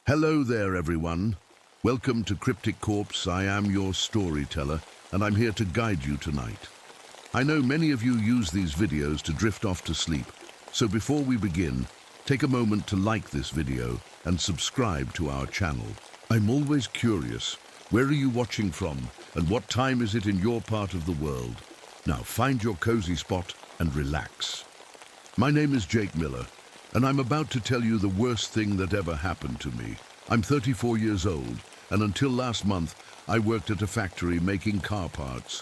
Hello there, everyone. Welcome to Cryptic Corpse. I am your storyteller, and I'm here to guide you tonight. I know many of you use these videos to drift off to sleep, so before we begin, take a moment to like this video and subscribe to our channel. I'm always curious, where are you watching from, and what time is it in your part of the world? Now find your cozy spot and relax. My name is Jake Miller, and I'm about to tell you the worst thing that ever happened to me. I'm 34 years old, and until last month, I worked at a factory making car parts.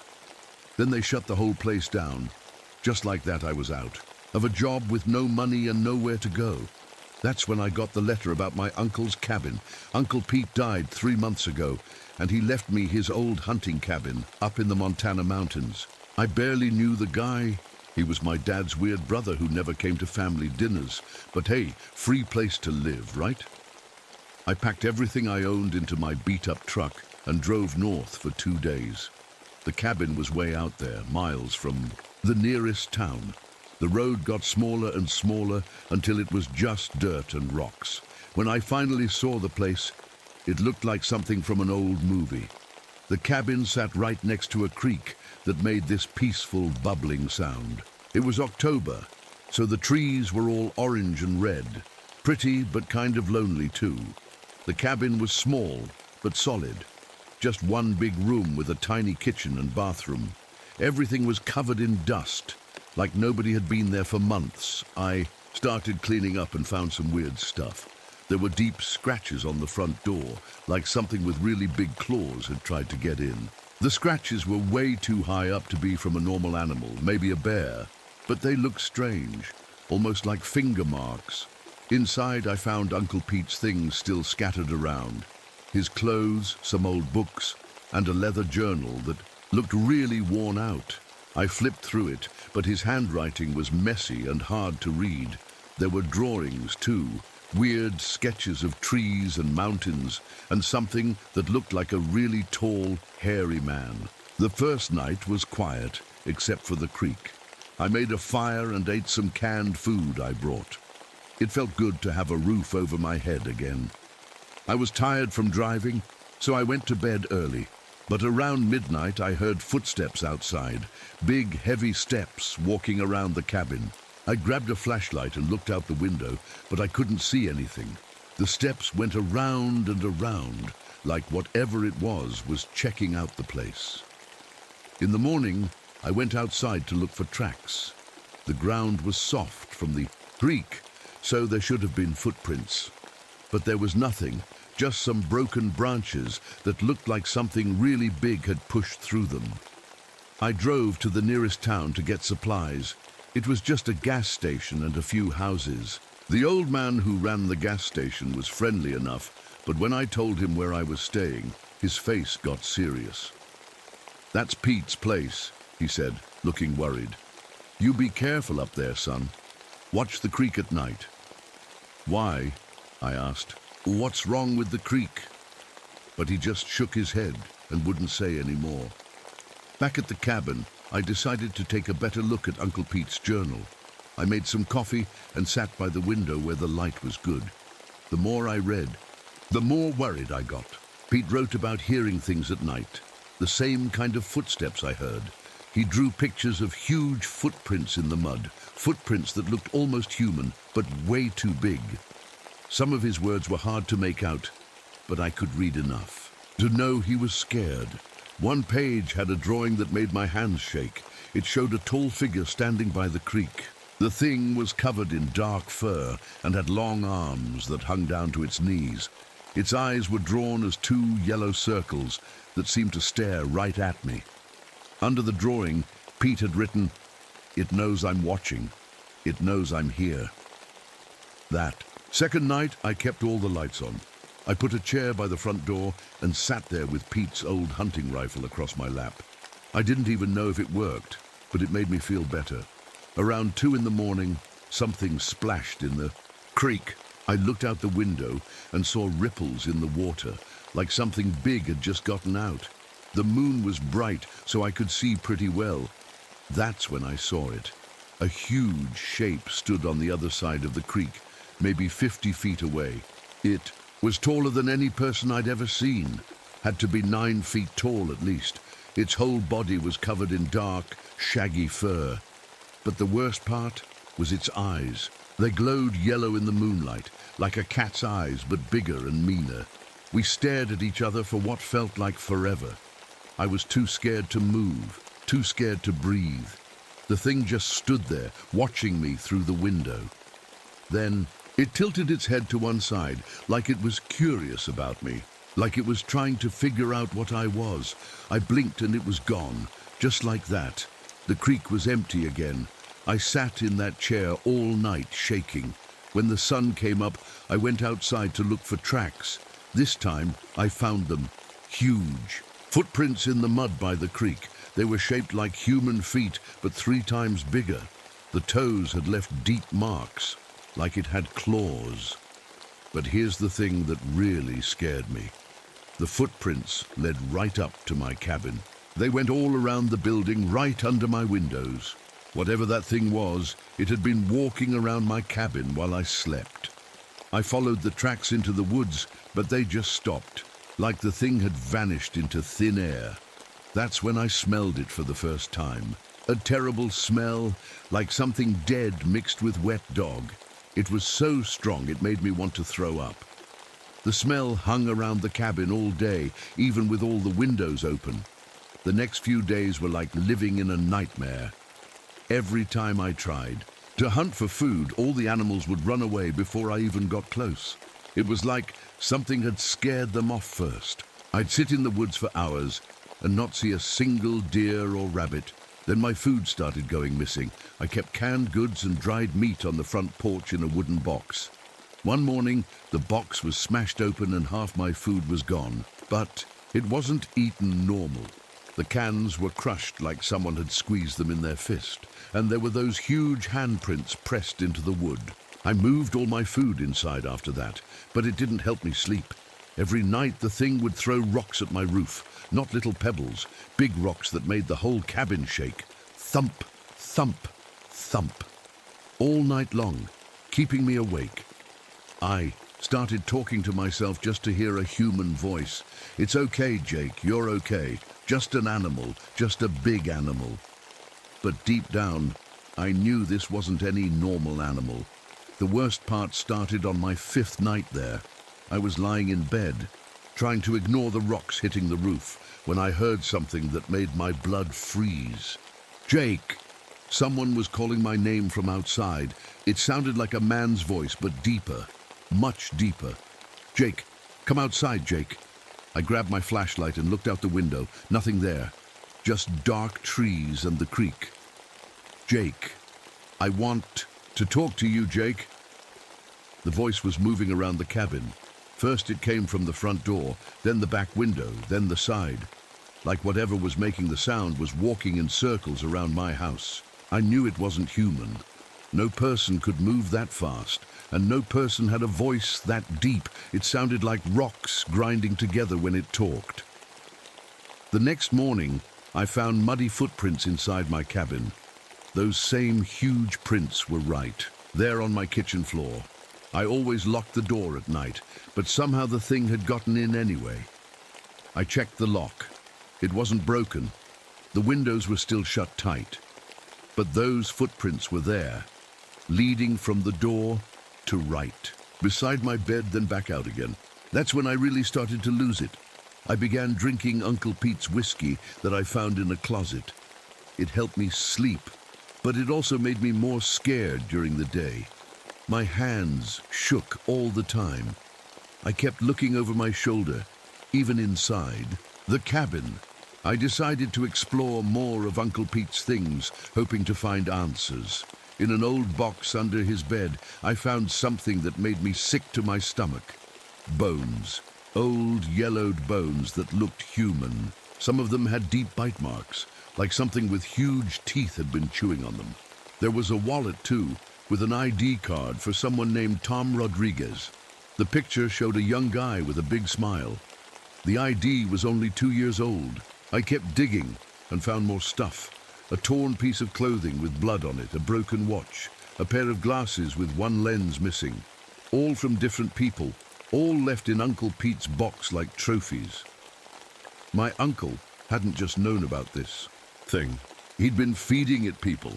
Then they shut the whole place down. Just like that, I was out of a job with no money and nowhere to go. That's when I got the letter about my uncle's cabin. Uncle Pete died 3 months ago, and he left me his old hunting cabin up in the Montana mountains. I barely knew the guy. He was my dad's weird brother who never came to family dinners. But hey, free place to live, right? I packed everything I owned into my beat-up truck and drove north for 2 days. The cabin was way out there, miles from the nearest town. The road got smaller and smaller until it was just dirt and rocks. When I finally saw the place, it looked like something from an old movie. The cabin sat right next to a creek that made this peaceful, bubbling sound. It was October, so the trees were all orange and red. Pretty, but kind of lonely too. The cabin was small, but solid. Just one big room with a tiny kitchen and bathroom. Everything was covered in dust, like nobody had been there for months. I started cleaning up and found some weird stuff. There were deep scratches on the front door, like something with really big claws had tried to get in. The scratches were way too high up to be from a normal animal, maybe a bear, but they looked strange, almost like finger marks. Inside, I found Uncle Pete's things still scattered around. His clothes, some old books, and a leather journal that looked really worn out. I flipped through it, but his handwriting was messy and hard to read. There were drawings, too. Weird sketches of trees and mountains, and something that looked like a really tall, hairy man. The first night was quiet, except for the creek. I made a fire and ate some canned food I brought. It felt good to have a roof over my head again. I was tired from driving, so I went to bed early. But around midnight, I heard footsteps outside, big, heavy steps walking around the cabin. I grabbed a flashlight and looked out the window, but I couldn't see anything. The steps went around and around, like whatever it was checking out the place. In the morning, I went outside to look for tracks. The ground was soft from the creek, so there should have been footprints. But there was nothing, just some broken branches that looked like something really big had pushed through them. I drove to the nearest town to get supplies. It was just a gas station and a few houses. The old man who ran the gas station was friendly enough, but when I told him where I was staying, his face got serious. "That's Pete's place," he said, looking worried. "You be careful up there, son. Watch the creek at night." "Why?" I asked. "What's wrong with the creek?" But he just shook his head and wouldn't say any more. Back at the cabin, I decided to take a better look at Uncle Pete's journal. I made some coffee and sat by the window where the light was good. The more I read, the more worried I got. Pete wrote about hearing things at night, the same kind of footsteps I heard. He drew pictures of huge footprints in the mud, footprints that looked almost human, but way too big. Some of his words were hard to make out, but I could read enough to know he was scared. One page had a drawing that made my hands shake. It showed a tall figure standing by the creek. The thing was covered in dark fur and had long arms that hung down to its knees. Its eyes were drawn as 2 yellow circles that seemed to stare right at me. Under the drawing, Pete had written, "It knows I'm watching. It knows I'm here." That second night, I kept all the lights on. I put a chair by the front door and sat there with Pete's old hunting rifle across my lap. I didn't even know if it worked, but it made me feel better. Around 2 in the morning, something splashed in the creek. I looked out the window and saw ripples in the water, like something big had just gotten out. The moon was bright, so I could see pretty well. That's when I saw it. A huge shape stood on the other side of the creek, maybe 50 feet away. It Was taller than any person I'd ever seen. Had to be 9 feet tall at least. Its whole body was covered in dark, shaggy fur. But the worst part was its eyes. They glowed yellow in the moonlight, like a cat's eyes, but bigger and meaner. We stared at each other for what felt like forever. I was too scared to move, too scared to breathe. The thing just stood there, watching me through the window. Then it tilted its head to one side, like it was curious about me, like it was trying to figure out what I was. I blinked and it was gone, just like that. The creek was empty again. I sat in that chair all night, shaking. When the sun came up, I went outside to look for tracks. This time, I found them. Huge. Footprints in the mud by the creek. They were shaped like human feet, but 3 times bigger. The toes had left deep marks, like it had claws. But here's the thing that really scared me. The footprints led right up to my cabin. They went all around the building, right under my windows. Whatever that thing was, it had been walking around my cabin while I slept. I followed the tracks into the woods, but they just stopped, like the thing had vanished into thin air. That's when I smelled it for the first time. A terrible smell, like something dead mixed with wet dog. It was so strong it made me want to throw up. The smell hung around the cabin all day, even with all the windows open. The next few days were like living in a nightmare. Every time I tried to hunt for food, all the animals would run away before I even got close. It was like something had scared them off first. I'd sit in the woods for hours and not see a single deer or rabbit. Then my food started going missing. I kept canned goods and dried meat on the front porch in a wooden box. One morning, the box was smashed open and half my food was gone. But it wasn't eaten normal. The cans were crushed like someone had squeezed them in their fist, and there were those huge handprints pressed into the wood. I moved all my food inside after that, but it didn't help me sleep. Every night the thing would throw rocks at my roof, not little pebbles, big rocks that made the whole cabin shake. Thump, thump, thump. All night long, keeping me awake. I started talking to myself just to hear a human voice. It's okay, Jake, you're okay. Just an animal, just a big animal. But deep down, I knew this wasn't any normal animal. The worst part started on my 5th night there. I was lying in bed, trying to ignore the rocks hitting the roof, when I heard something that made my blood freeze. Jake! Someone was calling my name from outside. It sounded like a man's voice, but deeper, much deeper. Jake, come outside, Jake. I grabbed my flashlight and looked out the window. Nothing there, just dark trees and the creek. Jake, I want to talk to you, Jake. The voice was moving around the cabin. First it came from the front door, then the back window, then the side. Like whatever was making the sound was walking in circles around my house. I knew it wasn't human. No person could move that fast, and no person had a voice that deep. It sounded like rocks grinding together when it talked. The next morning, I found muddy footprints inside my cabin. Those same huge prints were right, there on my kitchen floor. I always locked the door at night, but somehow the thing had gotten in anyway. I checked the lock. It wasn't broken. The windows were still shut tight. But those footprints were there, leading from the door to right, beside my bed, then back out again. That's when I really started to lose it. I began drinking Uncle Pete's whiskey that I found in a closet. It helped me sleep, but it also made me more scared during the day. My hands shook all the time. I kept looking over my shoulder, even inside the cabin. I decided to explore more of Uncle Pete's things, hoping to find answers. In an old box under his bed, I found something that made me sick to my stomach. Bones. Old, yellowed bones that looked human. Some of them had deep bite marks, like something with huge teeth had been chewing on them. There was a wallet, too, with an ID card for someone named Tom Rodriguez. The picture showed a young guy with a big smile. The ID was only 2 years old. I kept digging and found more stuff. A torn piece of clothing with blood on it, a broken watch, a pair of glasses with one lens missing. All from different people, all left in Uncle Pete's box like trophies. My uncle hadn't just known about this thing. He'd been feeding it people.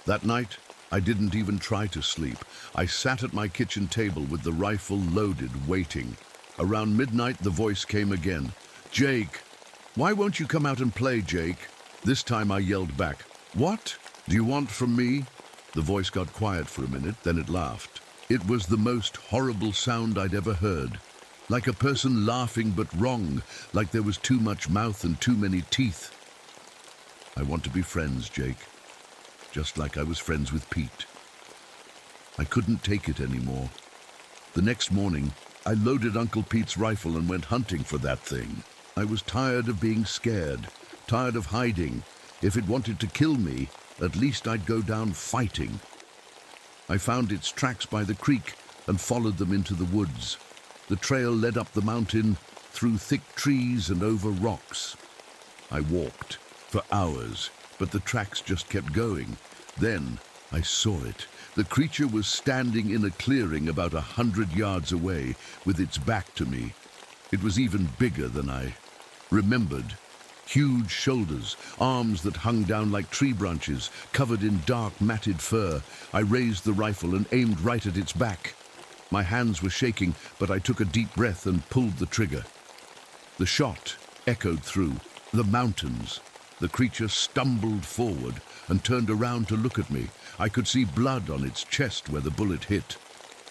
That night, I didn't even try to sleep. I sat at my kitchen table with the rifle loaded, waiting. Around midnight, the voice came again. "Jake, why won't you come out and play, Jake?" This time I yelled back, "What do you want from me?" The voice got quiet for a minute, then it laughed. It was the most horrible sound I'd ever heard. Like a person laughing but wrong, like there was too much mouth and too many teeth. "I want to be friends, Jake." Just like I was friends with Pete. I couldn't take it anymore. The next morning, I loaded Uncle Pete's rifle and went hunting for that thing. I was tired of being scared, tired of hiding. If it wanted to kill me, at least I'd go down fighting. I found its tracks by the creek and followed them into the woods. The trail led up the mountain, through thick trees and over rocks. I walked for hours, but the tracks just kept going. Then I saw it. The creature was standing in a clearing about 100 yards away, with its back to me. It was even bigger than I remembered. Huge shoulders, arms that hung down like tree branches, covered in dark, matted fur. I raised the rifle and aimed right at its back. My hands were shaking, but I took a deep breath and pulled the trigger. The shot echoed through the mountains. The creature stumbled forward and turned around to look at me. I could see blood on its chest where the bullet hit.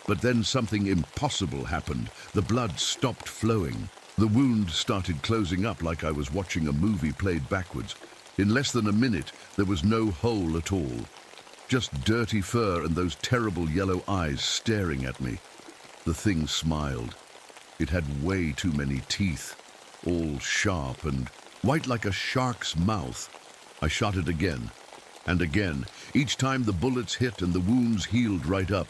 But then something impossible happened. The blood stopped flowing. The wound started closing up like I was watching a movie played backwards. In less than a minute, there was no hole at all. Just dirty fur and those terrible yellow eyes staring at me. The thing smiled. It had way too many teeth, all sharp and white like a shark's mouth. I shot it again and again. Each time the bullets hit and the wounds healed right up.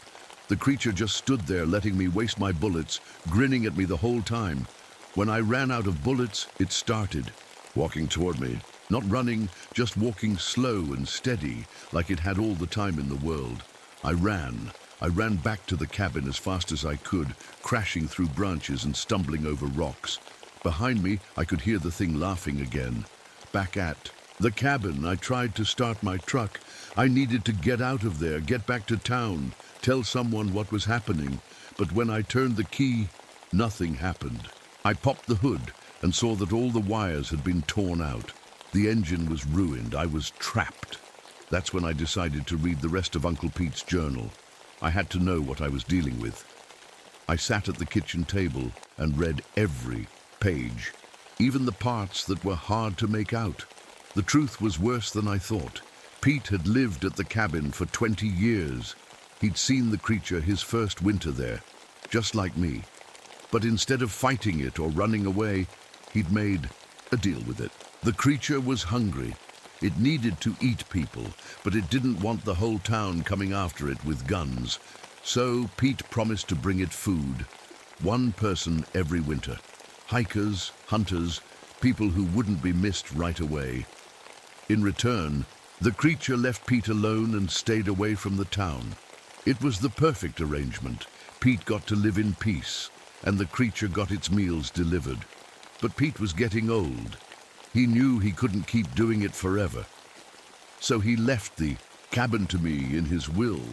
The creature just stood there letting me waste my bullets, grinning at me the whole time. When I ran out of bullets, it started, walking toward me. Not running, just walking slow and steady, like it had all the time in the world. I ran back to the cabin as fast as I could, crashing through branches and stumbling over rocks. Behind me, I could hear the thing laughing again. Back at the cabin, I tried to start my truck. I needed to get out of there, get back to town, tell someone what was happening. But when I turned the key, nothing happened. I popped the hood and saw that all the wires had been torn out. The engine was ruined. I was trapped. That's when I decided to read the rest of Uncle Pete's journal. I had to know what I was dealing with. I sat at the kitchen table and read every page, even the parts that were hard to make out. The truth was worse than I thought. Pete had lived at the cabin for 20 years. He'd seen the creature his first winter there, just like me. But instead of fighting it or running away, he'd made a deal with it. The creature was hungry. It needed to eat people, but it didn't want the whole town coming after it with guns. So Pete promised to bring it food. One person every winter. Hikers, hunters, people who wouldn't be missed right away. In return, the creature left Pete alone and stayed away from the town. It was the perfect arrangement. Pete got to live in peace, and the creature got its meals delivered. But Pete was getting old. He knew he couldn't keep doing it forever. So he left the cabin to me in his will.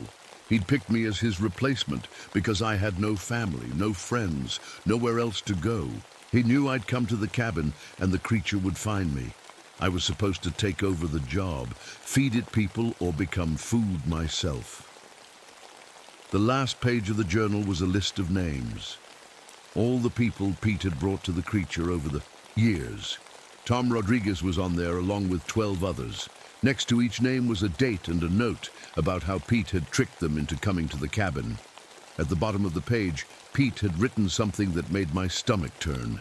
He'd picked me as his replacement because I had no family, no friends, nowhere else to go. He knew I'd come to the cabin and the creature would find me. I was supposed to take over the job, feed it people, or become food myself. The last page of the journal was a list of names. All the people Pete had brought to the creature over the years. Tom Rodriguez was on there along with 12 others. Next to each name was a date and a note about how Pete had tricked them into coming to the cabin. At the bottom of the page, Pete had written something that made my stomach turn.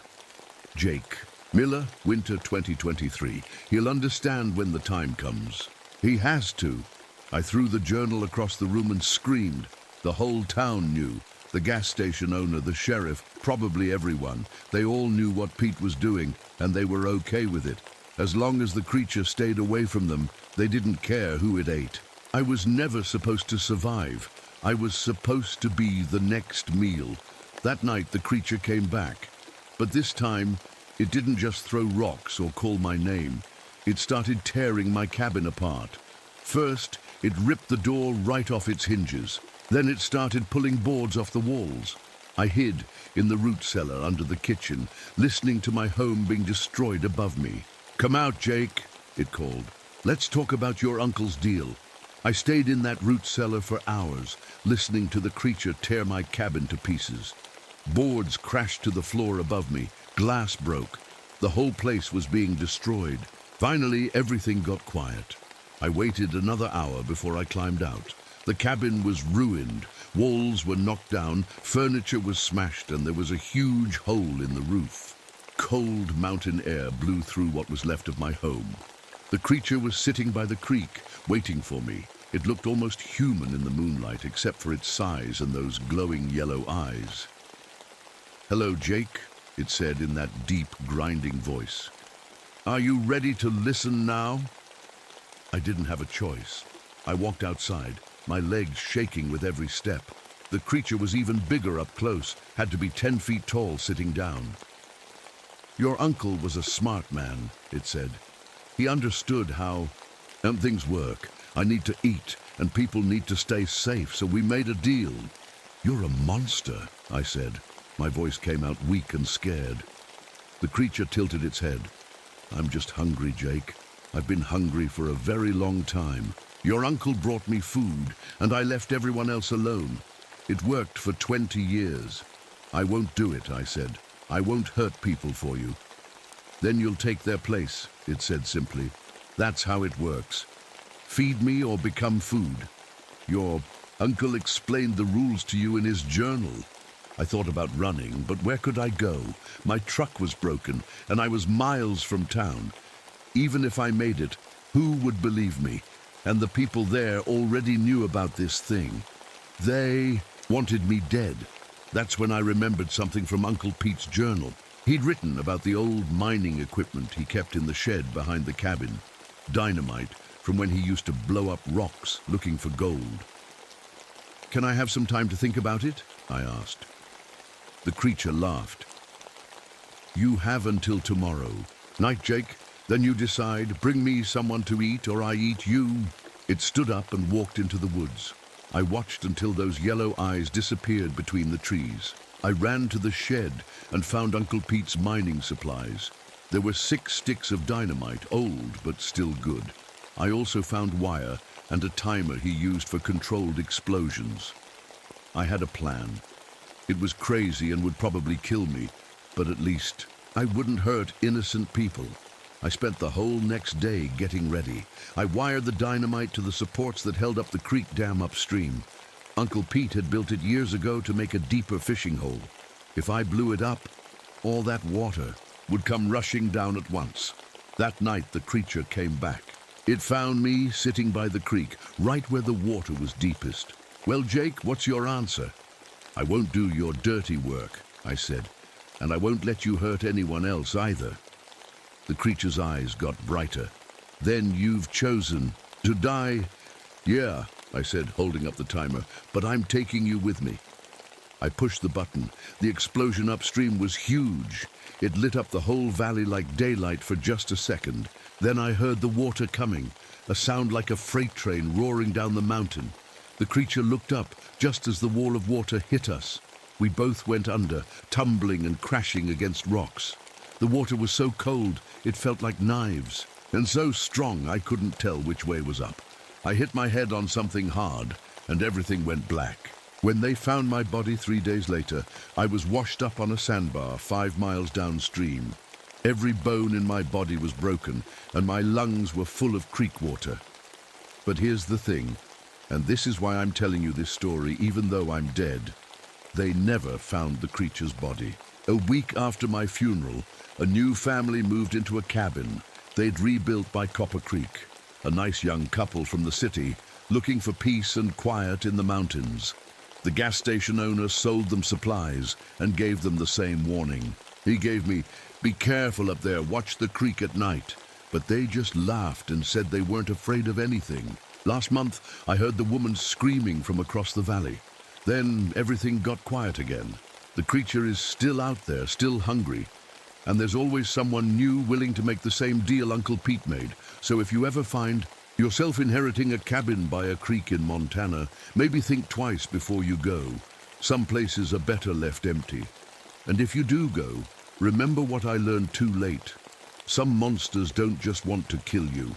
Jake, Miller, winter 2023. He'll understand when the time comes. He has to. I threw the journal across the room and screamed. The whole town knew. The gas station owner, the sheriff, probably everyone. They all knew what Pete was doing, and they were okay with it. As long as the creature stayed away from them, they didn't care who it ate. I was never supposed to survive. I was supposed to be the next meal, That night, the creature came back. But this time, it didn't just throw rocks or call my name. It started tearing my cabin apart. First, it ripped the door right off its hinges. Then it started pulling boards off the walls. I hid in the root cellar under the kitchen, listening to my home being destroyed above me. "Come out, Jake," it called. "Let's talk about your uncle's deal." I stayed in that root cellar for hours, listening to the creature tear my cabin to pieces. Boards crashed to the floor above me. Glass broke. The whole place was being destroyed. Finally, everything got quiet. I waited another hour before I climbed out. The cabin was ruined. Walls were knocked down, furniture was smashed, and there was a huge hole in the roof. Cold mountain air blew through what was left of my home. The creature was sitting by the creek, waiting for me. It looked almost human in the moonlight, except for its size and those glowing yellow eyes. "Hello, Jake," it said in that deep, grinding voice. "Are you ready to listen now?" I didn't have a choice. I walked outside, my legs shaking with every step. The creature was even bigger up close, had to be 10 feet tall sitting down. "Your uncle was a smart man," it said. "He understood how things work. I need to eat, and people need to stay safe, so we made a deal." "You're a monster," I said. My voice came out weak and scared. The creature tilted its head. "I'm just hungry, Jake. I've been hungry for a very long time. Your uncle brought me food, and I left everyone else alone. It worked for 20 years. I won't do it," I said. "I won't hurt people for you." "Then you'll take their place," it said simply. "That's how it works. Feed me or become food. Your uncle explained the rules to you in his journal." I thought about running, but where could I go? My truck was broken, and I was miles from town. Even if I made it, who would believe me? And the people there already knew about this thing. They wanted me dead. That's when I remembered something from Uncle Pete's journal. He'd written about the old mining equipment he kept in the shed behind the cabin. Dynamite, from when he used to blow up rocks looking for gold. "Can I have some time to think about it?" I asked. The creature laughed. "You have until tomorrow. Night, Jake. Then you decide, bring me someone to eat or I eat you." It stood up and walked into the woods. I watched until those yellow eyes disappeared between the trees. I ran to the shed and found Uncle Pete's mining supplies. There were 6 sticks of dynamite, old but still good. I also found wire and a timer he used for controlled explosions. I had a plan. It was crazy and would probably kill me, but at least I wouldn't hurt innocent people. I spent the whole next day getting ready. I wired the dynamite to the supports that held up the creek dam upstream. Uncle Pete had built it years ago to make a deeper fishing hole. If I blew it up, all that water would come rushing down at once. That night, the creature came back. It found me sitting by the creek, right where the water was deepest. "Well, Jake, what's your answer?" "I won't do your dirty work," I said, "and I won't let you hurt anyone else either." The creature's eyes got brighter. "Then you've chosen to die?" "Yeah," I said, holding up the timer, "but I'm taking you with me." I pushed the button. The explosion upstream was huge. It lit up the whole valley like daylight for just a second. Then I heard the water coming, a sound like a freight train roaring down the mountain. The creature looked up just as the wall of water hit us. We both went under, tumbling and crashing against rocks. The water was so cold, it felt like knives, and so strong I couldn't tell which way was up. I hit my head on something hard, and everything went black. When they found my body 3 days later, I was washed up on a sandbar 5 miles downstream. Every bone in my body was broken, and my lungs were full of creek water. But here's the thing, and this is why I'm telling you this story even though I'm dead. They never found the creature's body. A week after my funeral, a new family moved into a cabin they'd rebuilt by Copper Creek. A nice young couple from the city, looking for peace and quiet in the mountains. The gas station owner sold them supplies and gave them the same warning. He gave me, "Be careful up there, watch the creek at night." But they just laughed and said they weren't afraid of anything. Last month, I heard the woman screaming from across the valley. Then everything got quiet again. The creature is still out there, still hungry. And there's always someone new willing to make the same deal Uncle Pete made. So if you ever find yourself inheriting a cabin by a creek in Montana, maybe think twice before you go. Some places are better left empty. And if you do go, remember what I learned too late. Some monsters don't just want to kill you.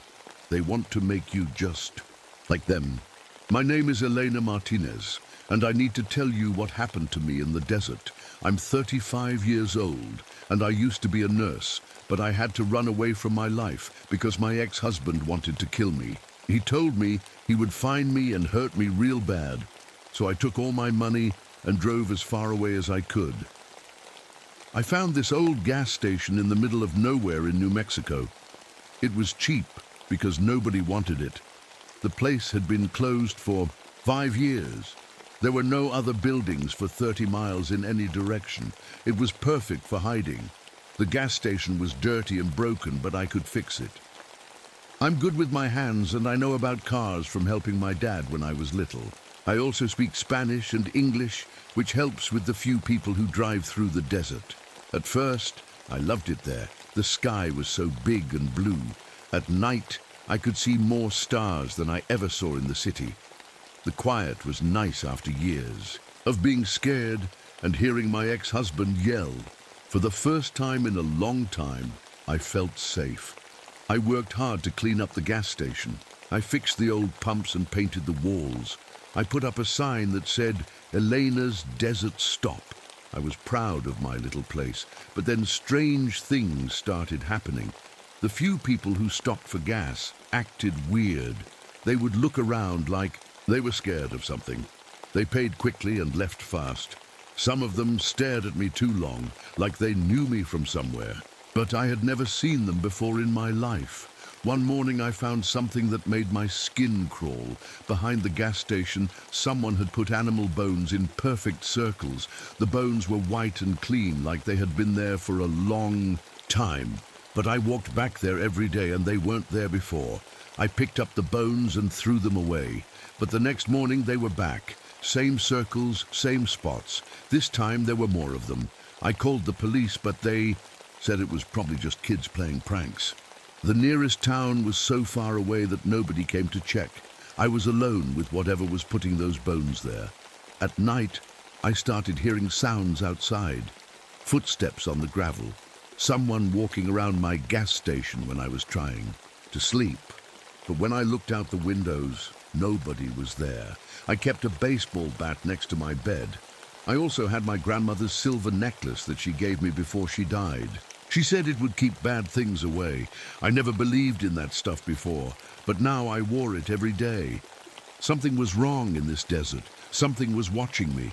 They want to make you just like them. My name is Elena Martinez, and I need to tell you what happened to me in the desert. I'm 35 years old, and I used to be a nurse, but I had to run away from my life because my ex-husband wanted to kill me. He told me he would find me and hurt me real bad, so I took all my money and drove as far away as I could. I found this old gas station in the middle of nowhere in New Mexico. It was cheap because nobody wanted it. The place had been closed for 5 years. There were no other buildings for 30 miles in any direction. It was perfect for hiding. The gas station was dirty and broken, but I could fix it. I'm good with my hands, and I know about cars from helping my dad when I was little. I also speak Spanish and English, which helps with the few people who drive through the desert. At first, I loved it there. The sky was so big and blue. At night, I could see more stars than I ever saw in the city. The quiet was nice after years of being scared and hearing my ex-husband yell. For the first time in a long time, I felt safe. I worked hard to clean up the gas station. I fixed the old pumps and painted the walls. I put up a sign that said, Elena's Desert Stop. I was proud of my little place, but then strange things started happening. The few people who stopped for gas acted weird. They would look around like they were scared of something. They paid quickly and left fast. Some of them stared at me too long, like they knew me from somewhere. But I had never seen them before in my life. One morning I found something that made my skin crawl. Behind the gas station, someone had put animal bones in perfect circles. The bones were white and clean, like they had been there for a long time. But I walked back there every day and they weren't there before. I picked up the bones and threw them away. But the next morning they were back. Same circles, same spots. This time there were more of them. I called the police, but they said it was probably just kids playing pranks. The nearest town was so far away that nobody came to check. I was alone with whatever was putting those bones there. At night, I started hearing sounds outside. Footsteps on the gravel. Someone walking around my gas station when I was trying to sleep. But when I looked out the windows, nobody was there. I kept a baseball bat next to my bed. I also had my grandmother's silver necklace that she gave me before she died. She said it would keep bad things away. I never believed in that stuff before, but now I wore it every day. Something was wrong in this desert. Something was watching me,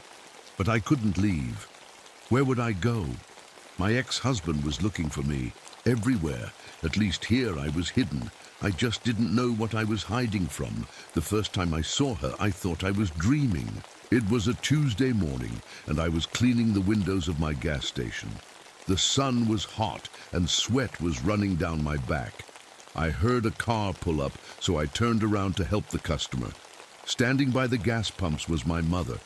but I couldn't leave. Where would I go? My ex-husband was looking for me everywhere. At least here I was hidden. I just didn't know what I was hiding from. The first time I saw her, I thought I was dreaming. It was a Tuesday morning, and I was cleaning the windows of my gas station. The sun was hot, and sweat was running down my back. I heard a car pull up, so I turned around to help the customer. Standing by the gas pumps was my mother,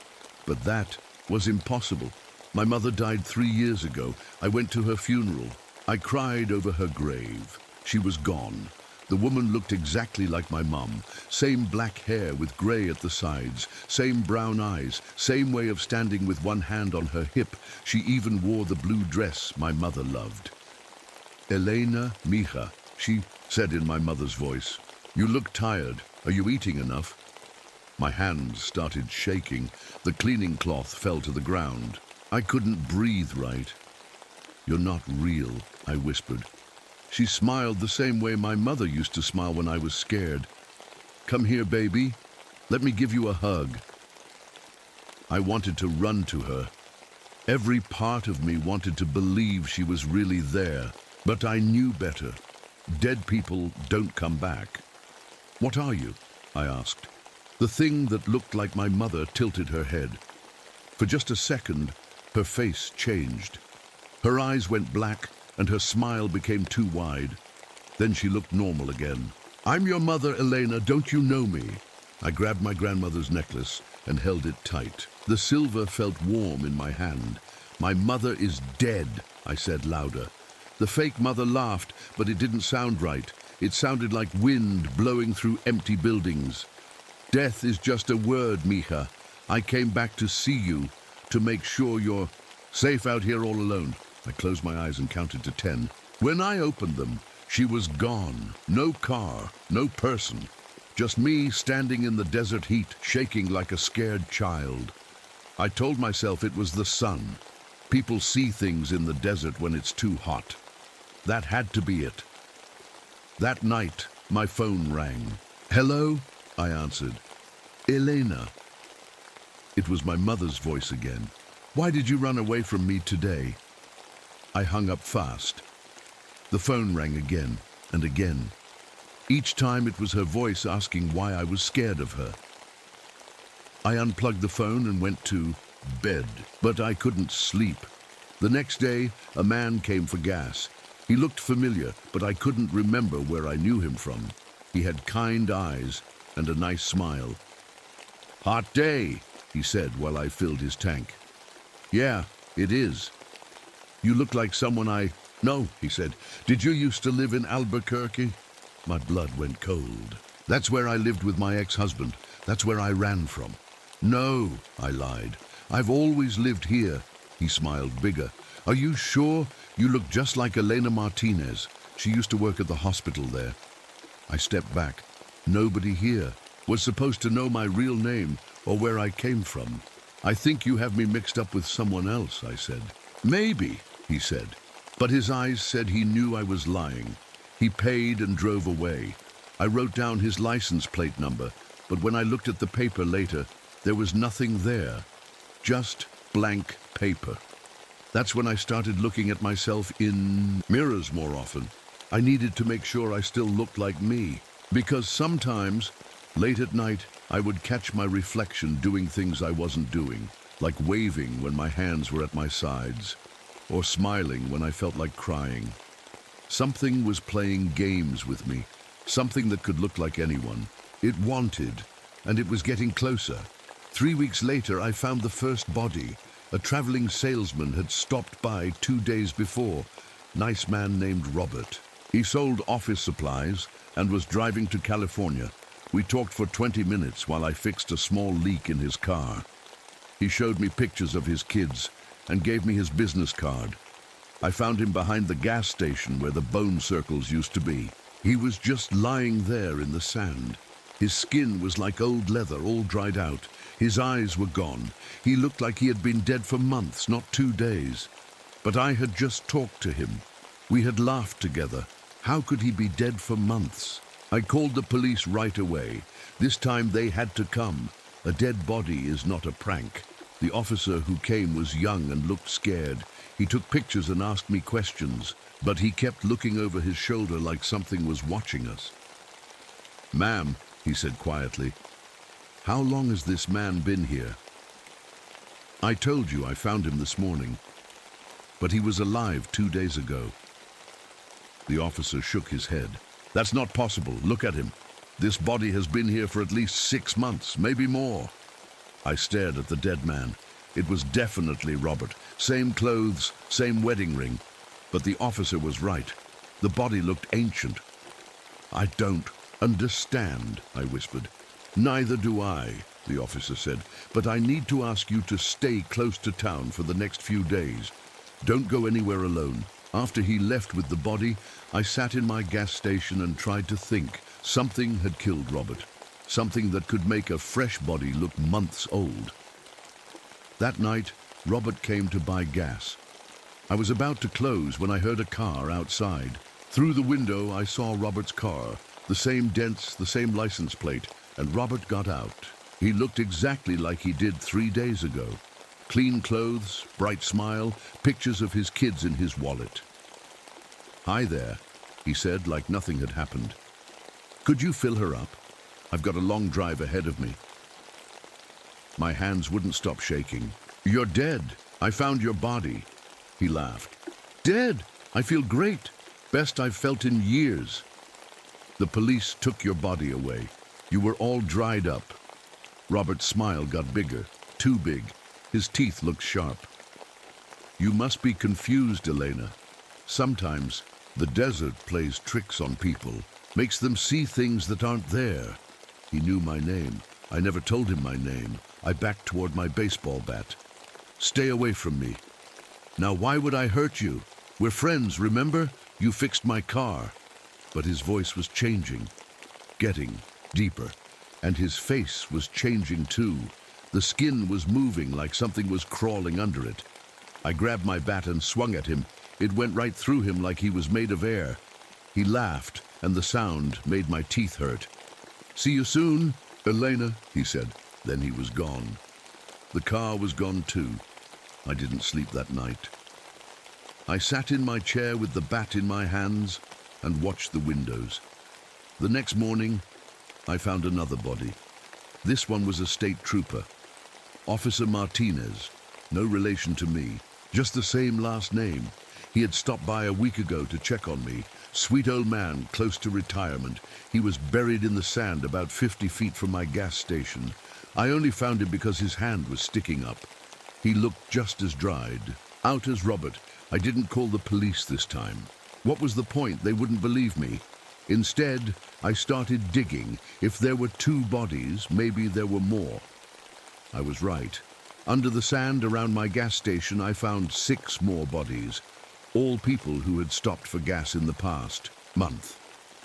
but that was impossible. My mother died 3 years ago. I went to her funeral. I cried over her grave. She was gone. The woman looked exactly like my mum. Same black hair with grey at the sides, same brown eyes, same way of standing with one hand on her hip. She even wore the blue dress my mother loved. Elena, mija, she said in my mother's voice. You look tired. Are you eating enough? My hands started shaking. The cleaning cloth fell to the ground. I couldn't breathe right. You're not real, I whispered. She smiled the same way my mother used to smile when I was scared. Come here, baby. Let me give you a hug. I wanted to run to her. Every part of me wanted to believe she was really there, but I knew better. Dead people don't come back. What are you? I asked. The thing that looked like my mother tilted her head. For just a second, her face changed. Her eyes went black, and her smile became too wide. Then she looked normal again. I'm your mother, Elena, don't you know me? I grabbed my grandmother's necklace and held it tight. The silver felt warm in my hand. My mother is dead, I said louder. The fake mother laughed, but it didn't sound right. It sounded like wind blowing through empty buildings. Death is just a word, Mija. I came back to see you, to make sure you're safe out here all alone. I closed my eyes and counted to 10. When I opened them, she was gone. No car, no person. Just me standing in the desert heat, shaking like a scared child. I told myself it was the sun. People see things in the desert when it's too hot. That had to be it. That night, my phone rang. Hello, I answered. Elena. It was my mother's voice again. Why did you run away from me today? I hung up fast. The phone rang again and again. Each time it was her voice asking why I was scared of her. I unplugged the phone and went to bed, but I couldn't sleep. The next day, a man came for gas. He looked familiar, but I couldn't remember where I knew him from. He had kind eyes and a nice smile. Hot day, he said while I filled his tank. Yeah, it is. You look like someone I know, he said. Did you used to live in Albuquerque? My blood went cold. That's where I lived with my ex-husband. That's where I ran from. No, I lied. I've always lived here. He smiled bigger. Are you sure? You look just like Elena Martinez. She used to work at the hospital there. I stepped back. Nobody here was supposed to know my real name or where I came from. I think you have me mixed up with someone else, I said. Maybe, he said. But his eyes said he knew I was lying. He paid and drove away. I wrote down his license plate number, but when I looked at the paper later, there was nothing there. Just blank paper. That's when I started looking at myself in mirrors more often. I needed to make sure I still looked like me, because sometimes, late at night, I would catch my reflection doing things I wasn't doing, like waving when my hands were at my sides, or smiling when I felt like crying. Something was playing games with me, something that could look like anyone. It wanted, and it was getting closer. 3 weeks later, I found the first body. A traveling salesman had stopped by 2 days before. Nice man named Robert. He sold office supplies and was driving to California. We talked for 20 minutes while I fixed a small leak in his car. He showed me pictures of his kids and gave me his business card. I found him behind the gas station where the bone circles used to be. He was just lying there in the sand. His skin was like old leather, all dried out. His eyes were gone. He looked like he had been dead for months, not 2 days. But I had just talked to him. We had laughed together. How could he be dead for months? I called the police right away. This time they had to come. A dead body is not a prank. The officer who came was young and looked scared. He took pictures and asked me questions, but he kept looking over his shoulder like something was watching us. Ma'am, he said quietly, how long has this man been here? I told you I found him this morning, but he was alive 2 days ago. The officer shook his head. That's not possible. Look at him. This body has been here for at least 6 months, maybe more. I stared at the dead man. It was definitely Robert. Same clothes, same wedding ring. But the officer was right. The body looked ancient. I don't understand, I whispered. Neither do I, the officer said, but I need to ask you to stay close to town for the next few days. Don't go anywhere alone. After he left with the body, I sat in my gas station and tried to think. Something had killed Robert. Something that could make a fresh body look months old. That night, Robert came to buy gas. I was about to close when I heard a car outside. Through the window, I saw Robert's car, the same dents, the same license plate, and Robert got out. He looked exactly like he did 3 days ago. Clean clothes, bright smile, pictures of his kids in his wallet. Hi there, he said like nothing had happened. Could you fill her up? I've got a long drive ahead of me. My hands wouldn't stop shaking. You're dead. I found your body. He laughed. Dead? I feel great. Best I've felt in years. The police took your body away. You were all dried up. Robert's smile got bigger, too big. His teeth looked sharp. You must be confused, Elena. Sometimes the desert plays tricks on people, makes them see things that aren't there. He knew my name. I never told him my name. I backed toward my baseball bat. Stay away from me. Now, why would I hurt you? We're friends, remember? You fixed my car. But his voice was changing, getting deeper, and his face was changing too. The skin was moving like something was crawling under it. I grabbed my bat and swung at him. It went right through him like he was made of air. He laughed, and the sound made my teeth hurt. "See you soon, Elena," he said. Then he was gone. The car was gone too. I didn't sleep that night. I sat in my chair with the bat in my hands and watched the windows. The next morning, I found another body. This one was a state trooper. Officer Martinez, no relation to me, just the same last name. He had stopped by a week ago to check on me. Sweet old man, close to retirement. He was buried in the sand about 50 feet from my gas station. I only found him because his hand was sticking up. He looked just as dried. Out as Robert. I didn't call the police this time. What was the point? They wouldn't believe me. Instead, I started digging. If there were 2 bodies, maybe there were more. I was right. Under the sand around my gas station, I found 6 more bodies. All people who had stopped for gas in the past month.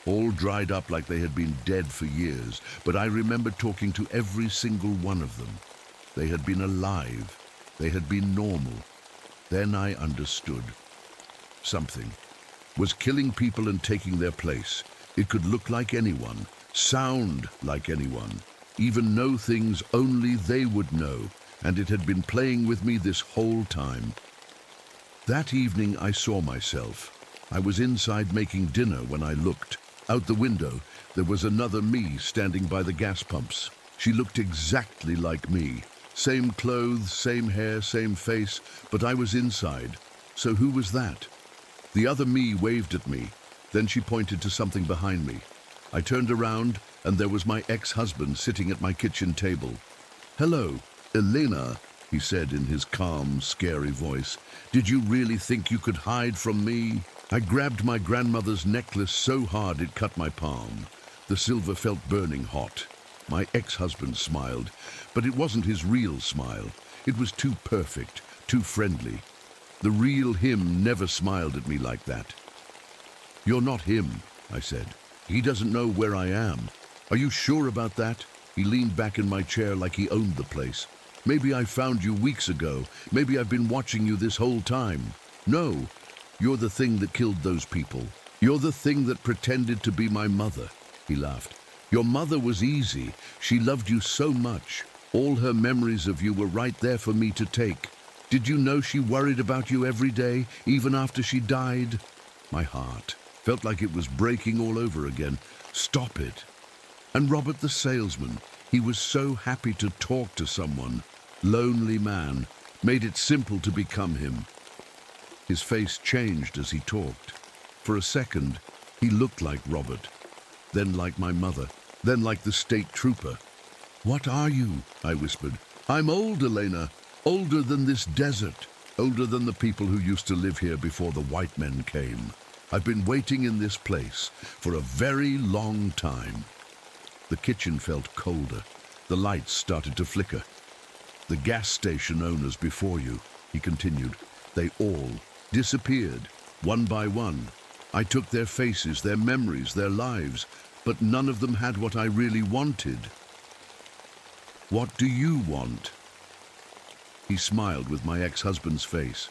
All dried up like they had been dead for years. But I remember talking to every single one of them. They had been alive. They had been normal. Then I understood. Something was killing people and taking their place. It could look like anyone, sound like anyone, even know things only they would know, and it had been playing with me this whole time. That evening I saw myself. I was inside making dinner when I looked. Out the window, there was another me standing by the gas pumps. She looked exactly like me. Same clothes, same hair, same face, but I was inside. So who was that? The other me waved at me. Then she pointed to something behind me. I turned around, and there was my ex-husband sitting at my kitchen table. "Hello, Elena," he said in his calm, scary voice. "Did you really think you could hide from me?" I grabbed my grandmother's necklace so hard it cut my palm. The silver felt burning hot. My ex-husband smiled, but it wasn't his real smile. It was too perfect, too friendly. The real him never smiled at me like that. "You're not him," I said. "He doesn't know where I am." "Are you sure about that?" He leaned back in my chair like he owned the place. "Maybe I found you weeks ago. Maybe I've been watching you this whole time." "No, you're the thing that killed those people. You're the thing that pretended to be my mother," he laughed. "Your mother was easy. She loved you so much. All her memories of you were right there for me to take. Did you know she worried about you every day, even after she died?" My heart felt like it was breaking all over again. Stop it. And Robert the salesman, he was so happy to talk to someone. Lonely man, made it simple to become him. His face changed as he talked. For a second, he looked like Robert, then like my mother, then like the state trooper. "What are you?" I whispered. "I'm old, Elena. Older than this desert. Older than the people who used to live here before the white men came. I've been waiting in this place for a very long time." The kitchen felt colder. The lights started to flicker. "The gas station owners before you," he continued, "they all disappeared, one by one. I took their faces, their memories, their lives, but none of them had what I really wanted." "What do you want?" He smiled with my ex-husband's face.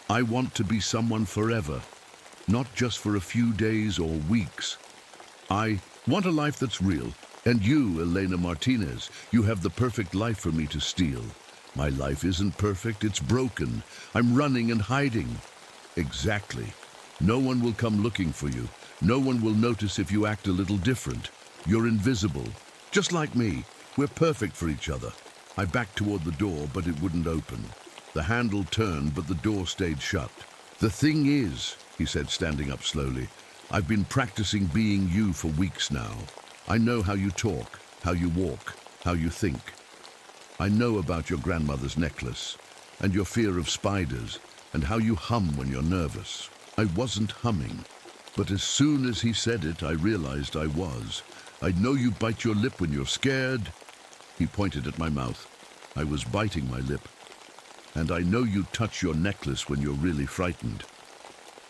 "I want to be someone forever, not just for a few days or weeks. I want a life that's real, and you, Elena Martinez, you have the perfect life for me to steal. My life isn't perfect, it's broken. I'm running and hiding." "Exactly. No one will come looking for you. No one will notice if you act a little different. You're invisible, just like me. We're perfect for each other." I backed toward the door, but it wouldn't open. The handle turned, but the door stayed shut. "The thing is," he said, standing up slowly, "I've been practicing being you for weeks now. I know how you talk, how you walk, how you think. I know about your grandmother's necklace. and your fear of spiders, and how you hum when you're nervous. I wasn't humming, but as soon as he said it, I realized I was. I know you bite your lip when you're scared. He pointed at my mouth. I was biting my lip. And I know you touch your necklace when you're really frightened.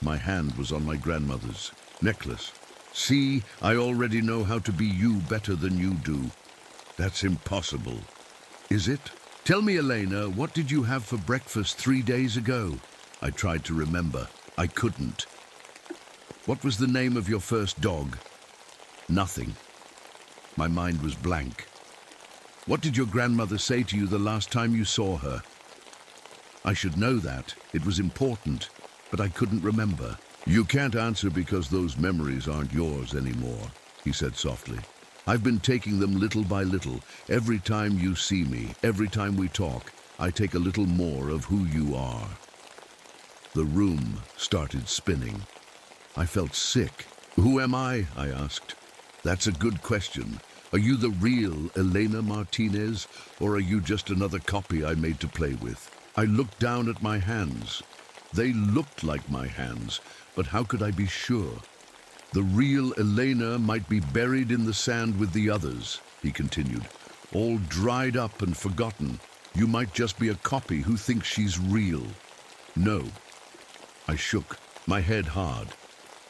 My hand was on my grandmother's necklace. See, I already know how to be you better than you do. That's impossible. Is it? Tell me, Elena, what did you have for breakfast 3 days ago? I tried to remember. I couldn't. What was the name of your first dog? Nothing. My mind was blank. What did your grandmother say to you the last time you saw her? I should know that. It was important, but I couldn't remember. You can't answer because those memories aren't yours anymore, he said softly. I've been taking them little by little. Every time you see me, every time we talk, I take a little more of who you are. The room started spinning. I felt sick. Who am I? I asked. That's a good question. Are you the real Elena Martinez, or are you just another copy I made to play with? I looked down at my hands. They looked like my hands, but how could I be sure? The real Elena might be buried in the sand with the others, he continued, all dried up and forgotten. You might just be a copy who thinks she's real. No. I shook, my head hard.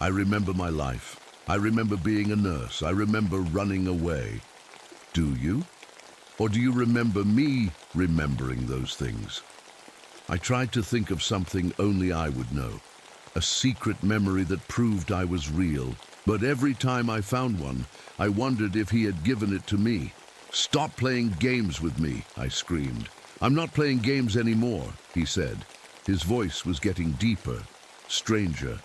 I remember my life. I remember being a nurse. I remember running away. Do you? Or do you remember me remembering those things? I tried to think of something only I would know. A secret memory that proved I was real. But every time I found one, I wondered if he had given it to me. Stop playing games with me, I screamed. I'm not playing games anymore, he said. His voice was getting deeper, stranger.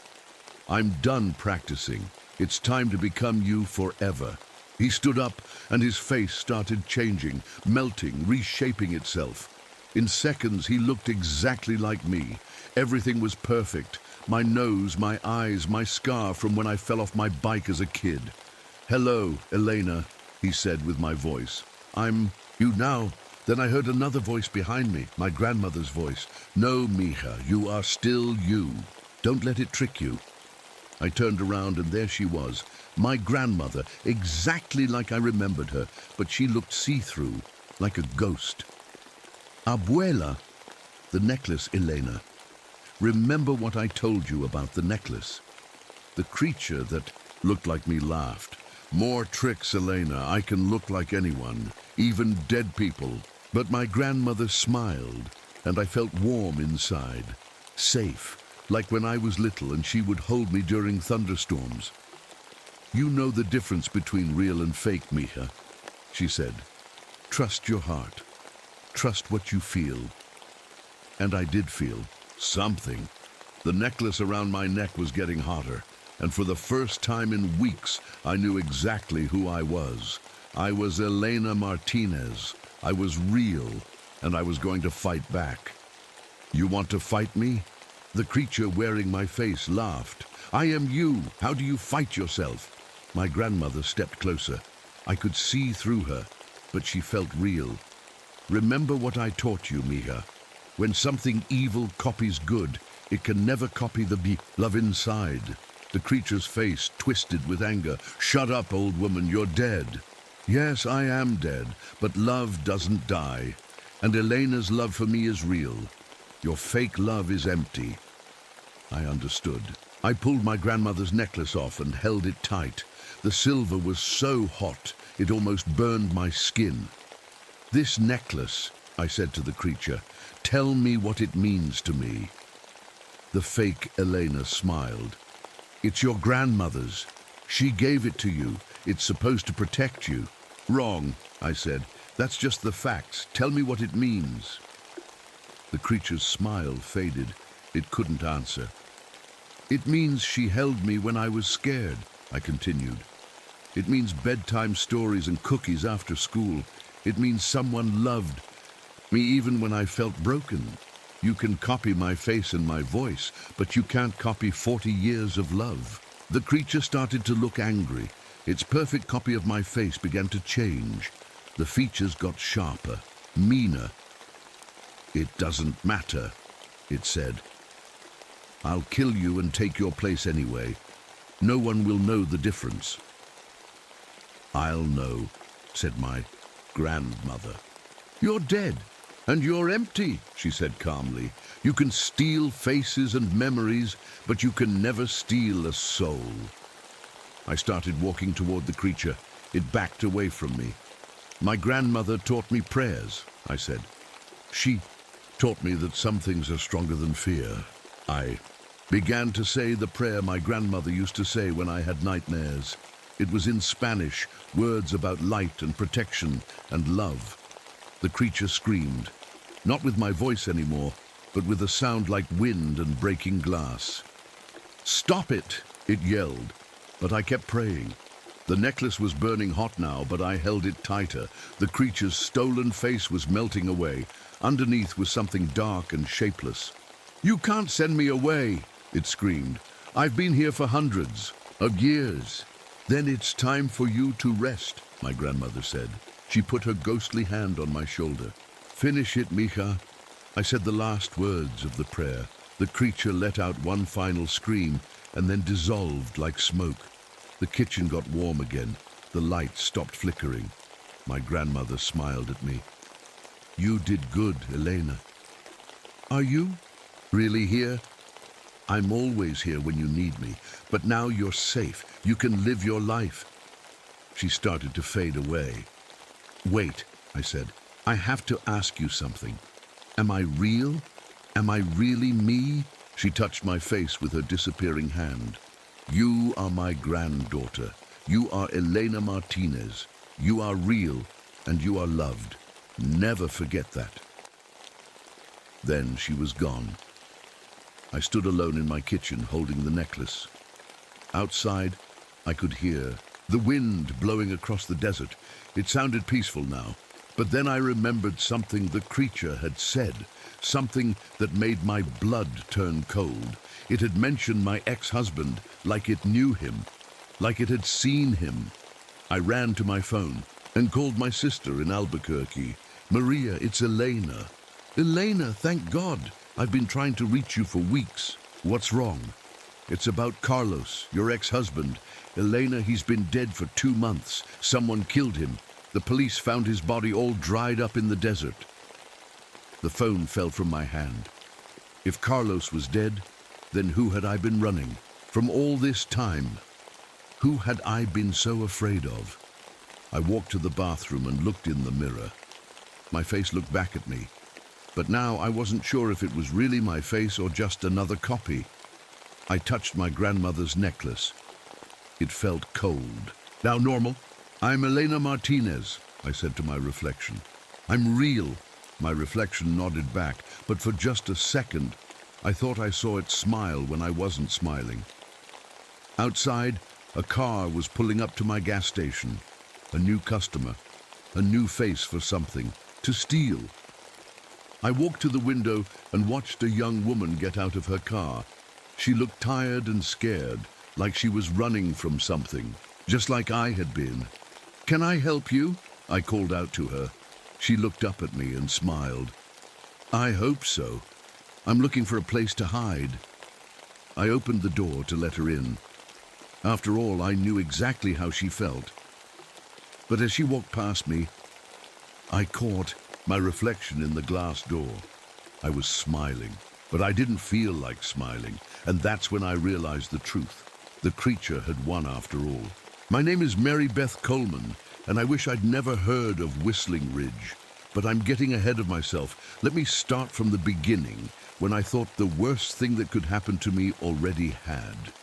I'm done practicing. It's time to become you forever. He stood up and his face started changing, melting, reshaping itself. In seconds, he looked exactly like me. Everything was perfect. My nose, my eyes, my scar from when I fell off my bike as a kid. Hello, Elena, he said with my voice. I'm you now. Then I heard another voice behind me, my grandmother's voice. No, Mija, you are still you. Don't let it trick you. I turned around and there she was, my grandmother, exactly like I remembered her, but she looked see-through, like a ghost. Abuela, the necklace, Elena. Remember what I told you about the necklace. The creature that looked like me laughed. More tricks, Elena. I can look like anyone, even dead people. But my grandmother smiled, and I felt warm inside, safe, like when I was little and she would hold me during thunderstorms. You know the difference between real and fake, Mija, she said. Trust your heart. Trust what you feel. And I did feel something. The necklace around my neck was getting hotter, and for the first time in weeks, I knew exactly who I was. I was Elena Martinez. I was real, and I was going to fight back. You want to fight me? The creature wearing my face laughed. I am you. How do you fight yourself? My grandmother stepped closer. I could see through her, but she felt real. Remember what I taught you, Mija. When something evil copies good, it can never copy the love inside. The creature's face twisted with anger. Shut up, old woman, you're dead. Yes, I am dead, but love doesn't die. And Elena's love for me is real. Your fake love is empty. I understood. I pulled my grandmother's necklace off and held it tight. The silver was so hot, it almost burned my skin. This necklace, I said to the creature, tell me what it means to me. The fake Elena smiled. It's your grandmother's. She gave it to you. It's supposed to protect you. Wrong, I said. That's just the facts. Tell me what it means. The creature's smile faded. It couldn't answer. It means she held me when I was scared, I continued. It means bedtime stories and cookies after school. It means someone loved me even when I felt broken. You can copy my face and my voice, but you can't copy 40 years of love. The creature started to look angry. Its perfect copy of my face began to change. The features got sharper, meaner. "It doesn't matter," it said. "I'll kill you and take your place anyway. No one will know the difference." "I'll know," said my grandmother. "You're dead, and you're empty," she said calmly. "You can steal faces and memories, but you can never steal a soul." I started walking toward the creature. It backed away from me. "My grandmother taught me prayers," I said. "She taught me that some things are stronger than fear." I began to say the prayer my grandmother used to say when I had nightmares. It was in Spanish, words about light and protection and love. The creature screamed, not with my voice anymore, but with a sound like wind and breaking glass. "Stop it!" it yelled, but I kept praying. The necklace was burning hot now, but I held it tighter. The creature's stolen face was melting away. Underneath was something dark and shapeless. "You can't send me away," it screamed. "I've been here for hundreds of years." "Then it's time for you to rest," my grandmother said. She put her ghostly hand on my shoulder. "Finish it, mija." I said the last words of the prayer. The creature let out one final scream and then dissolved like smoke. The kitchen got warm again. The light stopped flickering. My grandmother smiled at me. "You did good, Elena." "Are you really here?" "I'm always here when you need me, but now you're safe. You can live your life." She started to fade away. "Wait," I said. "I have to ask you something. Am I real? Am I really me?" She touched my face with her disappearing hand. "You are my granddaughter. You are Elena Martinez. You are real, and you are loved. Never forget that." Then she was gone. I stood alone in my kitchen, holding the necklace. Outside, I could hear the wind blowing across the desert. It sounded peaceful now, but then I remembered something the creature had said, something that made my blood turn cold. It had mentioned my ex-husband like it knew him, like it had seen him. I ran to my phone and called my sister in Albuquerque. "Maria, it's Elena." "Elena, thank God. I've been trying to reach you for weeks." "What's wrong?" "It's about Carlos, your ex-husband. Elena, he's been dead for 2 months. Someone killed him. The police found his body all dried up in the desert." The phone fell from my hand. If Carlos was dead, then who had I been running from all this time? Who had I been so afraid of? I walked to the bathroom and looked in the mirror. My face looked back at me, but now I wasn't sure if it was really my face or just another copy. I touched my grandmother's necklace. It felt cold. "Now normal. I'm Elena Martinez," I said to my reflection. "I'm real." My reflection nodded back, but for just a second, I thought I saw it smile when I wasn't smiling. Outside, a car was pulling up to my gas station. A new customer, a new face for something, to steal. I walked to the window and watched a young woman get out of her car. She looked tired and scared, like she was running from something, just like I had been. "Can I help you?" I called out to her. She looked up at me and smiled. "I hope so. I'm looking for a place to hide." I opened the door to let her in. After all, I knew exactly how she felt. But as she walked past me, I caught my reflection in the glass door. I was smiling, but I didn't feel like smiling, and that's when I realized the truth. The creature had won after all. "My name is Mary Beth Coleman, and I wish I'd never heard of Whistling Ridge. But I'm getting ahead of myself. Let me start from the beginning, when I thought the worst thing that could happen to me already had.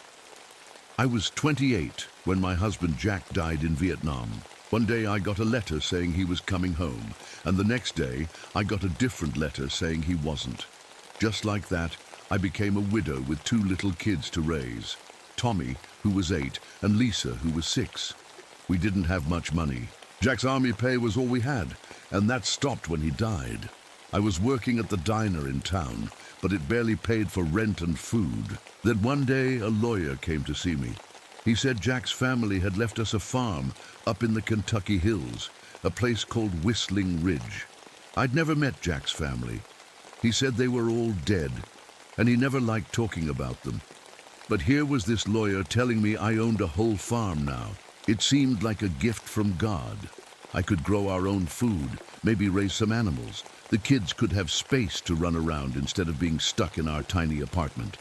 I was 28 when my husband Jack died in Vietnam. One day I got a letter saying he was coming home, and the next day I got a different letter saying he wasn't. Just like that, I became a widow with 2 little kids to raise. Tommy, who was 8, and Lisa, who was 6. We didn't have much money. Jack's army pay was all we had, and that stopped when he died. I was working at the diner in town, but it barely paid for rent and food. Then one day a lawyer came to see me. He said Jack's family had left us a farm up in the Kentucky hills, a place called Whistling Ridge. I'd never met Jack's family. He said they were all dead, and he never liked talking about them. But here was this lawyer telling me I owned a whole farm now. It seemed like a gift from God. I could grow our own food, maybe raise some animals. The kids could have space to run around instead of being stuck in our tiny apartment.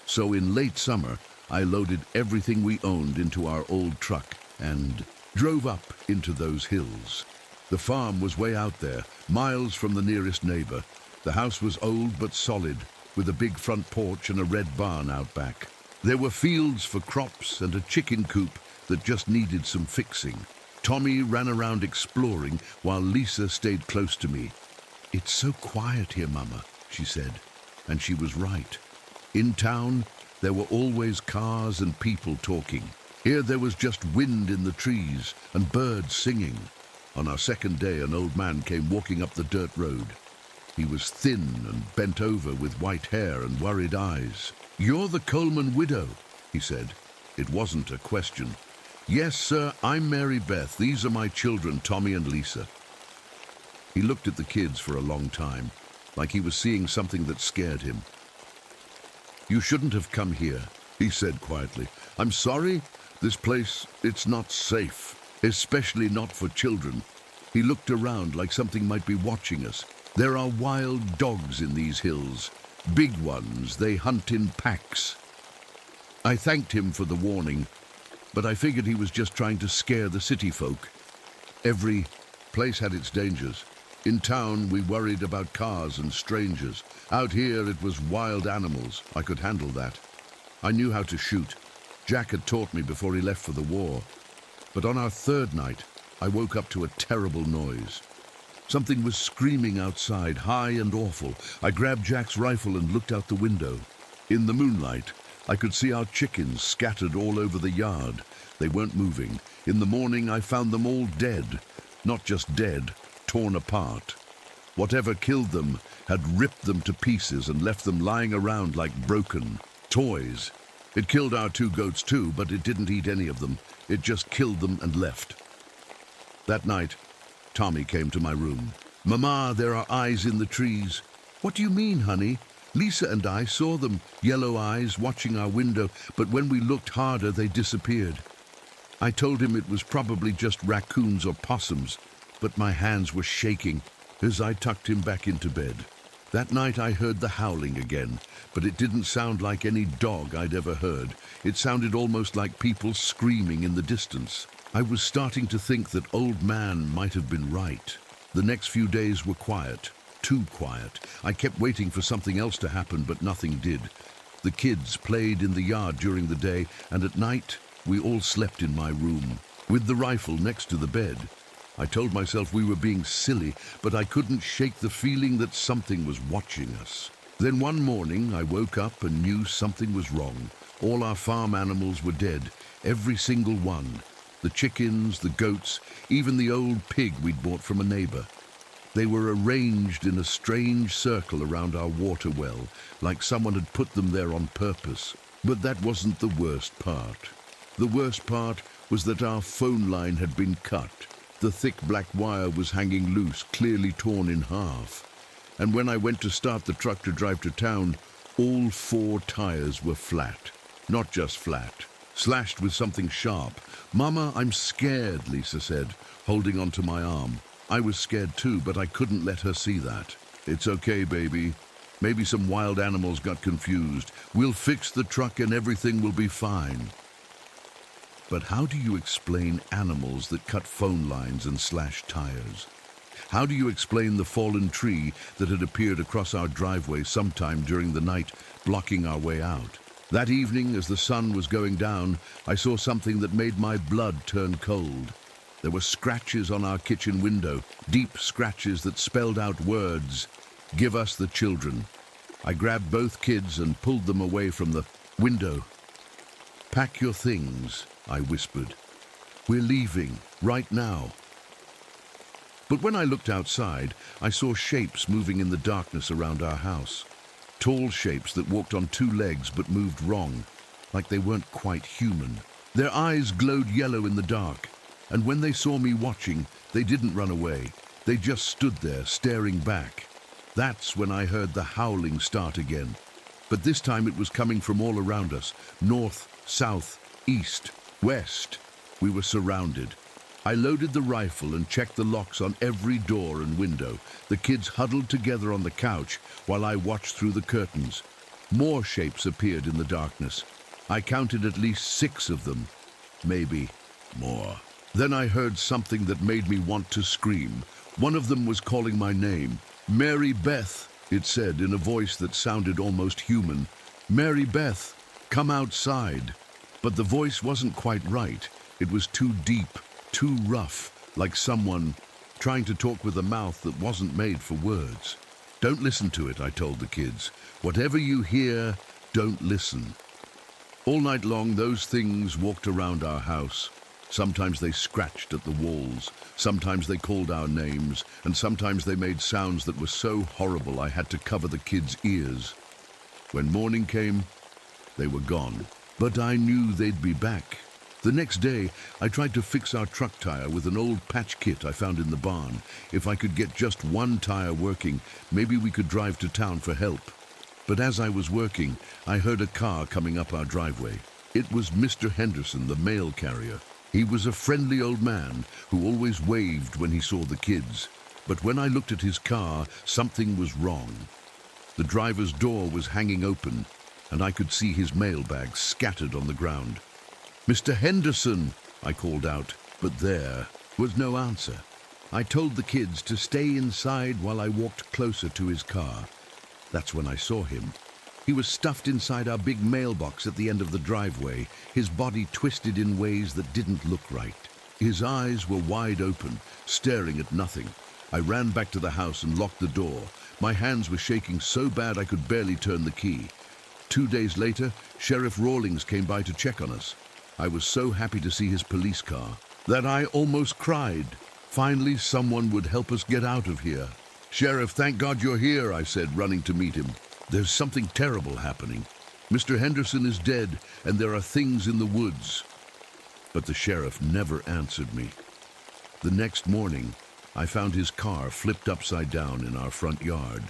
So in late summer, I loaded everything we owned into our old truck and drove up into those hills. The farm was way out there, miles from the nearest neighbor. The house was old but solid, with a big front porch and a red barn out back. There were fields for crops and a chicken coop that just needed some fixing. Tommy ran around exploring while Lisa stayed close to me. "It's so quiet here, Mama," she said, and she was right. In town, there were always cars and people talking. Here there was just wind in the trees and birds singing. On our second day, an old man came walking up the dirt road. He was thin and bent over with white hair and worried eyes. "You're the Coleman widow," he said. It wasn't a question. "Yes, sir, I'm Mary Beth. These are my children, Tommy and Lisa." He looked at the kids for a long time, like he was seeing something that scared him. "You shouldn't have come here," he said quietly. "I'm sorry. This place, it's not safe, especially not for children." He looked around like something might be watching us. "There are wild dogs in these hills. Big ones. They hunt in packs." I thanked him for the warning, but I figured he was just trying to scare the city folk. Every place had its dangers. In town, we worried about cars and strangers. Out here, it was wild animals. I could handle that. I knew how to shoot. Jack had taught me before he left for the war. But on our third night, I woke up to a terrible noise. Something was screaming outside, high and awful. I grabbed Jack's rifle and looked out the window. In the moonlight, I could see our chickens scattered all over the yard. They weren't moving. In the morning, I found them all dead. Not just dead, torn apart. Whatever killed them had ripped them to pieces and left them lying around like broken toys. It killed our 2 goats too, but it didn't eat any of them. It just killed them and left. That night, Tommy came to my room. "Mama, there are eyes in the trees." "What do you mean, honey?" "Lisa and I saw them, yellow eyes watching our window, but when we looked harder, they disappeared." I told him it was probably just raccoons or possums, but my hands were shaking as I tucked him back into bed. That night I heard the howling again, but it didn't sound like any dog I'd ever heard. It sounded almost like people screaming in the distance. I was starting to think that Old Man might have been right. The next few days were quiet, too quiet. I kept waiting for something else to happen, but nothing did. The kids played in the yard during the day, and at night we all slept in my room, with the rifle next to the bed. I told myself we were being silly, but I couldn't shake the feeling that something was watching us. Then one morning I woke up and knew something was wrong. All our farm animals were dead, every single one. The chickens, the goats, even the old pig we'd bought from a neighbor. They were arranged in a strange circle around our water well, like someone had put them there on purpose. But that wasn't the worst part. The worst part was that our phone line had been cut. The thick black wire was hanging loose, clearly torn in half. And when I went to start the truck to drive to town, all 4 tires were flat. Not just flat, slashed with something sharp. "Mama, I'm scared," Lisa said, holding onto my arm. I was scared too, but I couldn't let her see that. "It's okay, baby. Maybe some wild animals got confused. We'll fix the truck and everything will be fine." But how do you explain animals that cut phone lines and slash tires? How do you explain the fallen tree that had appeared across our driveway sometime during the night, blocking our way out? That evening, as the sun was going down, I saw something that made my blood turn cold. There were scratches on our kitchen window, deep scratches that spelled out words, "Give us the children." I grabbed both kids and pulled them away from the window. "Pack your things," I whispered. "We're leaving, right now." But when I looked outside, I saw shapes moving in the darkness around our house. Tall shapes that walked on 2 legs but moved wrong, like they weren't quite human. Their eyes glowed yellow in the dark, and when they saw me watching, they didn't run away. They just stood there, staring back. That's when I heard the howling start again. But this time it was coming from all around us, north, south, east, west. We were surrounded. I loaded the rifle and checked the locks on every door and window. The kids huddled together on the couch while I watched through the curtains. More shapes appeared in the darkness. I counted at least 6 of them, maybe more. Then I heard something that made me want to scream. One of them was calling my name. Mary Beth, it said in a voice that sounded almost human. Mary Beth, come outside. But the voice wasn't quite right. It was too deep, too rough, like someone trying to talk with a mouth that wasn't made for words. Don't listen to it, I told the kids. Whatever you hear, don't listen. All night long, those things walked around our house. Sometimes they scratched at the walls, sometimes they called our names, and sometimes they made sounds that were so horrible I had to cover the kids' ears. When morning came, they were gone, but I knew they'd be back. The next day, I tried to fix our truck tire with an old patch kit I found in the barn. If I could get just one tire working, maybe we could drive to town for help. But as I was working, I heard a car coming up our driveway. It was Mr. Henderson, the mail carrier. He was a friendly old man who always waved when he saw the kids. But when I looked at his car, something was wrong. The driver's door was hanging open, and I could see his mailbag scattered on the ground. Mr. Henderson, I called out, but there was no answer. I told the kids to stay inside while I walked closer to his car. That's when I saw him. He was stuffed inside our big mailbox at the end of the driveway, his body twisted in ways that didn't look right. His eyes were wide open, staring at nothing. I ran back to the house and locked the door. My hands were shaking so bad I could barely turn the key. 2 days later, Sheriff Rawlings came by to check on us. I was so happy to see his police car that I almost cried. Finally, someone would help us get out of here. Sheriff, thank God you're here, I said, running to meet him. There's something terrible happening. Mr. Henderson is dead, and there are things in the woods. But the sheriff never answered me. The next morning, I found his car flipped upside down in our front yard.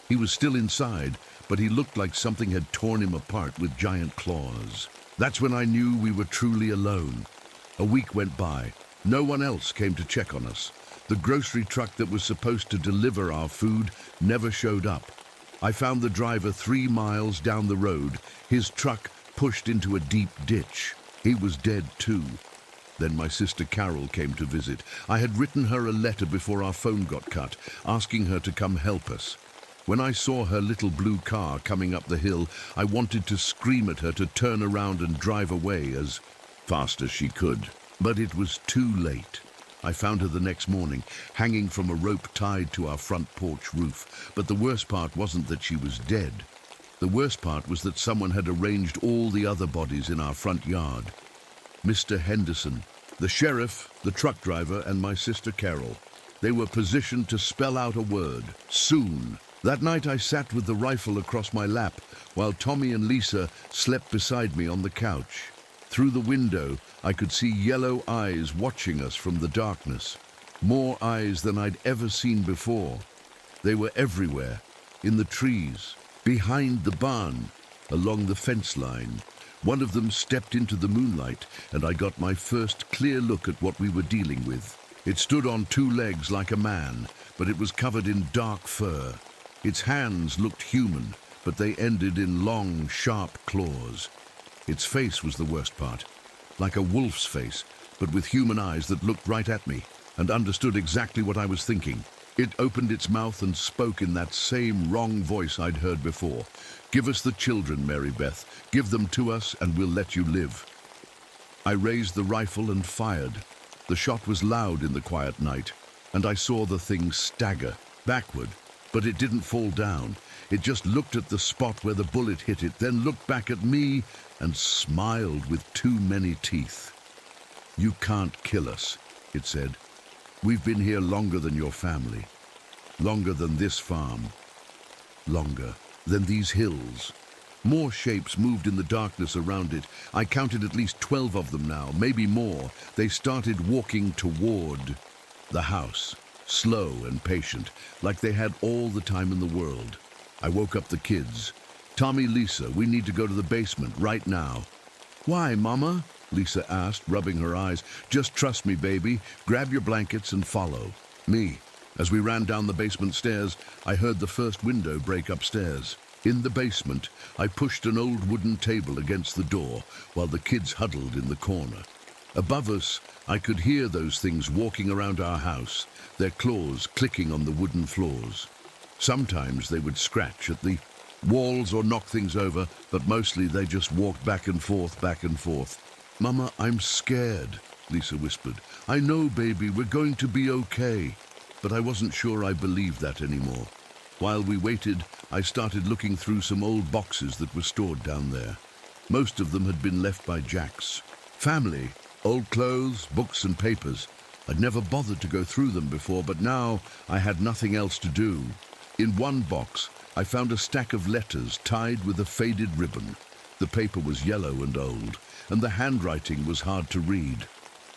He was still inside, but he looked like something had torn him apart with giant claws. That's when I knew we were truly alone. A week went by. No one else came to check on us. The grocery truck that was supposed to deliver our food never showed up. I found the driver 3 miles down the road, his truck pushed into a deep ditch. He was dead too. Then my sister Carol came to visit. I had written her a letter before our phone got cut, asking her to come help us. When I saw her little blue car coming up the hill, I wanted to scream at her to turn around and drive away as fast as she could. But it was too late. I found her the next morning, hanging from a rope tied to our front porch roof. But the worst part wasn't that she was dead. The worst part was that someone had arranged all the other bodies in our front yard. Mr. Henderson, the sheriff, the truck driver, and my sister Carol. They were positioned to spell out a word, soon. That night I sat with the rifle across my lap, while Tommy and Lisa slept beside me on the couch. Through the window, I could see yellow eyes watching us from the darkness. More eyes than I'd ever seen before. They were everywhere, in the trees, behind the barn, along the fence line. One of them stepped into the moonlight, and I got my first clear look at what we were dealing with. It stood on 2 legs like a man, but it was covered in dark fur. Its hands looked human, but they ended in long, sharp claws. Its face was the worst part, like a wolf's face, but with human eyes that looked right at me and understood exactly what I was thinking. It opened its mouth and spoke in that same wrong voice I'd heard before. "Give us the children, Mary Beth. Give them to us and we'll let you live." I raised the rifle and fired. The shot was loud in the quiet night, and I saw the thing stagger backward. But it didn't fall down. It just looked at the spot where the bullet hit it, then looked back at me and smiled with too many teeth. "You can't kill us," it said. "We've been here longer than your family, longer than this farm, longer than these hills." More shapes moved in the darkness around it. I counted at least 12 of them now, maybe more. They started walking toward the house. slow and patient, like they had all the time in the world. I woke up the kids. "Tommy, Lisa, we need to go to the basement right now." "Why, Mama?" Lisa asked, rubbing her eyes. "Just trust me, baby. Grab your blankets and follow me." As we ran down the basement stairs, I heard the first window break upstairs. In the basement, I pushed an old wooden table against the door while the kids huddled in the corner. Above us, I could hear those things walking around our house, their claws clicking on the wooden floors. Sometimes they would scratch at the walls or knock things over, but mostly they just walked back and forth, back and forth. "Mama, I'm scared," Lisa whispered. "I know, baby, we're going to be okay." But I wasn't sure I believed that anymore. While we waited, I started looking through some old boxes that were stored down there. Most of them had been left by Jack's family. Old clothes, books and papers. I'd never bothered to go through them before, but now I had nothing else to do. In one box, I found a stack of letters tied with a faded ribbon. The paper was yellow and old, and the handwriting was hard to read.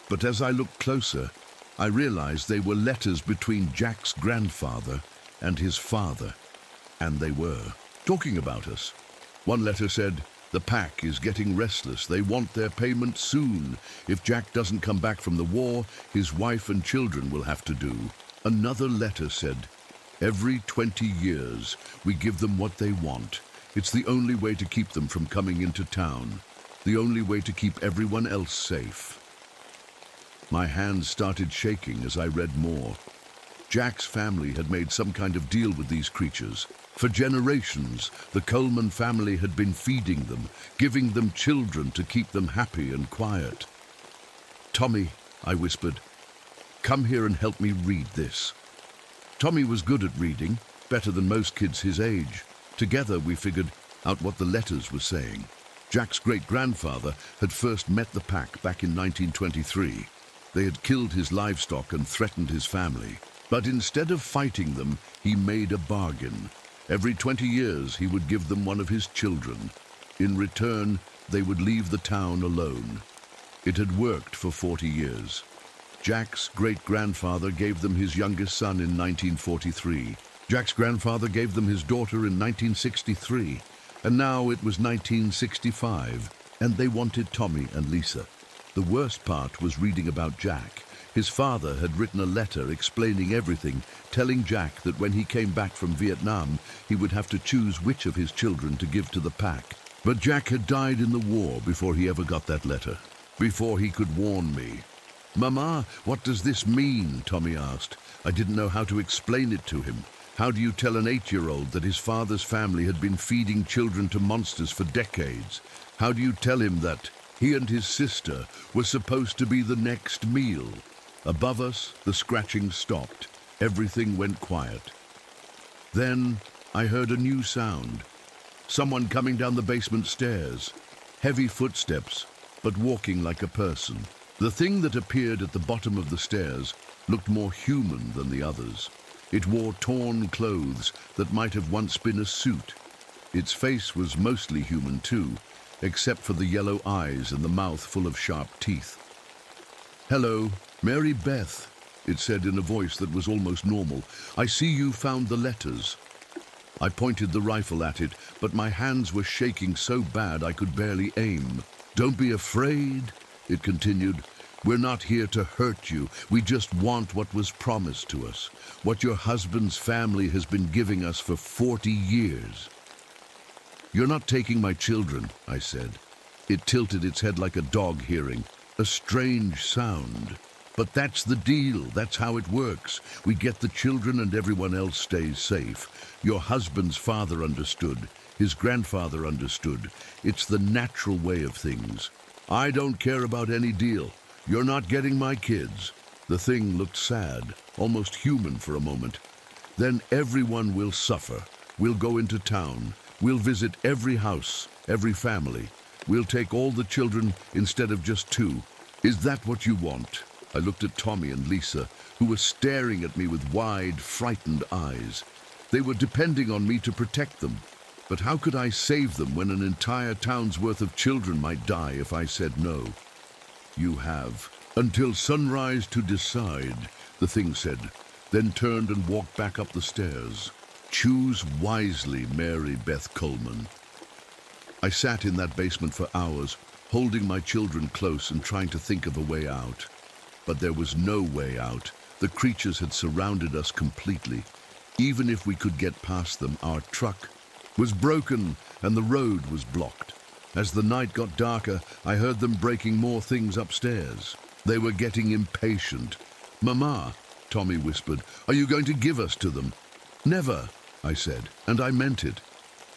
But as I looked closer, I realized they were letters between Jack's grandfather and his father. And they were talking about us. One letter said, "The pack is getting restless. They want their payment soon. If Jack doesn't come back from the war, his wife and children will have to do." Another letter said, "Every 20 years, we give them what they want. It's the only way to keep them from coming into town. The only way to keep everyone else safe." My hands started shaking as I read more. Jack's family had made some kind of deal with these creatures. For generations, the Coleman family had been feeding them, giving them children to keep them happy and quiet. "Tommy," I whispered, "come here and help me read this." Tommy was good at reading, better than most kids his age. Together we figured out what the letters were saying. Jack's great-grandfather had first met the pack back in 1923. They had killed his livestock and threatened his family. But instead of fighting them, he made a bargain. Every 20 years, he would give them one of his children. In return, they would leave the town alone. It had worked for 40 years. Jack's great-grandfather gave them his youngest son in 1943. Jack's grandfather gave them his daughter in 1963. And now it was 1965, and they wanted Tommy and Lisa. The worst part was reading about Jack. His father had written a letter explaining everything, telling Jack that when he came back from Vietnam, he would have to choose which of his children to give to the pack. But Jack had died in the war before he ever got that letter, before he could warn me. "Mama, what does this mean?" Tommy asked. I didn't know how to explain it to him. How do you tell an 8-year-old that his father's family had been feeding children to monsters for decades? How do you tell him that he and his sister were supposed to be the next meal? Above us, the scratching stopped. Everything went quiet. Then I heard a new sound. Someone coming down the basement stairs. Heavy footsteps, but walking like a person. The thing that appeared at the bottom of the stairs looked more human than the others. It wore torn clothes that might have once been a suit. Its face was mostly human too, except for the yellow eyes and the mouth full of sharp teeth. "Hello, Mary Beth," it said in a voice that was almost normal. "I see you found the letters." I pointed the rifle at it, but my hands were shaking so bad I could barely aim. "Don't be afraid," it continued. "We're not here to hurt you. We just want what was promised to us, what your husband's family has been giving us for 40 years. "You're not taking my children," I said. It tilted its head like a dog hearing. A strange sound. "But that's the deal. That's how it works. We get the children and everyone else stays safe. Your husband's father understood. His grandfather understood. It's the natural way of things. I don't care about any deal. You're not getting my kids." The thing looked sad, almost human for a moment. "Then everyone will suffer. We'll go into town. We'll visit every house, every family. We'll take all the children instead of just 2. Is that what you want?" I looked at Tommy and Lisa, who were staring at me with wide, frightened eyes. They were depending on me to protect them. But how could I save them when an entire town's worth of children might die if I said no? "You have until sunrise to decide," the thing said. then turned and walked back up the stairs. Choose wisely, Mary Beth Coleman. I sat in that basement for hours, holding my children close and trying to think of a way out. But there was no way out. The creatures had surrounded us completely. Even if we could get past them, our truck was broken and the road was blocked. As the night got darker, I heard them breaking more things upstairs. They were getting impatient. "Mama," Tommy whispered, "are you going to give us to them?" "Never," I said, and I meant it.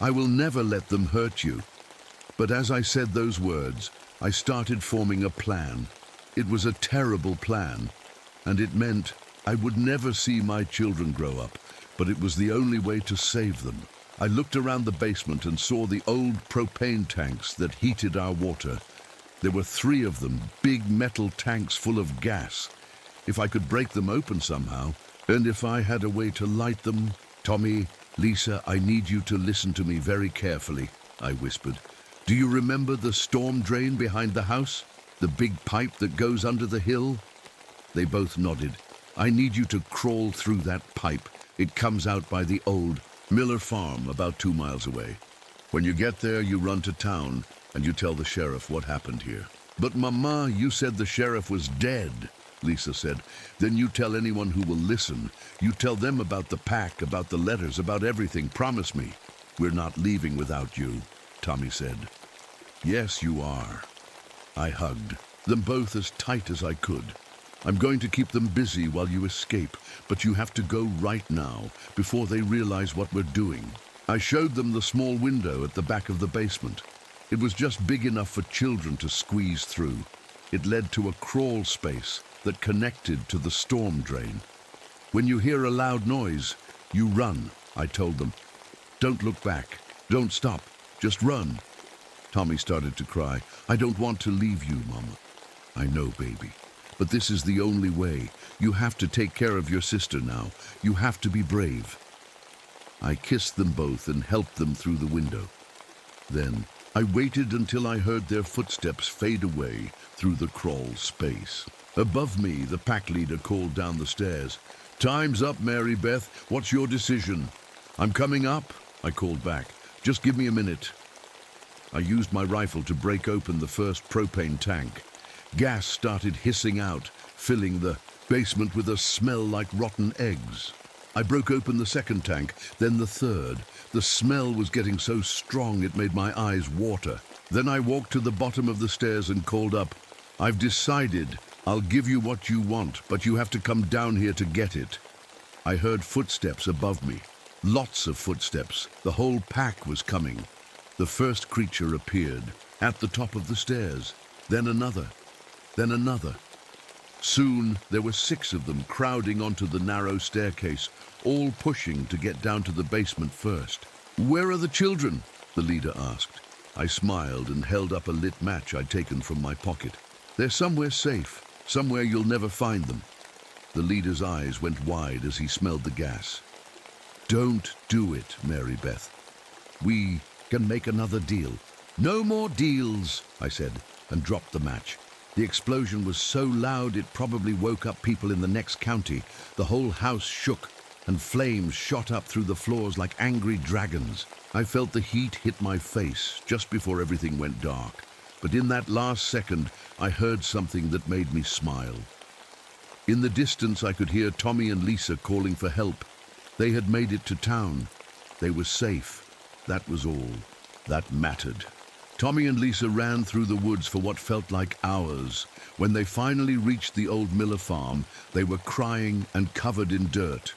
"I will never let them hurt you." But as I said those words, I started forming a plan. It was a terrible plan, and it meant I would never see my children grow up, but it was the only way to save them. I looked around the basement and saw the old propane tanks that heated our water. There were 3 of them, big metal tanks full of gas. If I could break them open somehow, and if I had a way to light them... "Tommy, Lisa, I need you to listen to me very carefully," I whispered. "Do you remember the storm drain behind the house? The big pipe that goes under the hill?" They both nodded. "I need you to crawl through that pipe. It comes out by the old Miller Farm, about 2 miles away. When you get there, you run to town and you tell the sheriff what happened here." "But Mama, you said the sheriff was dead," Lisa said. "Then you tell anyone who will listen. You tell them about the pack, about the letters, about everything. Promise me." "We're not leaving without you," Tommy said. "Yes, you are." I hugged them both as tight as I could. "I'm going to keep them busy while you escape, but you have to go right now, before they realize what we're doing." I showed them the small window at the back of the basement. It was just big enough for children to squeeze through. It led to a crawl space that connected to the storm drain. "When you hear a loud noise, you run," I told them. "Don't look back. Don't stop. Just run." Tommy started to cry. "I don't want to leave you, Mama." "I know, baby. But this is the only way. You have to take care of your sister now. You have to be brave." I kissed them both and helped them through the window. Then I waited until I heard their footsteps fade away through the crawl space. Above me, the pack leader called down the stairs. "Time's up, Mary Beth. What's your decision?" "I'm coming up," I called back. "Just give me a minute." I used my rifle to break open the first propane tank. Gas started hissing out, filling the basement with a smell like rotten eggs. I broke open the second tank, then the third. The smell was getting so strong it made my eyes water. Then I walked to the bottom of the stairs and called up, "I've decided. I'll give you what you want, but you have to come down here to get it." I heard footsteps above me. Lots of footsteps. The whole pack was coming. The first creature appeared at the top of the stairs, then another. Then another. Soon there were 6 of them crowding onto the narrow staircase, all pushing to get down to the basement first. "Where are the children?" the leader asked. I smiled and held up a lit match I'd taken from my pocket. "They're somewhere safe, somewhere you'll never find them." The leader's eyes went wide as he smelled the gas. "Don't do it, Mary Beth. We can make another deal." "No more deals," I said, and dropped the match. The explosion was so loud it probably woke up people in the next county. The whole house shook, and flames shot up through the floors like angry dragons. I felt the heat hit my face just before everything went dark. But in that last second, I heard something that made me smile. In the distance, I could hear Tommy and Lisa calling for help. They had made it to town. They were safe. That was all that mattered. Tommy and Lisa ran through the woods for what felt like hours. When they finally reached the old Miller farm, they were crying and covered in dirt.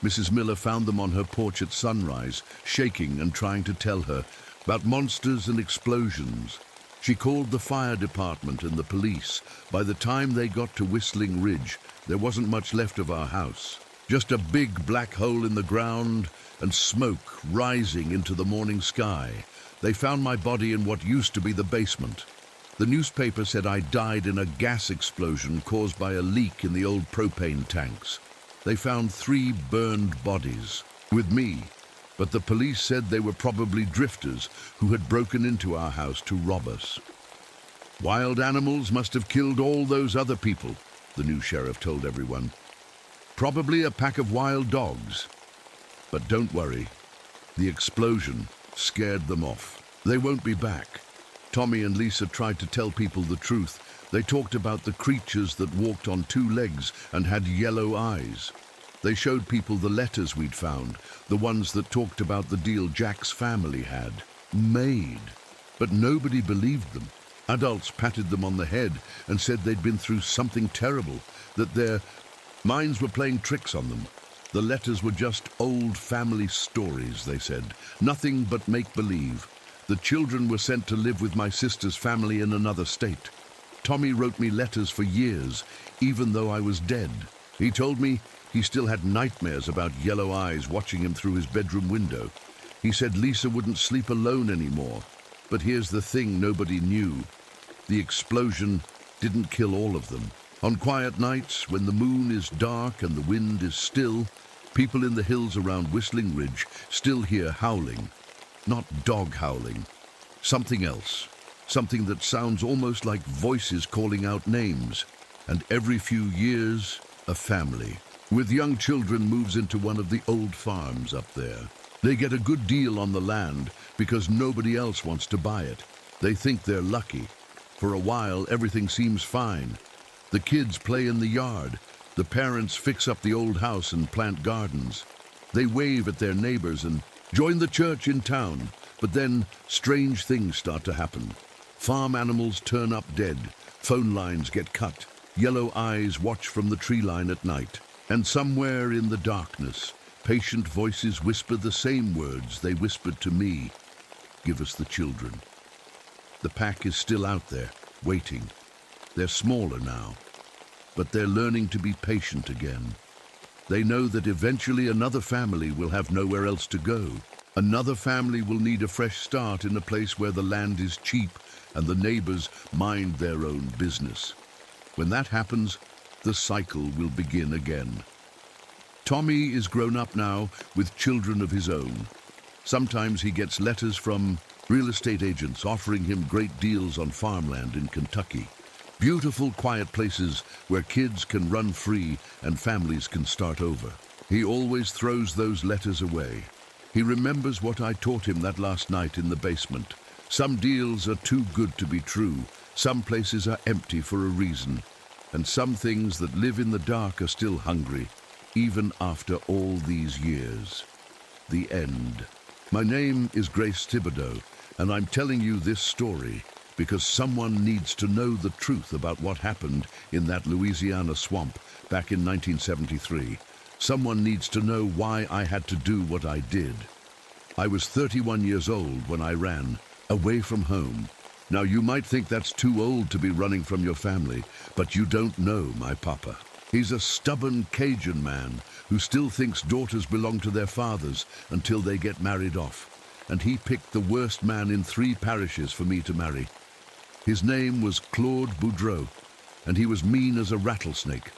Mrs. Miller found them on her porch at sunrise, shaking and trying to tell her about monsters and explosions. She called the fire department and the police. By the time they got to Whistling Ridge, there wasn't much left of our house. Just a big black hole in the ground and smoke rising into the morning sky. They found my body in what used to be the basement. The newspaper said I died in a gas explosion caused by a leak in the old propane tanks. They found 3 burned bodies, with me, but the police said they were probably drifters who had broken into our house to rob us. "Wild animals must have killed all those other people," the new sheriff told everyone. Probably a pack of wild dogs. But don't worry, the explosion scared them off. They won't be back. Tommy and Lisa tried to tell people the truth. They talked about the creatures that walked on two legs and had yellow eyes. They showed people the letters we'd found, the ones that talked about the deal Jack's family had made. But nobody believed them. Adults patted them on the head and said they'd been through something terrible, that their minds were playing tricks on them. The letters were just old family stories, they said, nothing but make-believe. The children were sent to live with my sister's family in another state. Tommy wrote me letters for years, even though I was dead. He told me he still had nightmares about yellow eyes watching him through his bedroom window. He said Lisa wouldn't sleep alone anymore. But here's the thing nobody knew. The explosion didn't kill all of them. On quiet nights, when the moon is dark and the wind is still, people in the hills around Whistling Ridge still hear howling. Not dog howling. Something else. Something that sounds almost like voices calling out names. And every few years, a family with young children moves into one of the old farms up there. They get a good deal on the land because nobody else wants to buy it. They think they're lucky. For a while, everything seems fine. The kids play in the yard. The parents fix up the old house and plant gardens. They wave at their neighbors and join the church in town. But then, strange things start to happen. Farm animals turn up dead. Phone lines get cut. Yellow eyes watch from the tree line at night. And somewhere in the darkness, patient voices whisper the same words they whispered to me. Give us the children. The pack is still out there, waiting. They're smaller now, but they're learning to be patient again. They know that eventually another family will have nowhere else to go. Another family will need a fresh start in a place where the land is cheap and the neighbors mind their own business. When that happens, the cycle will begin again. Tommy is grown up now with children of his own. Sometimes he gets letters from real estate agents offering him great deals on farmland in Kentucky. Beautiful, quiet places where kids can run free and families can start over. He always throws those letters away. He remembers what I taught him that last night in the basement. Some deals are too good to be true. Some places are empty for a reason. And some things that live in the dark are still hungry, even after all these years. The end. My name is Grace Thibodeau, and I'm telling you this story because someone needs to know the truth about what happened in that Louisiana swamp back in 1973. Someone needs to know why I had to do what I did. I was 31 years old when I ran, away from home. Now you might think that's too old to be running from your family, but you don't know my papa. He's a stubborn Cajun man who still thinks daughters belong to their fathers until they get married off. And he picked the worst man in 3 parishes for me to marry. His name was Claude Boudreau, and he was mean as a rattlesnake.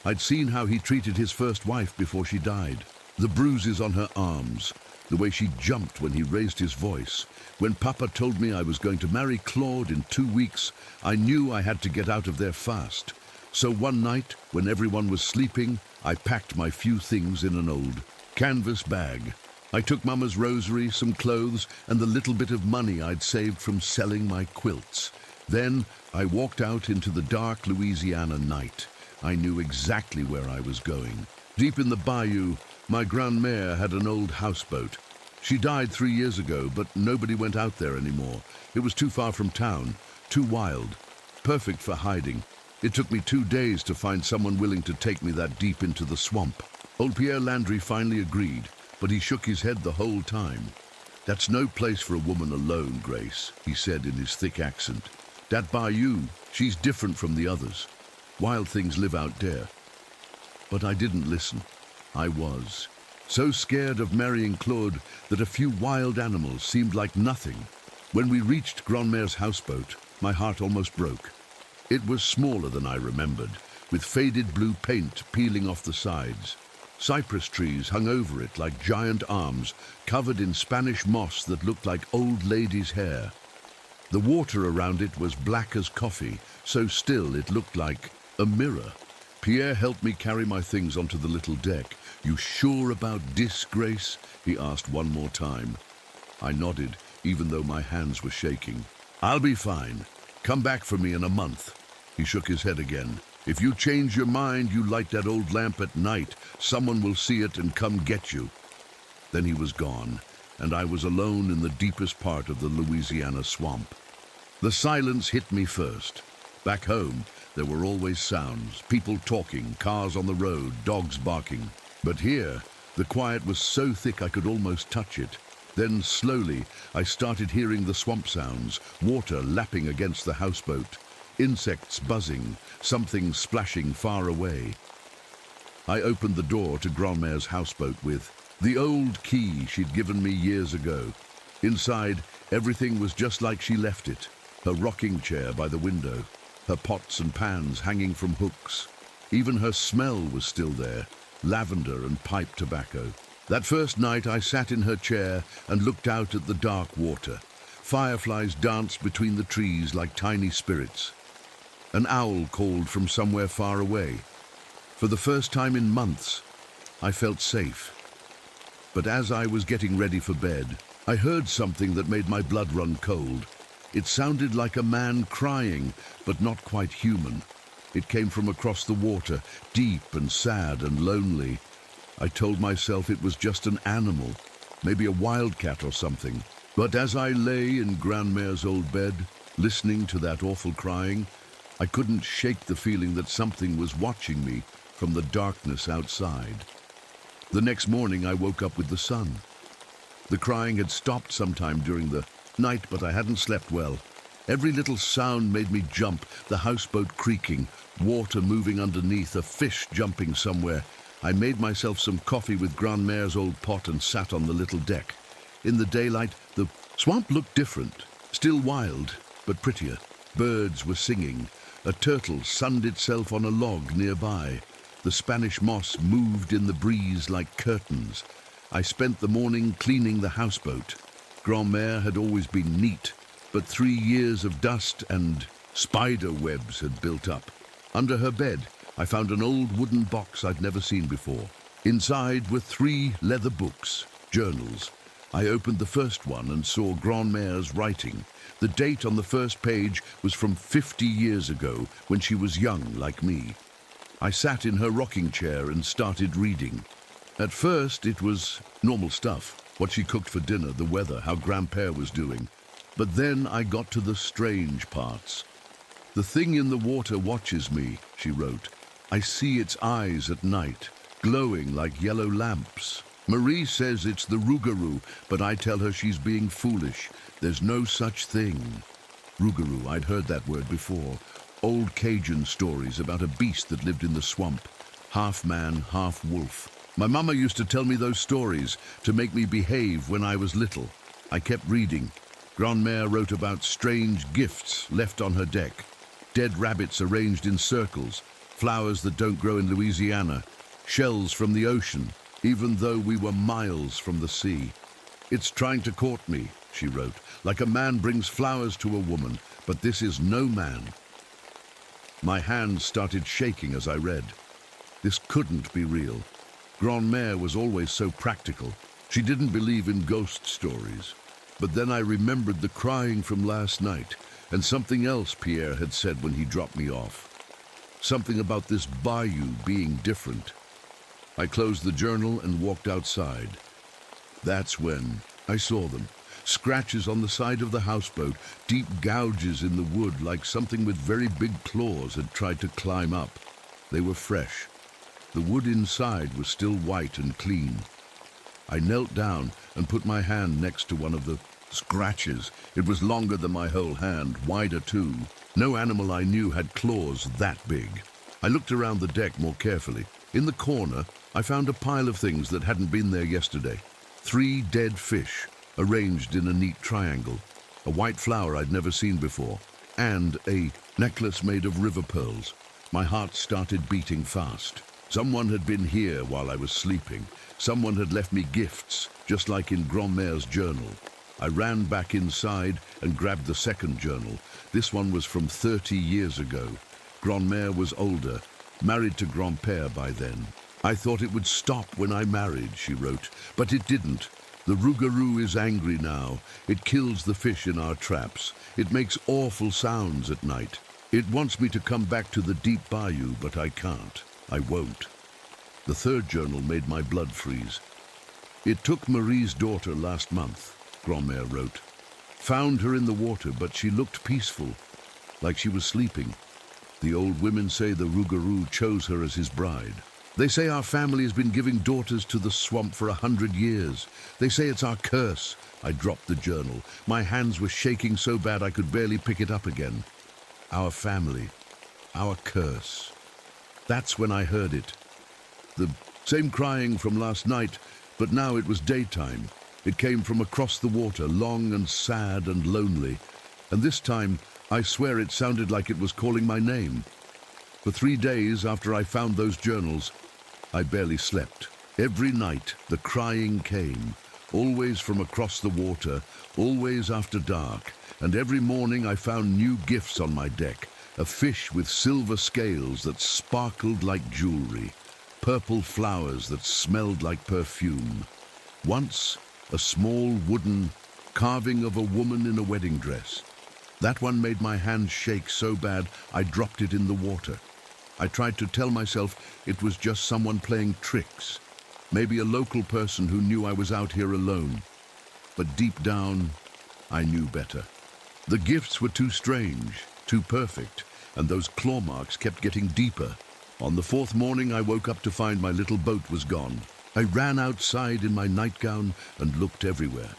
I'd seen how he treated his first wife before she died. The bruises on her arms, the way she jumped when he raised his voice. When Papa told me I was going to marry Claude in 2 weeks, I knew I had to get out of there fast. So one night, when everyone was sleeping, I packed my few things in an old canvas bag. I took Mama's rosary, some clothes, and the little bit of money I'd saved from selling my quilts. Then I walked out into the dark Louisiana night. I knew exactly where I was going. Deep in the bayou, my grandmère had an old houseboat. She died 3 years ago, but nobody went out there anymore. It was too far from town, too wild, perfect for hiding. It took me 2 days to find someone willing to take me that deep into the swamp. Old Pierre Landry finally agreed, but he shook his head the whole time. That's no place for a woman alone, Grace, he said in his thick accent. That bayou, she's different from the others. Wild things live out there. But I didn't listen. I was so scared of marrying Claude that a few wild animals seemed like nothing. When we reached Grandmère's houseboat, my heart almost broke. It was smaller than I remembered, with faded blue paint peeling off the sides. Cypress trees hung over it like giant arms, covered in Spanish moss that looked like old ladies' hair. The water around it was black as coffee, so still it looked like a mirror. Pierre helped me carry my things onto the little deck. You sure about this, Grace? He asked one more time. I nodded, even though my hands were shaking. I'll be fine. Come back for me in a month. He shook his head again. If you change your mind, you light that old lamp at night. Someone will see it and come get you. Then he was gone, and I was alone in the deepest part of the Louisiana swamp. The silence hit me first. Back home, there were always sounds, people talking, cars on the road, dogs barking. But here, the quiet was so thick I could almost touch it. Then slowly, I started hearing the swamp sounds, water lapping against the houseboat, insects buzzing, something splashing far away. I opened the door to Grandmère's houseboat with the old key she'd given me years ago. Inside, everything was just like she left it. Her rocking chair by the window, her pots and pans hanging from hooks. Even her smell was still there, lavender and pipe tobacco. That first night I sat in her chair and looked out at the dark water. Fireflies danced between the trees like tiny spirits. An owl called from somewhere far away. For the first time in months, I felt safe. But as I was getting ready for bed, I heard something that made my blood run cold. It sounded like a man crying, but not quite human. It came from across the water, deep and sad and lonely. I told myself it was just an animal, maybe a wildcat or something. But as I lay in Grandmère's old bed, listening to that awful crying, I couldn't shake the feeling that something was watching me from the darkness outside. The next morning I woke up with the sun. The crying had stopped sometime during the night, but I hadn't slept well. Every little sound made me jump, the houseboat creaking, water moving underneath, a fish jumping somewhere. I made myself some coffee with Grandmère's old pot and sat on the little deck. In the daylight, the swamp looked different, still wild, but prettier. Birds were singing. A turtle sunned itself on a log nearby. The Spanish moss moved in the breeze like curtains. I spent the morning cleaning the houseboat. Grandmère had always been neat, but 3 years of dust and spider webs had built up. Under her bed, I found an old wooden box I'd never seen before. Inside were 3 leather books, journals. I opened the first one and saw Grandmère's writing. The date on the first page was from 50 years ago, when she was young like me. I sat in her rocking chair and started reading. At first, it was normal stuff. What she cooked for dinner, the weather, how Grandpère was doing. But then I got to the strange parts. The thing in the water watches me, she wrote. I see its eyes at night, glowing like yellow lamps. Marie says it's the rougarou, but I tell her she's being foolish. There's no such thing. Rougarou, I'd heard that word before. Old Cajun stories about a beast that lived in the swamp. Half man, half wolf. My mama used to tell me those stories to make me behave when I was little. I kept reading. Grandmère wrote about strange gifts left on her deck. Dead rabbits arranged in circles. Flowers that don't grow in Louisiana. Shells from the ocean, even though we were miles from the sea. It's trying to court me, she wrote, like a man brings flowers to a woman, but this is no man. My hands started shaking as I read. This couldn't be real. Grandmère was always so practical. She didn't believe in ghost stories. But then I remembered the crying from last night and something else Pierre had said when he dropped me off. Something about this bayou being different. I closed the journal and walked outside. That's when I saw them. Scratches on the side of the houseboat, deep gouges in the wood like something with very big claws had tried to climb up. They were fresh. The wood inside was still white and clean. I knelt down and put my hand next to one of the scratches. It was longer than my whole hand, wider too. No animal I knew had claws that big. I looked around the deck more carefully. In the corner, I found a pile of things that hadn't been there yesterday. 3 dead fish, arranged in a neat triangle. A white flower I'd never seen before. And a necklace made of river pearls. My heart started beating fast. Someone had been here while I was sleeping. Someone had left me gifts, just like in Grandmère's journal. I ran back inside and grabbed the second journal. This one was from 30 years ago. Grandmère was older, married to Grand-Père by then. I thought it would stop when I married, she wrote, but it didn't. The Rougarou is angry now. It kills the fish in our traps. It makes awful sounds at night. It wants me to come back to the deep bayou, but I can't. I won't. The third journal made my blood freeze. It took Marie's daughter last month, Grand-Mère wrote. Found her in the water, but she looked peaceful, like she was sleeping. The old women say the Rougarou chose her as his bride. They say our family has been giving daughters to the swamp for 100 years. They say it's our curse. I dropped the journal. My hands were shaking so bad I could barely pick it up again. Our family. Our curse. That's when I heard it. The same crying from last night, but now it was daytime. It came from across the water, long and sad and lonely. And this time, I swear it sounded like it was calling my name. For 3 days after I found those journals, I barely slept. Every night, the crying came, always from across the water, always after dark, and every morning I found new gifts on my deck, a fish with silver scales that sparkled like jewelry, purple flowers that smelled like perfume. Once, a small wooden carving of a woman in a wedding dress. That one made my hand shake so bad I dropped it in the water. I tried to tell myself it was just someone playing tricks, maybe a local person who knew I was out here alone. But deep down, I knew better. The gifts were too strange, too perfect, and those claw marks kept getting deeper. On the 4th morning, I woke up to find my little boat was gone. I ran outside in my nightgown and looked everywhere.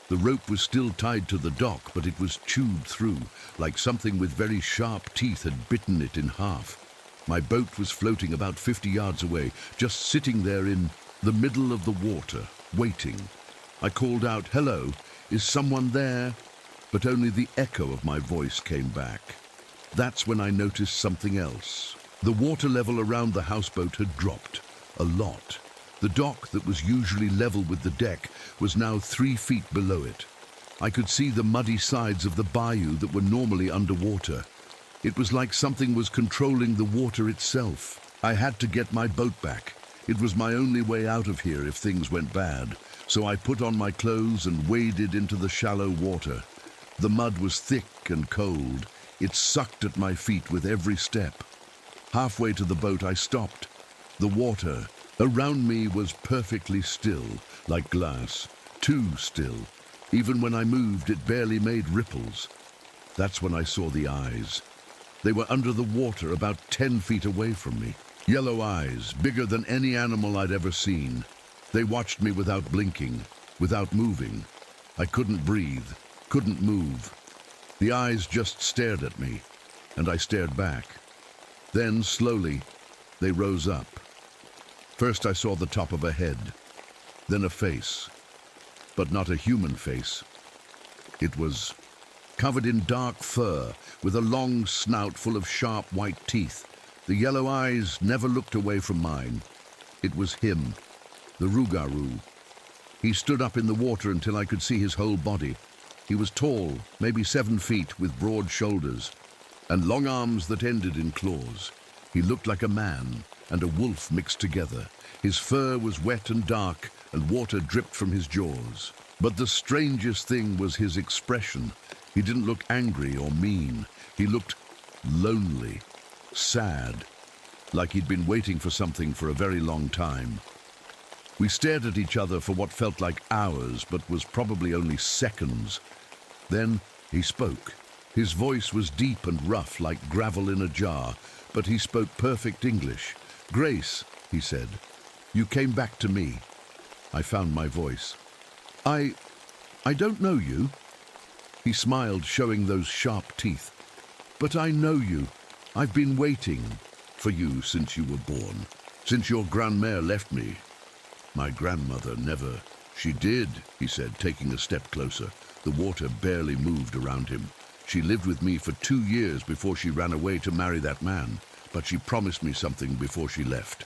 The rope was still tied to the dock, but it was chewed through, like something with very sharp teeth had bitten it in half. My boat was floating about 50 yards away, just sitting there in the middle of the water, waiting. I called out, "Hello, is someone there?" But only the echo of my voice came back. That's when I noticed something else. The water level around the houseboat had dropped, a lot. The dock that was usually level with the deck was now 3 feet below it. I could see the muddy sides of the bayou that were normally underwater. It was like something was controlling the water itself. I had to get my boat back. It was my only way out of here if things went bad. So I put on my clothes and waded into the shallow water. The mud was thick and cold. It sucked at my feet with every step. Halfway to the boat, I stopped. The water around me was perfectly still, like glass. Too still. Even when I moved, it barely made ripples. That's when I saw the eyes. They were under the water about 10 feet away from me. Yellow eyes, bigger than any animal I'd ever seen. They watched me without blinking, without moving. I couldn't breathe, couldn't move. The eyes just stared at me, and I stared back. Then, slowly, they rose up. First I saw the top of a head, then a face, but not a human face. It was covered in dark fur, with a long snout full of sharp white teeth. The yellow eyes never looked away from mine. It was him, the Rougarou. He stood up in the water until I could see his whole body. He was tall, maybe 7 feet, with broad shoulders, and long arms that ended in claws. He looked like a man and a wolf mixed together. His fur was wet and dark, and water dripped from his jaws. But the strangest thing was his expression. He didn't look angry or mean. He looked lonely, sad, like he'd been waiting for something for a very long time. We stared at each other for what felt like hours, but was probably only seconds. Then he spoke. His voice was deep and rough, like gravel in a jar, but he spoke perfect English. "Grace," he said, "you came back to me." I found my voice. I don't know you." He smiled, showing those sharp teeth. "But I know you. I've been waiting for you since you were born, since your grandmère left me." "My grandmother never—" "She did," he said, taking a step closer. The water barely moved around him. "She lived with me for 2 years before she ran away to marry that man, but she promised me something before she left."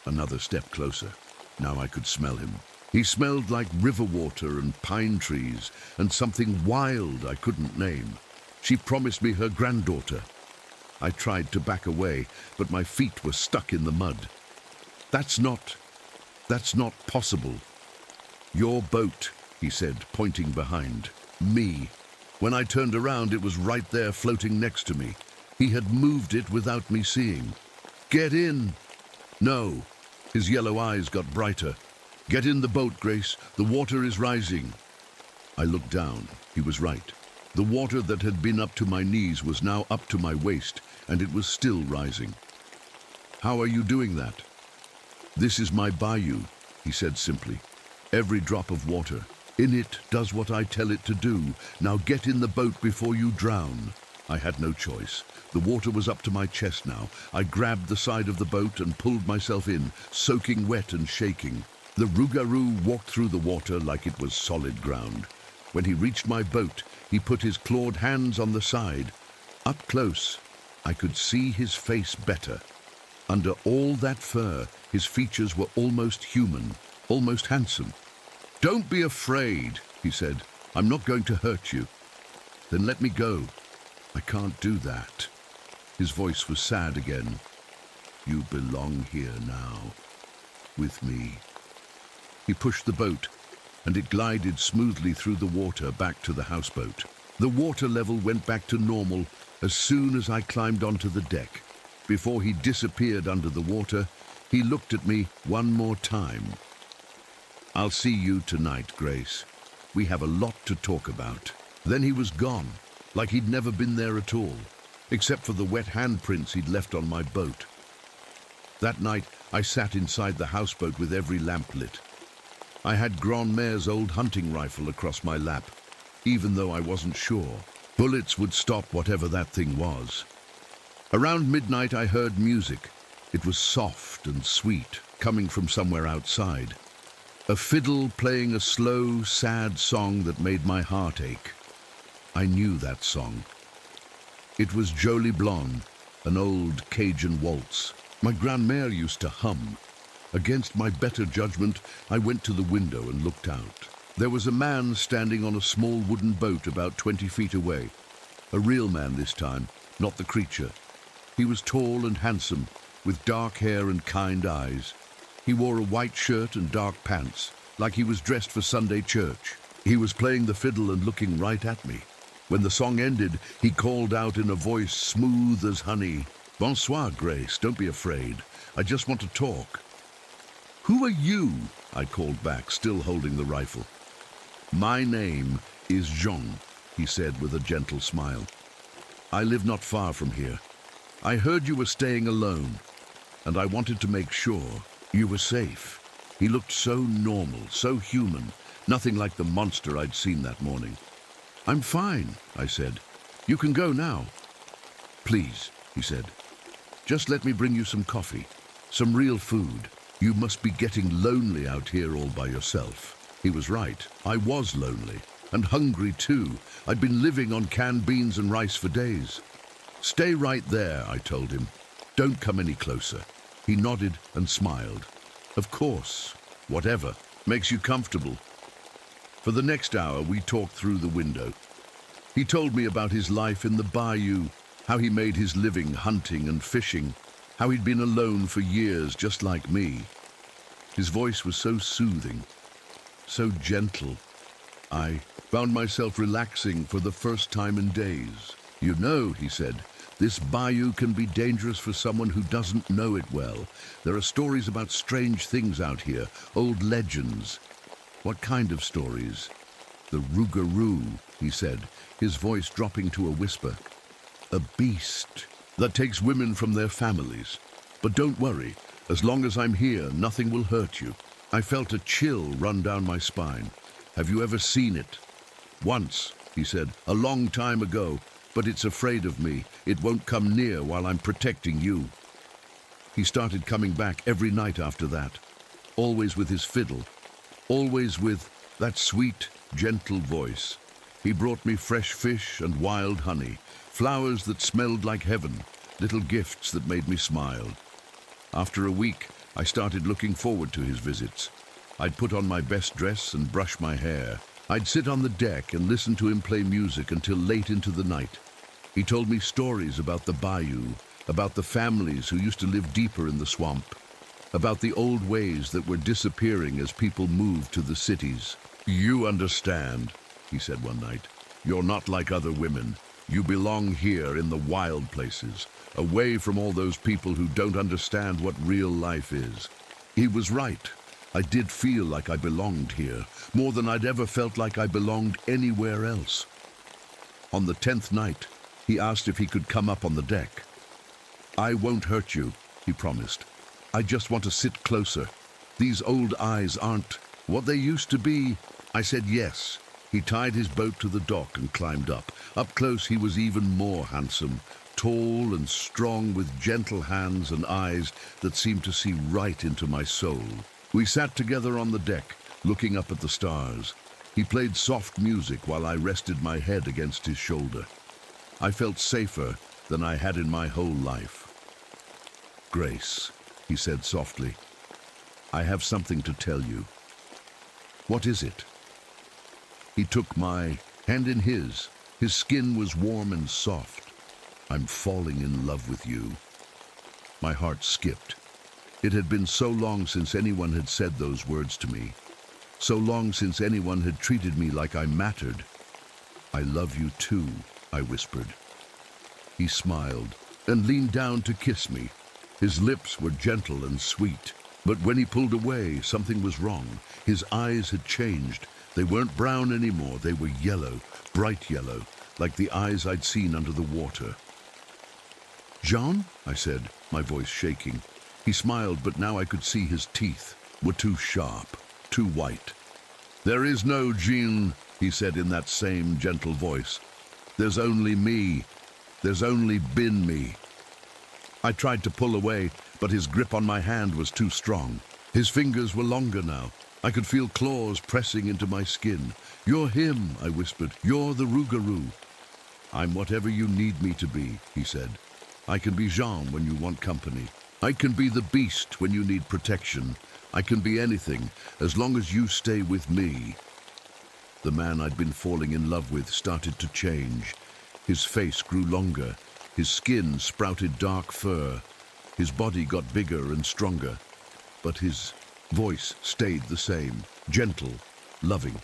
Another step closer. Now I could smell him. He smelled like river water and pine trees and something wild I couldn't name. "She promised me her granddaughter." I tried to back away, but my feet were stuck in the mud. That's not possible. Your boat, he said, pointing behind. Me. When I turned around, it was right there floating next to me. He had moved it without me seeing. Get in! No. His yellow eyes got brighter. Get in the boat, Grace. The water is rising. I looked down. He was right. The water that had been up to my knees was now up to my waist, and it was still rising. How are you doing that? This is my bayou, he said simply. Every drop of water in it does what I tell it to do. Now get in the boat before you drown. I had no choice. The water was up to my chest now. I grabbed the side of the boat and pulled myself in, soaking wet and shaking. The Rougarou walked through the water like it was solid ground. When he reached my boat, he put his clawed hands on the side. Up close, I could see his face better. Under all that fur, his features were almost human, almost handsome. Don't be afraid, he said. I'm not going to hurt you. Then let me go. I can't do that. His voice was sad again. You belong here now, with me. He pushed the boat, and it glided smoothly through the water back to the houseboat. The water level went back to normal as soon as I climbed onto the deck. Before he disappeared under the water, he looked at me one more time. I'll see you tonight, Grace. We have a lot to talk about. Then he was gone, like he'd never been there at all, except for the wet handprints he'd left on my boat. That night, I sat inside the houseboat with every lamp lit. I had Grandmere's old hunting rifle across my lap, even though I wasn't sure. Bullets would stop whatever that thing was. Around midnight, I heard music. It was soft and sweet, coming from somewhere outside. A fiddle playing a slow, sad song that made my heart ache. I knew that song. It was Jolie Blonde, an old Cajun waltz. My Grandmere used to hum. Against my better judgment, I went to the window and looked out. There was a man standing on a small wooden boat about 20 feet away. A real man this time, not the creature. He was tall and handsome, with dark hair and kind eyes. He wore a white shirt and dark pants, like he was dressed for Sunday church. He was playing the fiddle and looking right at me. When the song ended, he called out in a voice smooth as honey, "Bonsoir, Grace, don't be afraid. I just want to talk." "Who are you?" I called back, still holding the rifle. "My name is Jean," he said with a gentle smile. "I live not far from here. I heard you were staying alone, and I wanted to make sure you were safe." He looked so normal, so human, nothing like the monster I'd seen that morning. "I'm fine," I said. "You can go now." "Please," he said. "Just let me bring you some coffee, some real food. You must be getting lonely out here all by yourself." He was right. I was lonely, and hungry too. I'd been living on canned beans and rice for days. "Stay right there," I told him. "Don't come any closer." He nodded and smiled. "Of course, whatever makes you comfortable." For the next hour, we talked through the window. He told me about his life in the bayou, how he made his living hunting and fishing, how he'd been alone for years just like me. His voice was so soothing, so gentle. I found myself relaxing for the first time in days. "You know," he said, "this bayou can be dangerous for someone who doesn't know it well. There are stories about strange things out here, old legends." "What kind of stories?" "The Rougarou," he said, his voice dropping to a whisper. "A beast that takes women from their families. But don't worry, as long as I'm here, nothing will hurt you." I felt a chill run down my spine. "Have you ever seen it?" "Once," he said, "a long time ago, but it's afraid of me. It won't come near while I'm protecting you." He started coming back every night after that, always with his fiddle, always with that sweet, gentle voice. He brought me fresh fish and wild honey, flowers that smelled like heaven, little gifts that made me smile. After a week, I started looking forward to his visits. I'd put on my best dress and brush my hair. I'd sit on the deck and listen to him play music until late into the night. He told me stories about the bayou, about the families who used to live deeper in the swamp, about the old ways that were disappearing as people moved to the cities. "You understand," he said one night. "You're not like other women. You belong here in the wild places, away from all those people who don't understand what real life is." He was right. I did feel like I belonged here, more than I'd ever felt like I belonged anywhere else. On the 10th night, he asked if he could come up on the deck. "I won't hurt you," he promised. "I just want to sit closer. These old eyes aren't what they used to be." I said yes. He tied his boat to the dock and climbed up. Up close, he was even more handsome, tall and strong, with gentle hands and eyes that seemed to see right into my soul. We sat together on the deck, looking up at the stars. He played soft music while I rested my head against his shoulder. I felt safer than I had in my whole life. "Grace," he said softly, "I have something to tell you." "What is it?" He took my hand in his. His skin was warm and soft. "I'm falling in love with you." My heart skipped. It had been so long since anyone had said those words to me. So long since anyone had treated me like I mattered. "I love you too," I whispered. He smiled and leaned down to kiss me. His lips were gentle and sweet. But when he pulled away, something was wrong. His eyes had changed. They weren't brown anymore. They were yellow, bright yellow, like the eyes I'd seen under the water. "Jean?" I said, my voice shaking. He smiled, but now I could see his teeth were too sharp, too white. "There is no Jean," he said in that same gentle voice. "There's only me. There's only been me." I tried to pull away, but his grip on my hand was too strong. His fingers were longer now. I could feel claws pressing into my skin. "You're him," I whispered. "You're the Rougarou." "I'm whatever you need me to be," he said. "I can be Jean when you want company. I can be the beast when you need protection. I can be anything, as long as you stay with me." The man I'd been falling in love with started to change. His face grew longer. His skin sprouted dark fur. His body got bigger and stronger. But his voice stayed the same, gentle, loving.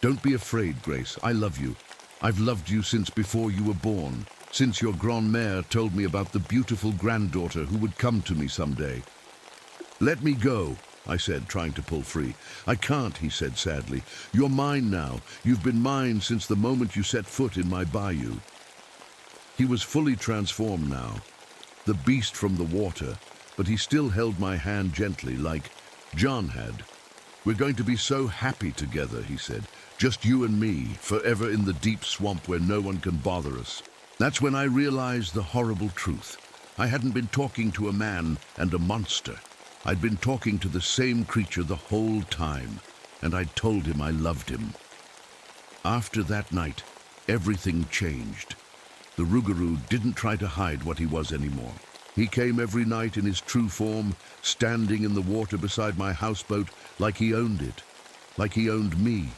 "Don't be afraid, Grace. I love you. I've loved you since before you were born, since your grand-mère told me about the beautiful granddaughter who would come to me someday." "Let me go," I said, trying to pull free. "I can't," he said sadly. "You're mine now. You've been mine since the moment you set foot in my bayou." He was fully transformed now, the beast from the water, but he still held my hand gently, like John had. "We're going to be so happy together," he said. "Just you and me, forever in the deep swamp where no one can bother us." That's when I realized the horrible truth. I hadn't been talking to a man and a monster. I'd been talking to the same creature the whole time, and I'd told him I loved him. After that night, everything changed. The Rougarou didn't try to hide what he was anymore. He came every night in his true form, standing in the water beside my houseboat like he owned it, like he owned me.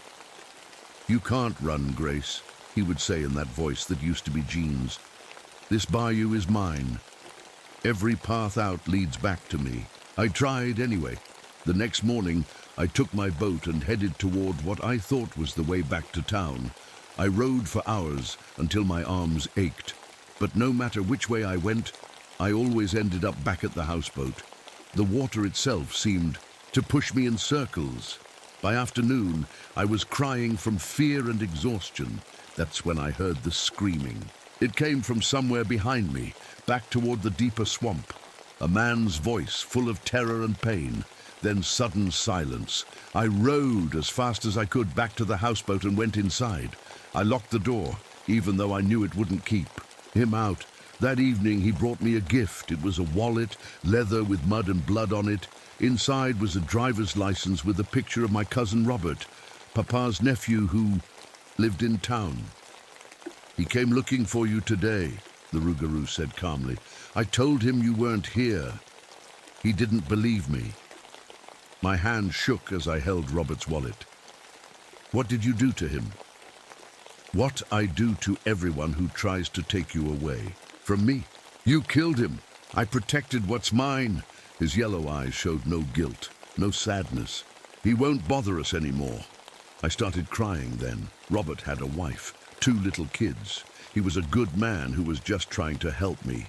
"You can't run, Grace," he would say in that voice that used to be Jean's. "This bayou is mine. Every path out leads back to me." I tried anyway. The next morning, I took my boat and headed toward what I thought was the way back to town. I rowed for hours until my arms ached. But no matter which way I went, I always ended up back at the houseboat. The water itself seemed to push me in circles. By afternoon, I was crying from fear and exhaustion. That's when I heard the screaming. It came from somewhere behind me, back toward the deeper swamp. A man's voice, full of terror and pain. Then sudden silence. I rowed as fast as I could back to the houseboat and went inside. I locked the door, even though I knew it wouldn't keep him out. That evening he brought me a gift. It was a wallet, leather with mud and blood on it. Inside was a driver's license with a picture of my cousin Robert, Papa's nephew who lived in town. "He came looking for you today," the Rougarou said calmly. "I told him you weren't here. He didn't believe me." My hand shook as I held Robert's wallet. "What did you do to him?" What I do to everyone who tries to take you away from me. You killed him. I protected what's mine. His yellow eyes showed no guilt, no sadness. He won't bother us anymore. I started crying then. Robert had a wife, 2 little kids. He was a good man who was just trying to help me.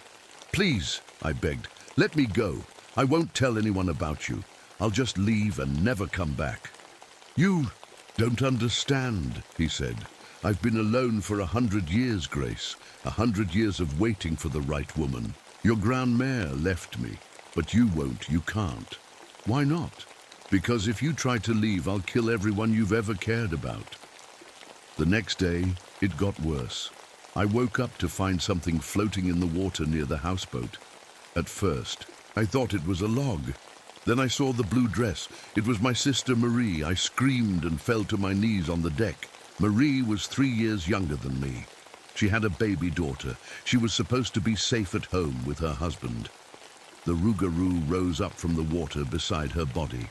Please, I begged, let me go. I won't tell anyone about you. I'll just leave and never come back. You don't understand, he said. I've been alone for 100 years, Grace. 100 years of waiting for the right woman. Your grandmère left me, but you won't, you can't. Why not? Because if you try to leave, I'll kill everyone you've ever cared about. The next day, it got worse. I woke up to find something floating in the water near the houseboat. At first, I thought it was a log. Then I saw the blue dress. It was my sister Marie. I screamed and fell to my knees on the deck. Marie was 3 years younger than me. She had a baby daughter. She was supposed to be safe at home with her husband. The Rougarou rose up from the water beside her body.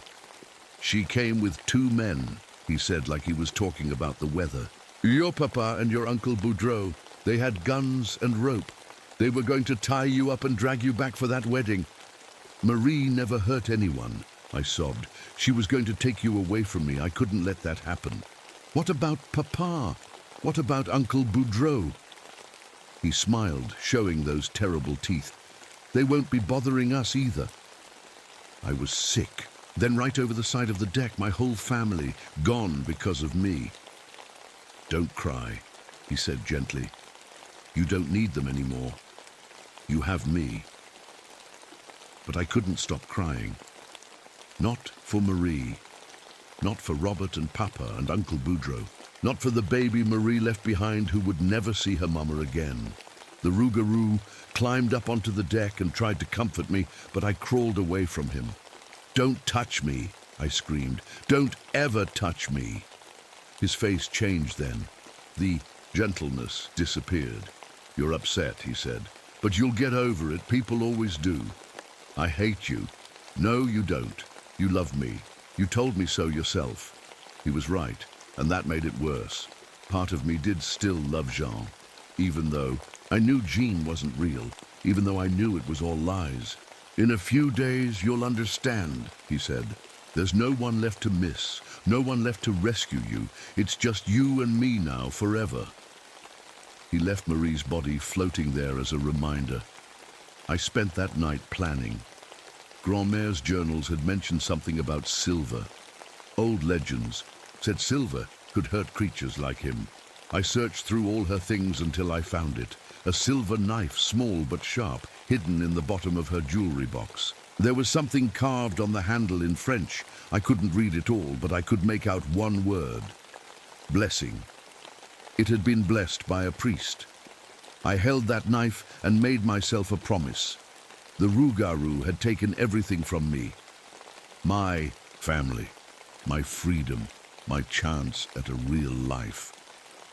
She came with 2 men, he said like he was talking about the weather. Your papa and your Uncle Boudreau, they had guns and rope. They were going to tie you up and drag you back for that wedding. Marie never hurt anyone, I sobbed. She was going to take you away from me. I couldn't let that happen. What about Papa? What about Uncle Boudreau? He smiled, showing those terrible teeth. They won't be bothering us either. I was sick. Then right over the side of the deck, my whole family, gone because of me. Don't cry, he said gently. You don't need them anymore. You have me. But I couldn't stop crying. Not for Marie. Not for Robert and Papa and Uncle Boudreau. Not for the baby Marie left behind who would never see her mama again. The Rougarou climbed up onto the deck and tried to comfort me, but I crawled away from him. Don't touch me, I screamed. Don't ever touch me. His face changed then. The gentleness disappeared. You're upset, he said, but you'll get over it. People always do. I hate you. No, you don't. You love me. You told me so yourself. He was right, and that made it worse. Part of me did still love Jean, even though I knew Jean wasn't real, even though I knew it was all lies. In a few days, you'll understand, he said. There's no one left to miss, no one left to rescue you. It's just you and me now, forever. He left Marie's body floating there as a reminder. I spent that night planning. Grandmère's journals had mentioned something about silver. Old legends said silver could hurt creatures like him. I searched through all her things until I found it. A silver knife, small but sharp, hidden in the bottom of her jewelry box. There was something carved on the handle in French. I couldn't read it all, but I could make out one word. Blessing. It had been blessed by a priest. I held that knife and made myself a promise. The Rougarou had taken everything from me. My family, my freedom, my chance at a real life.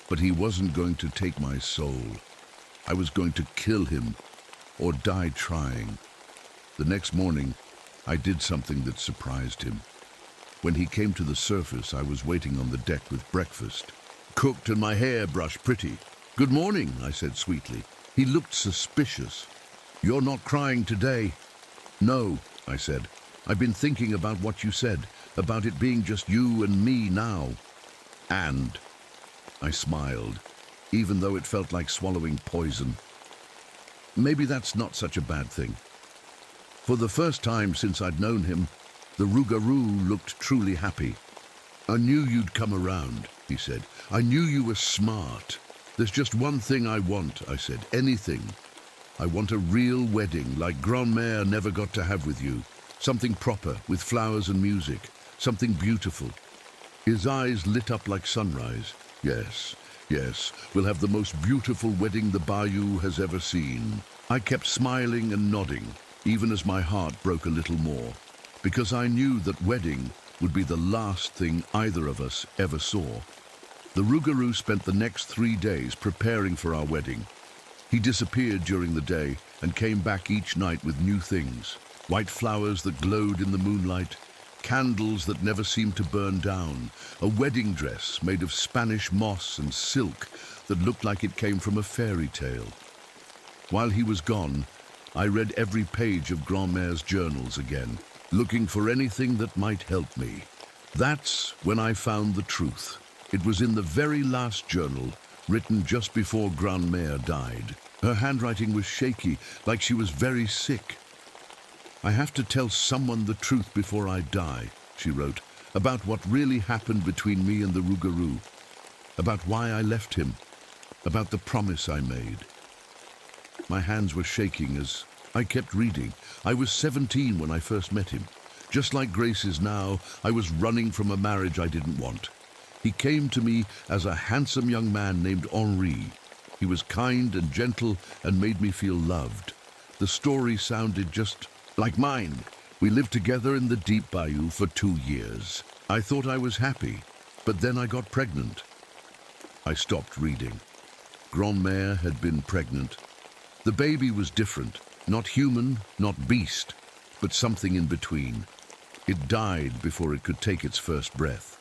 But he wasn't going to take my soul. I was going to kill him or die trying. The next morning, I did something that surprised him. When he came to the surface, I was waiting on the deck with breakfast. Cooked and my hair brushed pretty. Good morning, I said sweetly. He looked suspicious. You're not crying today. No, I said. I've been thinking about what you said, about it being just you and me now. And I smiled, even though it felt like swallowing poison. Maybe that's not such a bad thing. For the first time since I'd known him, the Rougarou looked truly happy. I knew you'd come around, he said. I knew you were smart. There's just one thing I want, I said. Anything. I want a real wedding like Grandmère never got to have with you. Something proper, with flowers and music. Something beautiful. His eyes lit up like sunrise. Yes, yes, we'll have the most beautiful wedding the Bayou has ever seen. I kept smiling and nodding, even as my heart broke a little more, because I knew that wedding would be the last thing either of us ever saw. The Rougarou spent the next 3 days preparing for our wedding. He disappeared during the day and came back each night with new things. White flowers that glowed in the moonlight, candles that never seemed to burn down, a wedding dress made of Spanish moss and silk that looked like it came from a fairy tale. While he was gone, I read every page of Grand-Mère's journals again, looking for anything that might help me. That's when I found the truth. It was in the very last journal, written just before Grand-Mère died. Her handwriting was shaky, like she was very sick. "I have to tell someone the truth before I die," she wrote, "about what really happened between me and the Rougarou, about why I left him, about the promise I made." My hands were shaking as I kept reading. I was 17 when I first met him. Just like Grace is now, I was running from a marriage I didn't want. He came to me as a handsome young man named Henri. He was kind and gentle and made me feel loved. The story sounded just like mine. We lived together in the deep bayou for 2 years. I thought I was happy, but then I got pregnant. I stopped reading. Grand-Mère had been pregnant. The baby was different, not human, not beast, but something in between. It died before it could take its first breath.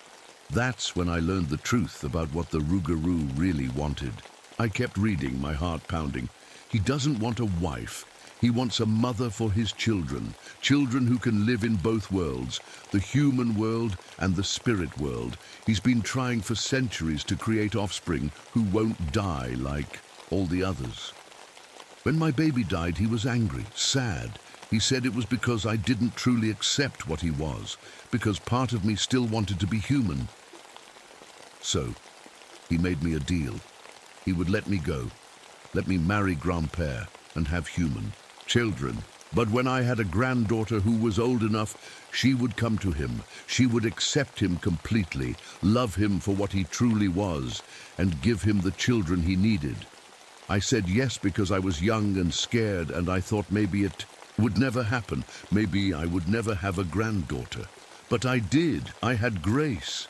That's when I learned the truth about what the Rougarou really wanted. I kept reading, my heart pounding. He doesn't want a wife. He wants a mother for his children, children who can live in both worlds, the human world and the spirit world. He's been trying for centuries to create offspring who won't die like all the others. When my baby died, he was angry, sad. He said it was because I didn't truly accept what he was, because part of me still wanted to be human. So, he made me a deal. He would let me go, let me marry Grand-Père and have human children. But when I had a granddaughter who was old enough, she would come to him. She would accept him completely, love him for what he truly was, and give him the children he needed. I said yes because I was young and scared, and I thought maybe it would never happen. Maybe I would never have a granddaughter. But I did. I had Grace.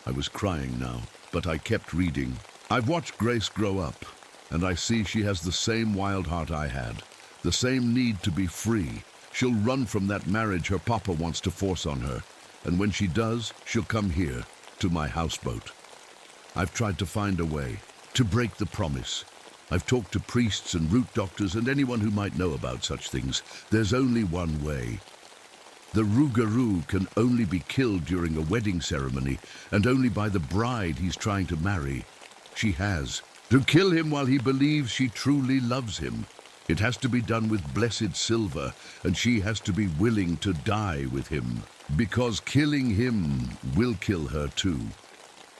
I was crying now, but I kept reading. I've watched Grace grow up, and I see she has the same wild heart I had, the same need to be free. She'll run from that marriage her papa wants to force on her, and when she does, she'll come here, to my houseboat. I've tried to find a way, to break the promise. I've talked to priests and root doctors and anyone who might know about such things. There's only one way. The Rougarou can only be killed during a wedding ceremony, and only by the bride he's trying to marry. She has to kill him while he believes she truly loves him. It has to be done with blessed silver, and she has to be willing to die with him, because killing him will kill her too.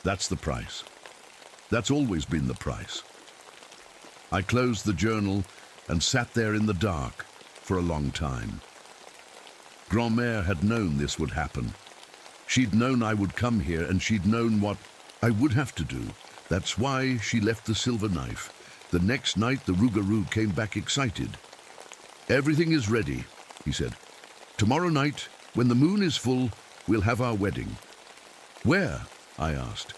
That's the price. That's always been the price. I closed the journal and sat there in the dark for a long time. Grand-Mère had known this would happen. She'd known I would come here, and she'd known what I would have to do. That's why she left the silver knife. The next night, the Rougarou came back excited. "Everything is ready," he said. "Tomorrow night, when the moon is full, we'll have our wedding." "Where?" I asked.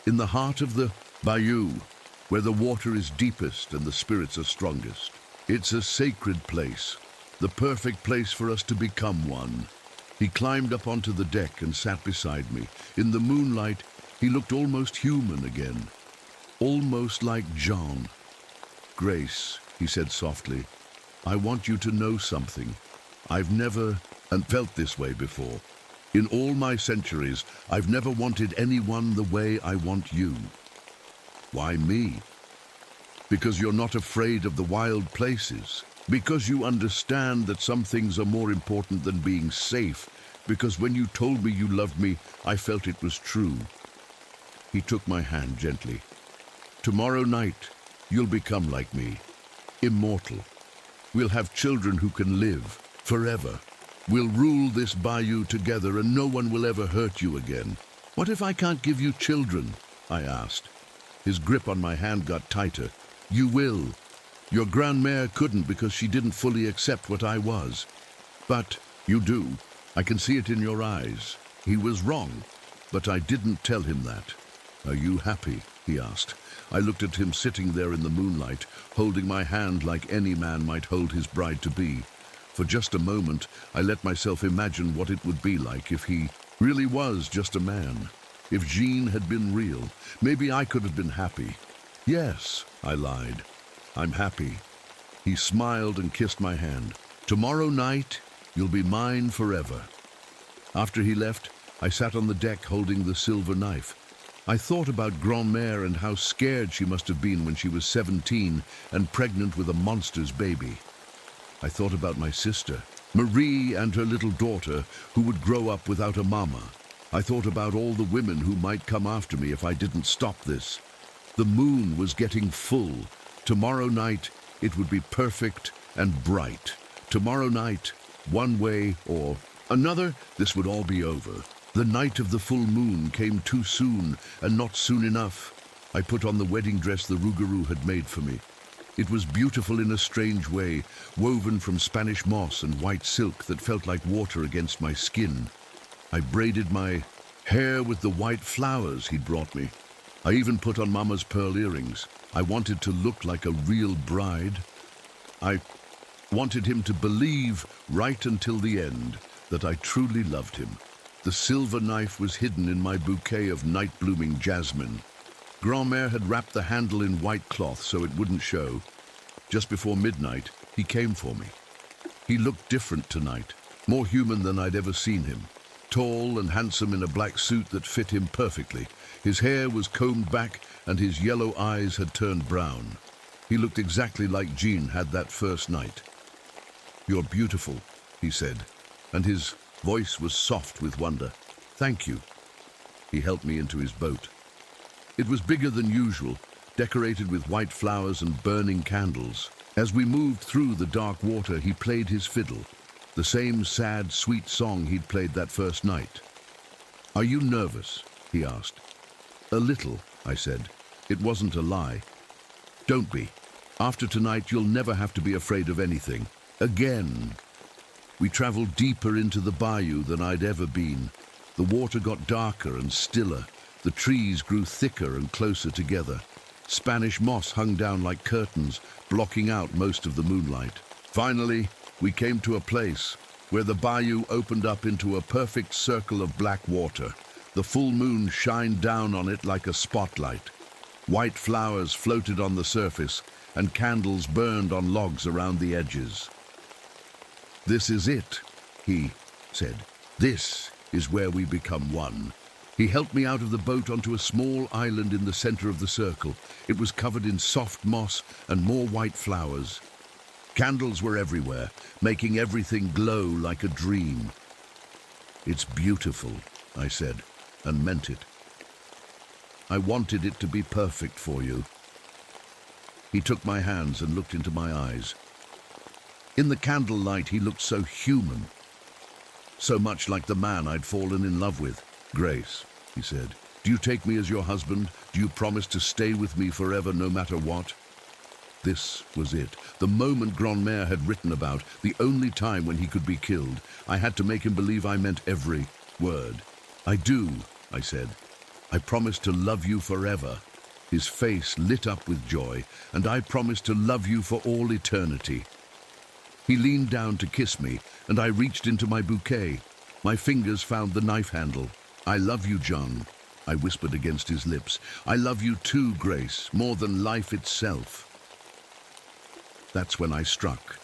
"In the heart of the bayou, where the water is deepest and the spirits are strongest. It's a sacred place, the perfect place for us to become one." He climbed up onto the deck and sat beside me. In the moonlight, he looked almost human again, almost like Jean. "Grace," he said softly, "I want you to know something. I've never felt this way before. In all my centuries, I've never wanted anyone the way I want you." "Why me?" "Because you're not afraid of the wild places. Because you understand that some things are more important than being safe. Because when you told me you loved me, I felt it was true." He took my hand gently. "Tomorrow night, you'll become like me, immortal. We'll have children who can live forever. We'll rule this bayou together, and no one will ever hurt you again." "What if I can't give you children?" I asked. His grip on my hand got tighter. "You will. Your Grand-Mère couldn't because she didn't fully accept what I was. But you do. I can see it in your eyes. He was wrong, but I didn't tell him that." "Are you happy?" he asked. I looked at him sitting there in the moonlight, holding my hand like any man might hold his bride-to-be. For just a moment, I let myself imagine what it would be like if he really was just a man. If Jean had been real, maybe I could have been happy. Yes, I lied. I'm happy. He smiled and kissed my hand. Tomorrow night, you'll be mine forever. After he left, I sat on the deck holding the silver knife. I thought about Grand-Mère and how scared she must have been when she was 17 and pregnant with a monster's baby. I thought about my sister, Marie, and her little daughter, who would grow up without a mama. I thought about all the women who might come after me if I didn't stop this. The moon was getting full. Tomorrow night, it would be perfect and bright. Tomorrow night, one way or another, this would all be over. The night of the full moon came too soon and not soon enough. I put on the wedding dress the Rougarou had made for me. It was beautiful in a strange way, woven from Spanish moss and white silk that felt like water against my skin. I braided my hair with the white flowers he'd brought me. I even put on Mama's pearl earrings. I wanted to look like a real bride. I wanted him to believe right until the end that I truly loved him. The silver knife was hidden in my bouquet of night-blooming jasmine. Grand-Mère had wrapped the handle in white cloth so it wouldn't show. Just before midnight, he came for me. He looked different tonight, more human than I'd ever seen him. Tall and handsome in a black suit that fit him perfectly. His hair was combed back and his yellow eyes had turned brown. He looked exactly like Jean had that first night. "You're beautiful," he said, and his voice was soft with wonder. "Thank you." He helped me into his boat. It was bigger than usual, decorated with white flowers and burning candles. As we moved through the dark water, he played his fiddle, the same sad, sweet song he'd played that first night. "Are you nervous?" he asked. "A little," I said. It wasn't a lie. "Don't be. After tonight, you'll never have to be afraid of anything. Again." We traveled deeper into the bayou than I'd ever been. The water got darker and stiller. The trees grew thicker and closer together. Spanish moss hung down like curtains, blocking out most of the moonlight. Finally, we came to a place where the bayou opened up into a perfect circle of black water. The full moon shined down on it like a spotlight. White flowers floated on the surface, and candles burned on logs around the edges. "This is it," he said. "This is where we become one." He helped me out of the boat onto a small island in the center of the circle. It was covered in soft moss and more white flowers. Candles were everywhere, making everything glow like a dream. "It's beautiful," I said, and meant it. "I wanted it to be perfect for you." He took my hands and looked into my eyes. In the candlelight, he looked so human, so much like the man I'd fallen in love with. "Grace," he said, "do you take me as your husband? Do you promise to stay with me forever, no matter what?" This was it, the moment Grand-Mère had written about, the only time when he could be killed. I had to make him believe I meant every word. "I do," I said. "I promise to love you forever." His face lit up with joy. "And I promise to love you for all eternity." He leaned down to kiss me, and I reached into my bouquet. My fingers found the knife handle. "I love you, John," I whispered against his lips. "I love you too, Grace, more than life itself." That's when I struck.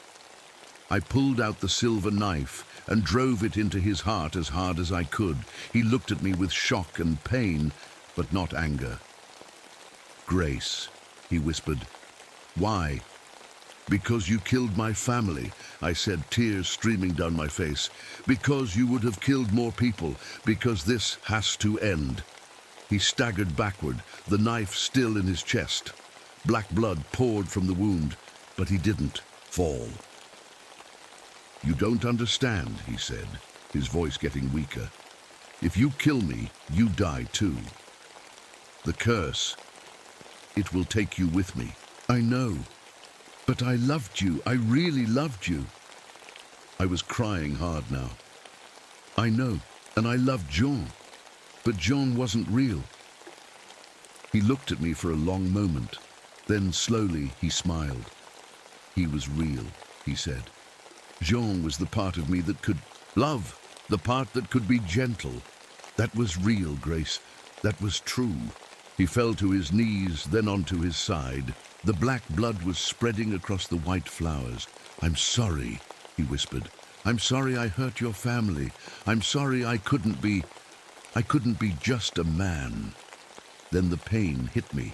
I pulled out the silver knife and drove it into his heart as hard as I could. He looked at me with shock and pain, but not anger. "Grace," he whispered. "Why?" "Because you killed my family," I said, tears streaming down my face. "Because you would have killed more people. Because this has to end." He staggered backward, the knife still in his chest. Black blood poured from the wound, but he didn't fall. "You don't understand," he said, his voice getting weaker. "If you kill me, you die too. The curse, it will take you with me." "I know. But I loved you. I really loved you." I was crying hard now. "I know, and I loved Jean. But Jean wasn't real." He looked at me for a long moment. Then slowly he smiled. "He was real," he said. Jean was the part of me that could love, the part that could be gentle. That was real, Grace. That was true. He fell to his knees, then onto his side. The black blood was spreading across the white flowers. "I'm sorry," he whispered. "I'm sorry I hurt your family. I'm sorry I couldn't be just a man." Then the pain hit me.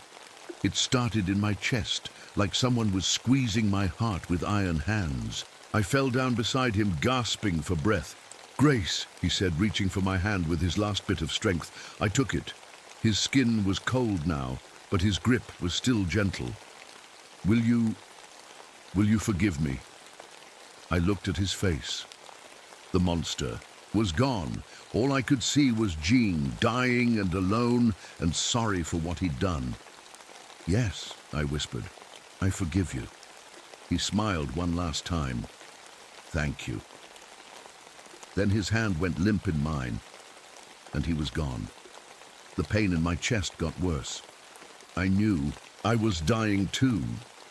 It started in my chest, like someone was squeezing my heart with iron hands. I fell down beside him, gasping for breath. "Grace," he said, reaching for my hand with his last bit of strength. I took it. His skin was cold now, but his grip was still gentle. Will you forgive me?" I looked at his face. The monster was gone. All I could see was Jean, dying and alone and sorry for what he'd done. "Yes," I whispered, "I forgive you." He smiled one last time. "Thank you." Then his hand went limp in mine, and he was gone. The pain in my chest got worse. I knew I was dying too,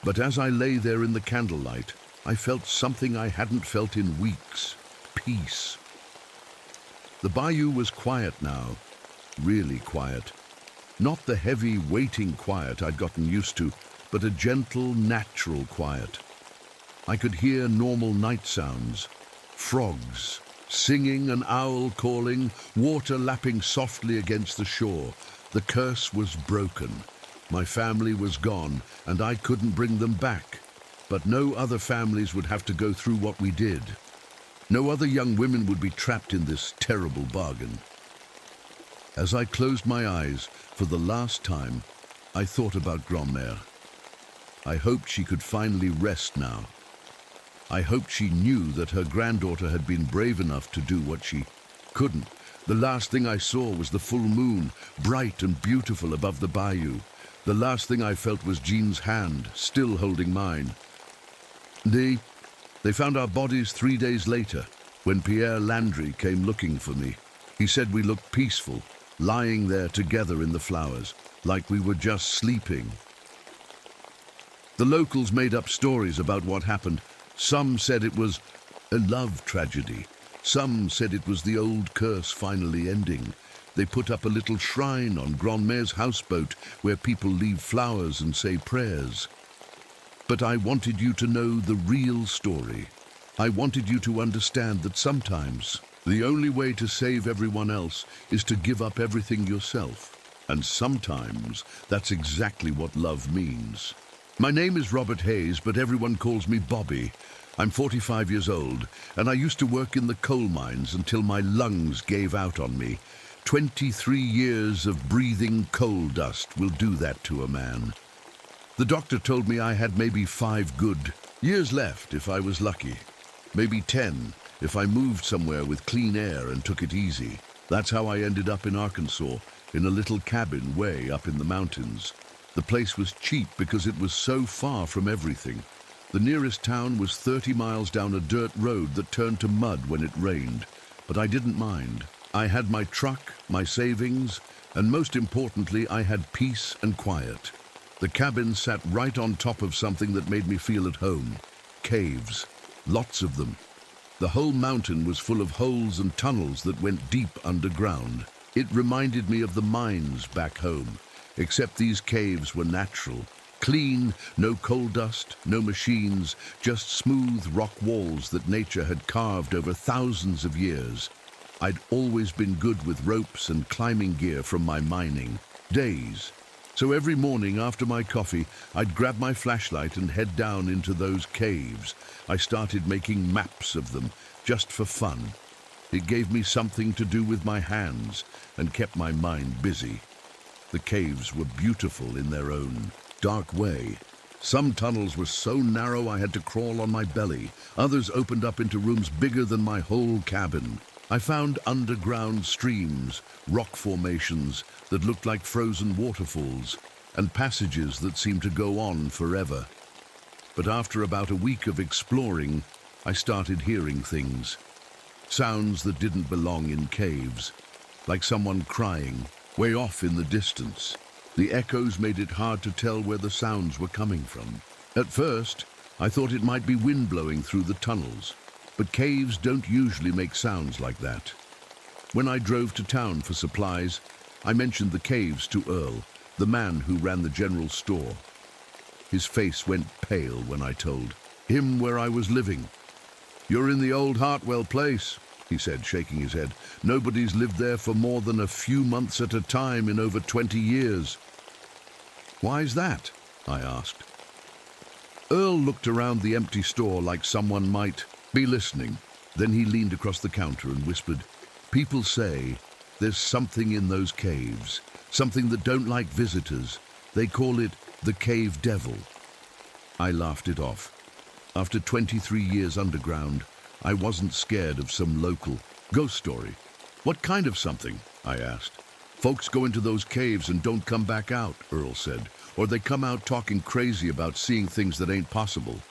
but as I lay there in the candlelight, I felt something I hadn't felt in weeks. Peace. The bayou was quiet now, really quiet. Not the heavy, waiting quiet I'd gotten used to, but a gentle, natural quiet. I could hear normal night sounds, frogs singing, an owl calling, water lapping softly against the shore. The curse was broken. My family was gone, and I couldn't bring them back. But no other families would have to go through what we did. No other young women would be trapped in this terrible bargain. As I closed my eyes for the last time, I thought about Grand-Mère. I hoped she could finally rest now. I hoped she knew that her granddaughter had been brave enough to do what she couldn't. The last thing I saw was the full moon, bright and beautiful above the bayou. The last thing I felt was Jean's hand, still holding mine. They found our bodies 3 days later, when Pierre Landry came looking for me. He said we looked peaceful, lying there together in the flowers, like we were just sleeping. The locals made up stories about what happened. Some said it was a love tragedy. Some said it was the old curse finally ending. They put up a little shrine on Grand-Mère's houseboat where people leave flowers and say prayers. But I wanted you to know the real story. I wanted you to understand that sometimes the only way to save everyone else is to give up everything yourself. And sometimes that's exactly what love means. My name is Robert Hayes, but everyone calls me Bobby. I'm 45 years old, and I used to work in the coal mines until my lungs gave out on me. 23 years of breathing coal dust will do that to a man. The doctor told me I had maybe 5 good years left if I was lucky. Maybe 10 if I moved somewhere with clean air and took it easy. That's how I ended up in Arkansas, in a little cabin way up in the mountains. The place was cheap because it was so far from everything. The nearest town was 30 miles down a dirt road that turned to mud when it rained. But I didn't mind. I had my truck, my savings, and most importantly, I had peace and quiet. The cabin sat right on top of something that made me feel at home. Caves. Lots of them. The whole mountain was full of holes and tunnels that went deep underground. It reminded me of the mines back home, except these caves were natural. Clean, no coal dust, no machines, just smooth rock walls that nature had carved over thousands of years. I'd always been good with ropes and climbing gear from my mining days. So every morning after my coffee, I'd grab my flashlight and head down into those caves. I started making maps of them, just for fun. It gave me something to do with my hands and kept my mind busy. The caves were beautiful in their own dark way. Some tunnels were so narrow I had to crawl on my belly. Others opened up into rooms bigger than my whole cabin. I found underground streams, rock formations that looked like frozen waterfalls, and passages that seemed to go on forever. But after about a week of exploring, I started hearing things. Sounds that didn't belong in caves, like someone crying, way off in the distance. The echoes made it hard to tell where the sounds were coming from. At first, I thought it might be wind blowing through the tunnels. but caves don't usually make sounds like that. When I drove to town for supplies, I mentioned the caves to Earl, the man who ran the general store. His face went pale when I told him where I was living. "You're in the old Hartwell place," he said, shaking his head. "Nobody's lived there for more than a few months at a time in over 20 years. "Why's that?" I asked. Earl looked around the empty store like someone might be listening. Then he leaned across the counter and whispered, "People say there's something in those caves, something that don't like visitors. They call it the Cave Devil." I laughed it off. After 23 years underground, I wasn't scared of some local ghost story. "What kind of something?" I asked. "Folks go into those caves and don't come back out," Earl said. "Or they come out talking crazy about seeing things that ain't possible.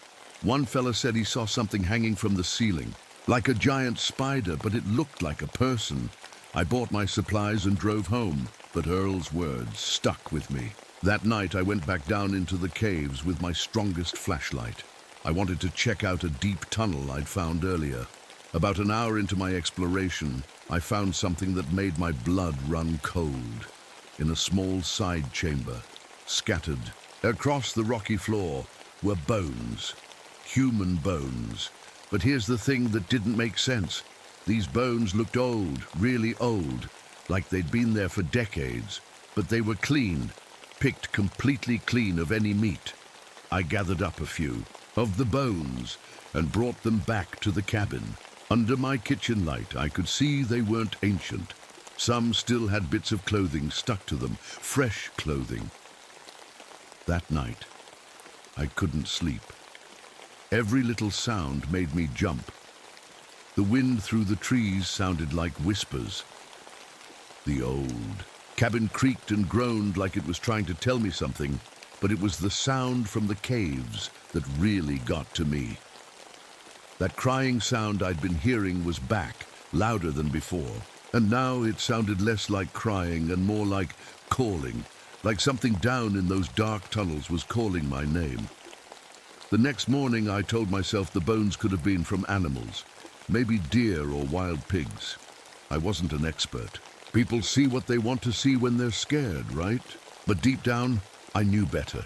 One fella said he saw something hanging from the ceiling, like a giant spider, but it looked like a person." I bought my supplies and drove home, but Earl's words stuck with me. That night I went back down into the caves with my strongest flashlight. I wanted to check out a deep tunnel I'd found earlier. About an hour into my exploration, I found something that made my blood run cold. In a small side chamber, scattered across the rocky floor, were bones. Human bones. But here's the thing that didn't make sense. These bones looked old, really old, like they'd been there for decades, but they were clean, picked completely clean of any meat. I gathered up a few of the bones and brought them back to the cabin. Under my kitchen light, I could see they weren't ancient. Some still had bits of clothing stuck to them, fresh clothing. That night, I couldn't sleep. Every little sound made me jump. The wind through the trees sounded like whispers. The old cabin creaked and groaned like it was trying to tell me something, but it was the sound from the caves that really got to me. That crying sound I'd been hearing was back, louder than before, and now it sounded less like crying and more like calling, like something down in those dark tunnels was calling my name. The next morning I told myself the bones could have been from animals, maybe deer or wild pigs. I wasn't an expert. People see what they want to see when they're scared, right? But deep down, I knew better.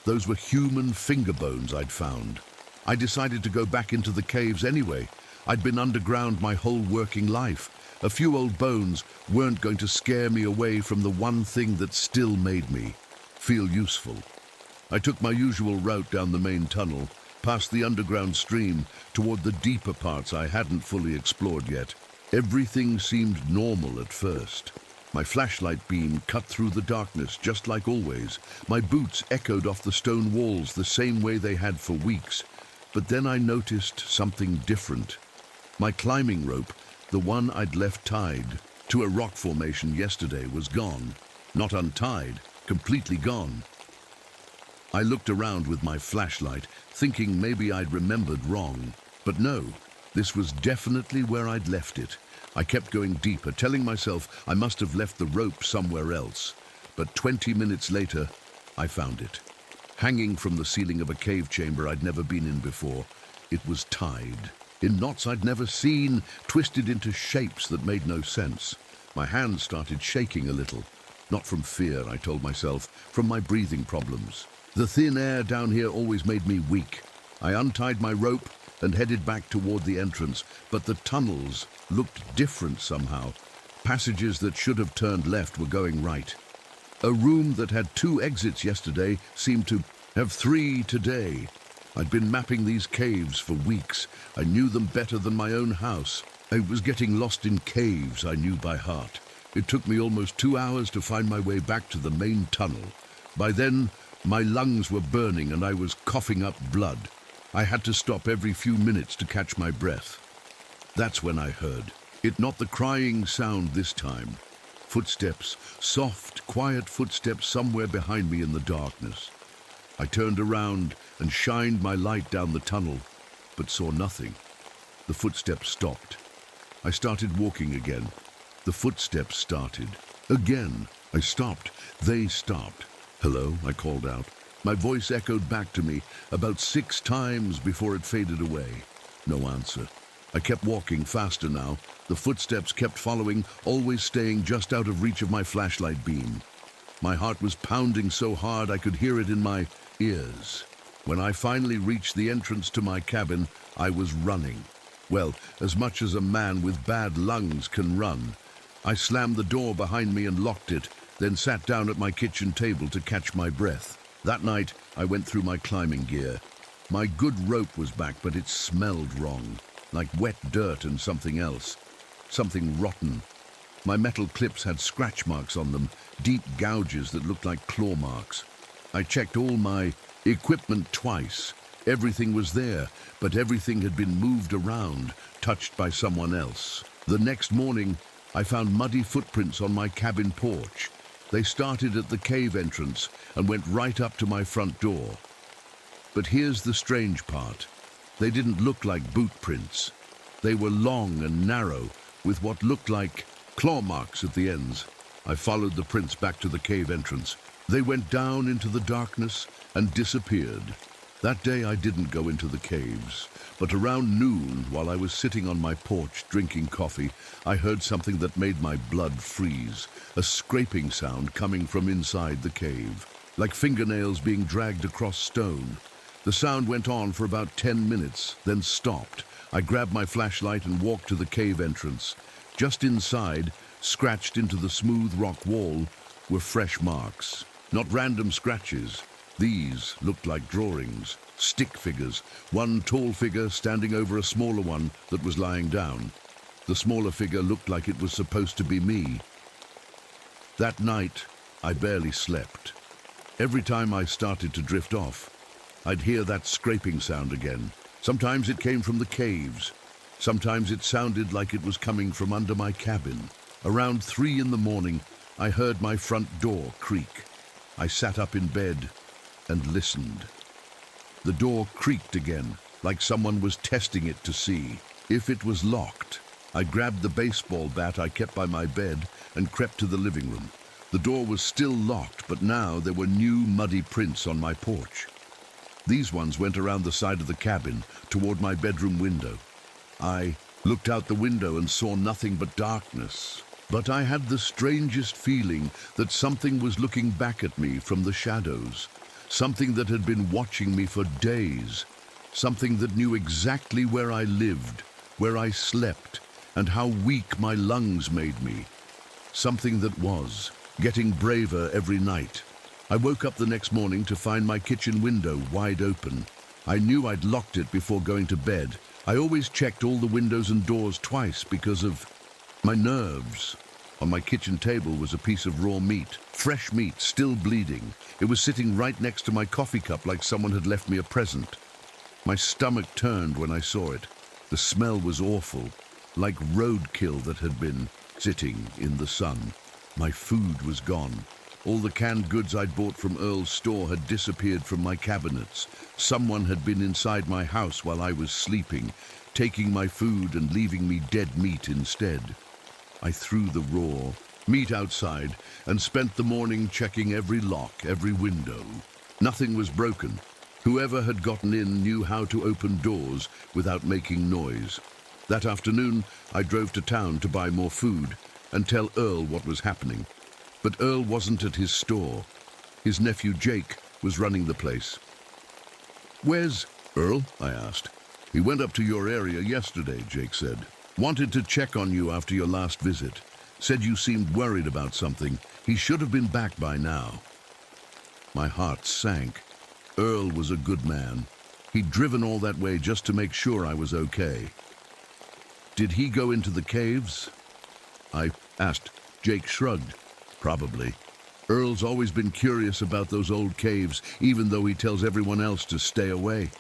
Those were human finger bones I'd found. I decided to go back into the caves anyway. I'd been underground my whole working life. A few old bones weren't going to scare me away from the one thing that still made me feel useful. I took my usual route down the main tunnel, past the underground stream, toward the deeper parts I hadn't fully explored yet. Everything seemed normal at first. My flashlight beam cut through the darkness just like always. My boots echoed off the stone walls the same way they had for weeks. But then I noticed something different. My climbing rope, the one I'd left tied to a rock formation yesterday, was gone. Not untied, completely gone. I looked around with my flashlight, thinking maybe I'd remembered wrong. But no, this was definitely where I'd left it. I kept going deeper, telling myself I must have left the rope somewhere else. But 20 minutes later, I found it. Hanging from the ceiling of a cave chamber I'd never been in before. It was tied, in knots I'd never seen, twisted into shapes that made no sense. My hands started shaking a little. Not from fear, I told myself, from my breathing problems. The thin air down here always made me weak. I untied my rope and headed back toward the entrance, but the tunnels looked different somehow. Passages that should have turned left were going right. A room that had 2 exits yesterday seemed to have 3 today. I'd been mapping these caves for weeks. I knew them better than my own house. I was getting lost in caves I knew by heart. It took me almost 2 hours to find my way back to the main tunnel. By then, my lungs were burning and I was coughing up blood. I had to stop every few minutes to catch my breath. That's when I heard it, not the crying sound this time. Footsteps, soft, quiet footsteps somewhere behind me in the darkness. I turned around and shined my light down the tunnel, but saw nothing. The footsteps stopped. I started walking again. The footsteps started. Again, I stopped. They stopped. "Hello," I called out. My voice echoed back to me about 6 times before it faded away. No answer. I kept walking faster now. The footsteps kept following, always staying just out of reach of my flashlight beam. My heart was pounding so hard I could hear it in my ears. When I finally reached the entrance to my cabin, I was running. Well, as much as a man with bad lungs can run. I slammed the door behind me and locked it, then sat down at my kitchen table to catch my breath. That night, I went through my climbing gear. My good rope was back, but it smelled wrong, like wet dirt and something else. Something rotten. My metal clips had scratch marks on them, deep gouges that looked like claw marks. I checked all my equipment twice. Everything was there, but everything had been moved around, touched by someone else. The next morning, I found muddy footprints on my cabin porch. They started at the cave entrance and went right up to my front door. But here's the strange part. They didn't look like boot prints. They were long and narrow, with what looked like claw marks at the ends. I followed the prints back to the cave entrance. They went down into the darkness and disappeared. That day I didn't go into the caves, but around noon, while I was sitting on my porch drinking coffee, I heard something that made my blood freeze, a scraping sound coming from inside the cave, like fingernails being dragged across stone. The sound went on for about 10 minutes, then stopped. I grabbed my flashlight and walked to the cave entrance. Just inside, scratched into the smooth rock wall, were fresh marks, not random scratches. These looked like drawings, stick figures, one tall figure standing over a smaller one that was lying down. The smaller figure looked like it was supposed to be me. That night, I barely slept. Every time I started to drift off, I'd hear that scraping sound again. Sometimes it came from the caves. Sometimes it sounded like it was coming from under my cabin. Around 3 in the morning, I heard my front door creak. I sat up in bed and listened. The door creaked again, like someone was testing it to see if it was locked. I grabbed the baseball bat I kept by my bed and crept to the living room. The door was still locked, but now there were new muddy prints on my porch. These ones went around the side of the cabin, toward my bedroom window. I looked out the window and saw nothing but darkness. But I had the strangest feeling that something was looking back at me from the shadows. Something that had been watching me for days. Something that knew exactly where I lived, where I slept, and how weak my lungs made me. Something that was getting braver every night. I woke up the next morning to find my kitchen window wide open. I knew I'd locked it before going to bed. I always checked all the windows and doors twice because of my nerves. On my kitchen table was a piece of raw meat, fresh meat, still bleeding. It was sitting right next to my coffee cup like someone had left me a present. My stomach turned when I saw it. The smell was awful, like roadkill that had been sitting in the sun. My food was gone. All the canned goods I'd bought from Earl's store had disappeared from my cabinets. Someone had been inside my house while I was sleeping, taking my food and leaving me dead meat instead. I threw the raw meat outside and spent the morning checking every lock, every window. Nothing was broken. Whoever had gotten in knew how to open doors without making noise. That afternoon, I drove to town to buy more food and tell Earl what was happening. But Earl wasn't at his store. His nephew Jake was running the place. "Where's Earl?" I asked. "He went up to your area yesterday," Jake said. "Wanted to check on you after your last visit. Said you seemed worried about something. He should have been back by now." My heart sank. Earl was a good man. He'd driven all that way just to make sure I was okay. "Did he go into the caves?" I asked. Jake shrugged. "Probably. Earl's always been curious about those old caves, even though he tells everyone else to stay away."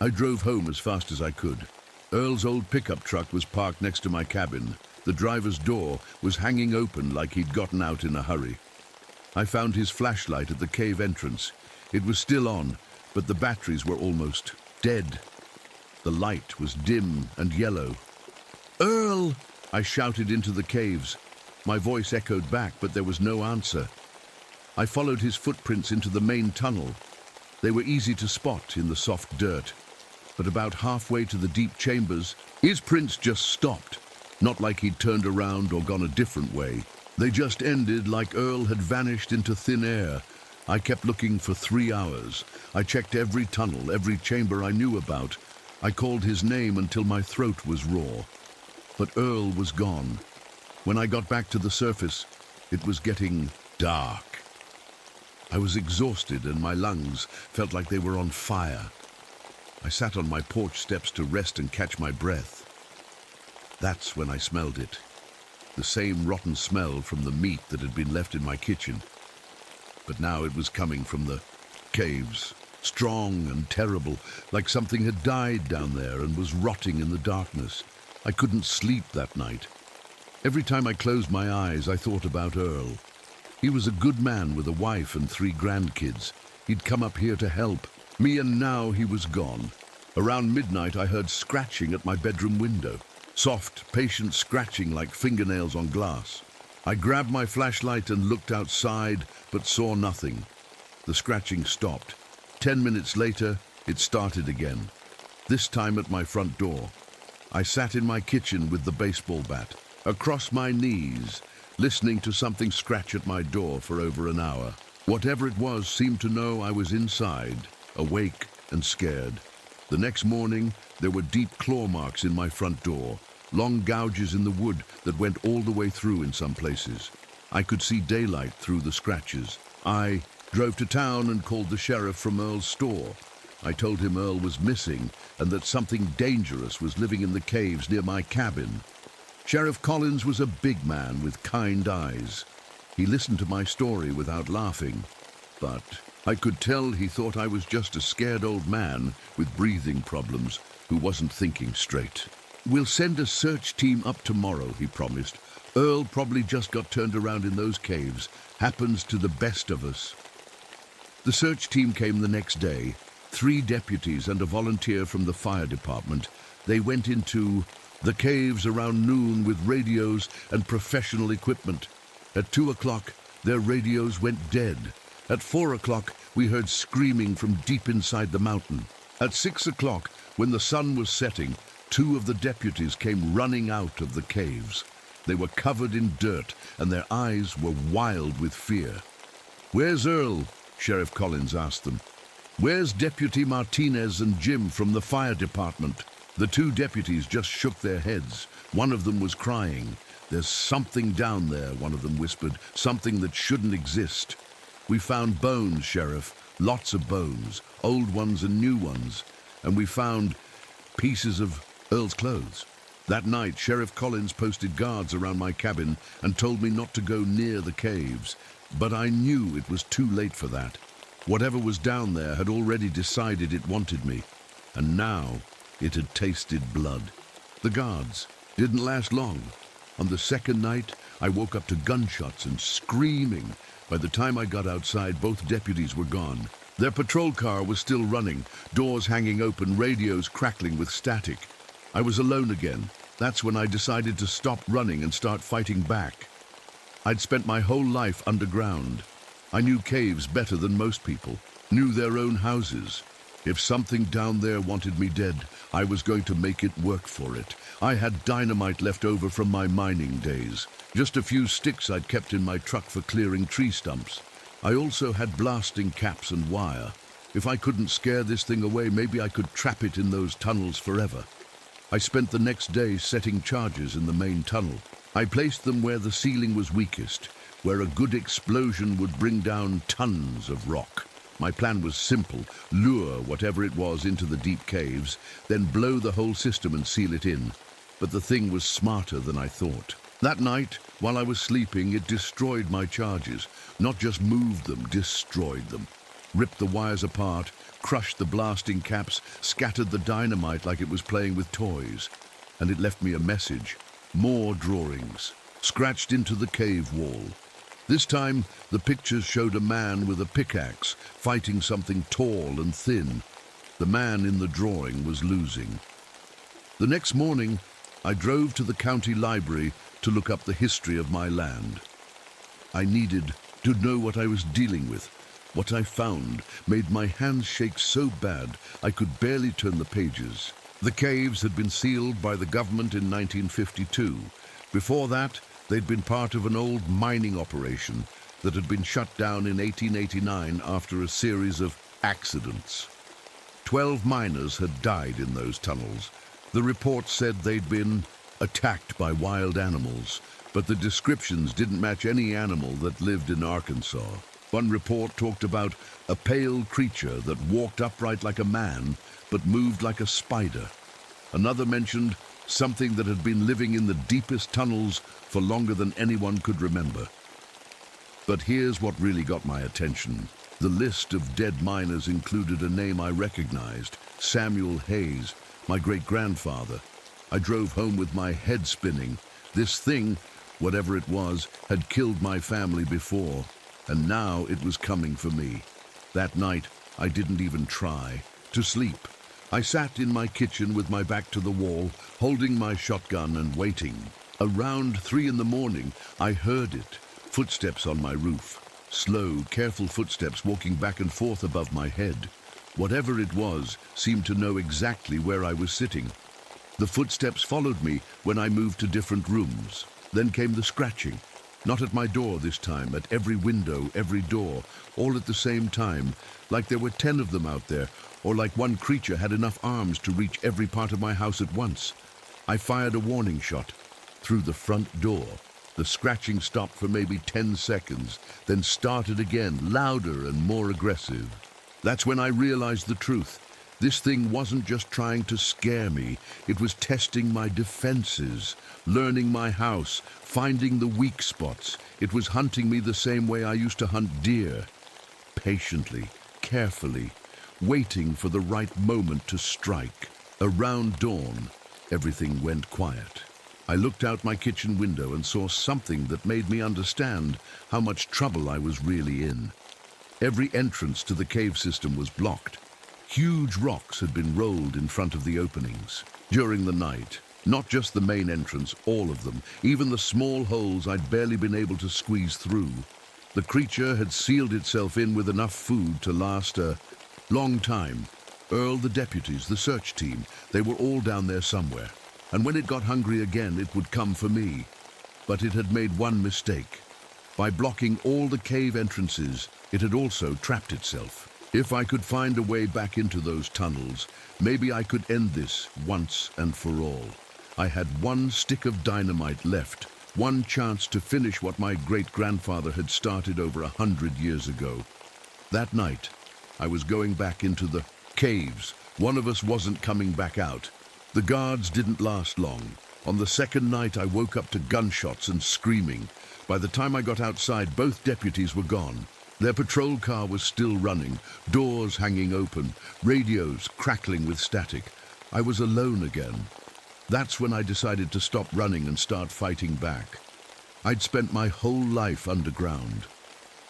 I drove home as fast as I could. Earl's old pickup truck was parked next to my cabin. The driver's door was hanging open like he'd gotten out in a hurry. I found his flashlight at the cave entrance. It was still on, but the batteries were almost dead. The light was dim and yellow. "Earl!" I shouted into the caves. My voice echoed back, but there was no answer. I followed his footprints into the main tunnel. They were easy to spot in the soft dirt. But about halfway to the deep chambers, his prints just stopped. Not like he'd turned around or gone a different way. They just ended like Earl had vanished into thin air. I kept looking for 3 hours. I checked every tunnel, every chamber I knew about. I called his name until my throat was raw. But Earl was gone. When I got back to the surface, it was getting dark. I was exhausted and my lungs felt like they were on fire. I sat on my porch steps to rest and catch my breath. That's when I smelled it. The same rotten smell from the meat that had been left in my kitchen. But now it was coming from the caves, strong and terrible, like something had died down there and was rotting in the darkness. I couldn't sleep that night. Every time I closed my eyes, I thought about Earl. He was a good man with a wife and 3 grandkids. He'd come up here to help me, and now he was gone. Around midnight, I heard scratching at my bedroom window. Soft, patient scratching like fingernails on glass. I grabbed my flashlight and looked outside, but saw nothing. The scratching stopped. 10 minutes later, it started again. This time at my front door. I sat in my kitchen with the baseball bat, across my knees, listening to something scratch at my door for over an hour. Whatever it was seemed to know I was inside, awake and scared. The next morning, there were deep claw marks in my front door, long gouges in the wood that went all the way through in some places. I could see daylight through the scratches. I drove to town and called the sheriff from Earl's store. I told him Earl was missing and that something dangerous was living in the caves near my cabin. Sheriff Collins was a big man with kind eyes. He listened to my story without laughing, but I could tell he thought I was just a scared old man with breathing problems who wasn't thinking straight. "We'll send a search team up tomorrow," he promised. "Earl probably just got turned around in those caves. Happens to the best of us." The search team came the next day. 3 deputies and a volunteer from the fire department. They went into the caves around noon with radios and professional equipment. At 2 o'clock, their radios went dead. At 4 o'clock, we heard screaming from deep inside the mountain. At 6 o'clock, when the sun was setting, 2 of the deputies came running out of the caves. They were covered in dirt, and their eyes were wild with fear. "Where's Earl?" Sheriff Collins asked them. "Where's Deputy Martinez and Jim from the fire department?" The 2 deputies just shook their heads. One of them was crying. "There's something down there," one of them whispered, "something that shouldn't exist." "We found bones, Sheriff, lots of bones, old ones and new ones, and we found pieces of Earl's clothes." That night, Sheriff Collins posted guards around my cabin and told me not to go near the caves, but I knew it was too late for that. Whatever was down there had already decided it wanted me, and now it had tasted blood. The guards didn't last long. On the second night, I woke up to gunshots and screaming. By the time I got outside, both deputies were gone. Their patrol car was still running, doors hanging open, radios crackling with static. I was alone again. That's when I decided to stop running and start fighting back. I'd spent my whole life underground. I knew caves better than most people, knew their own houses. If something down there wanted me dead, I was going to make it work for it. I had dynamite left over from my mining days. Just a few sticks I'd kept in my truck for clearing tree stumps. I also had blasting caps and wire. If I couldn't scare this thing away, maybe I could trap it in those tunnels forever. I spent the next day setting charges in the main tunnel. I placed them where the ceiling was weakest, where a good explosion would bring down tons of rock. My plan was simple: lure whatever it was into the deep caves, then blow the whole system and seal it in. But the thing was smarter than I thought. That night, while I was sleeping, it destroyed my charges. Not just moved them, destroyed them. Ripped the wires apart, crushed the blasting caps, scattered the dynamite like it was playing with toys. And it left me a message. More drawings, scratched into the cave wall. This time, the pictures showed a man with a pickaxe, fighting something tall and thin. The man in the drawing was losing. The next morning, I drove to the county library to look up the history of my land. I needed to know what I was dealing with. What I found made my hands shake so bad I could barely turn the pages. The caves had been sealed by the government in 1952. Before that, they'd been part of an old mining operation that had been shut down in 1889 after a series of accidents. 12 miners had died in those tunnels. The reports said they'd been attacked by wild animals, but the descriptions didn't match any animal that lived in Arkansas. One report talked about a pale creature that walked upright like a man, but moved like a spider. Another mentioned something that had been living in the deepest tunnels for longer than anyone could remember. But here's what really got my attention. The list of dead miners included a name I recognized, Samuel Hayes, my great-grandfather. I drove home with my head spinning. This thing, whatever it was, had killed my family before, and now it was coming for me. That night, I didn't even try to sleep. I sat in my kitchen with my back to the wall, holding my shotgun and waiting. Around 3 in the morning, I heard it, footsteps on my roof. Slow, careful footsteps walking back and forth above my head. Whatever it was seemed to know exactly where I was sitting. The footsteps followed me when I moved to different rooms. Then came the scratching. Not at my door this time, at every window, every door, all at the same time, like there were 10 of them out there, or like one creature had enough arms to reach every part of my house at once. I fired a warning shot through the front door. The scratching stopped for maybe 10 seconds, then started again, louder and more aggressive. That's when I realized the truth. This thing wasn't just trying to scare me, it was testing my defenses, learning my house, finding the weak spots. It was hunting me the same way I used to hunt deer. Patiently, carefully, waiting for the right moment to strike. Around dawn, everything went quiet. I looked out my kitchen window and saw something that made me understand how much trouble I was really in. Every entrance to the cave system was blocked. Huge rocks had been rolled in front of the openings. During the night, not just the main entrance, all of them, even the small holes I'd barely been able to squeeze through. The creature had sealed itself in with enough food to last a long time. Earl, the deputies, the search team, they were all down there somewhere. And when it got hungry again, it would come for me. But it had made one mistake. By blocking all the cave entrances, it had also trapped itself. If I could find a way back into those tunnels, maybe I could end this once and for all. I had one stick of dynamite left, one chance to finish what my great-grandfather had started over 100 years ago. That night, I was going back into the caves. One of us wasn't coming back out. The guards didn't last long. On the second night, I woke up to gunshots and screaming. By the time I got outside, both deputies were gone. Their patrol car was still running, doors hanging open, radios crackling with static. I was alone again. That's when I decided to stop running and start fighting back. I'd spent my whole life underground.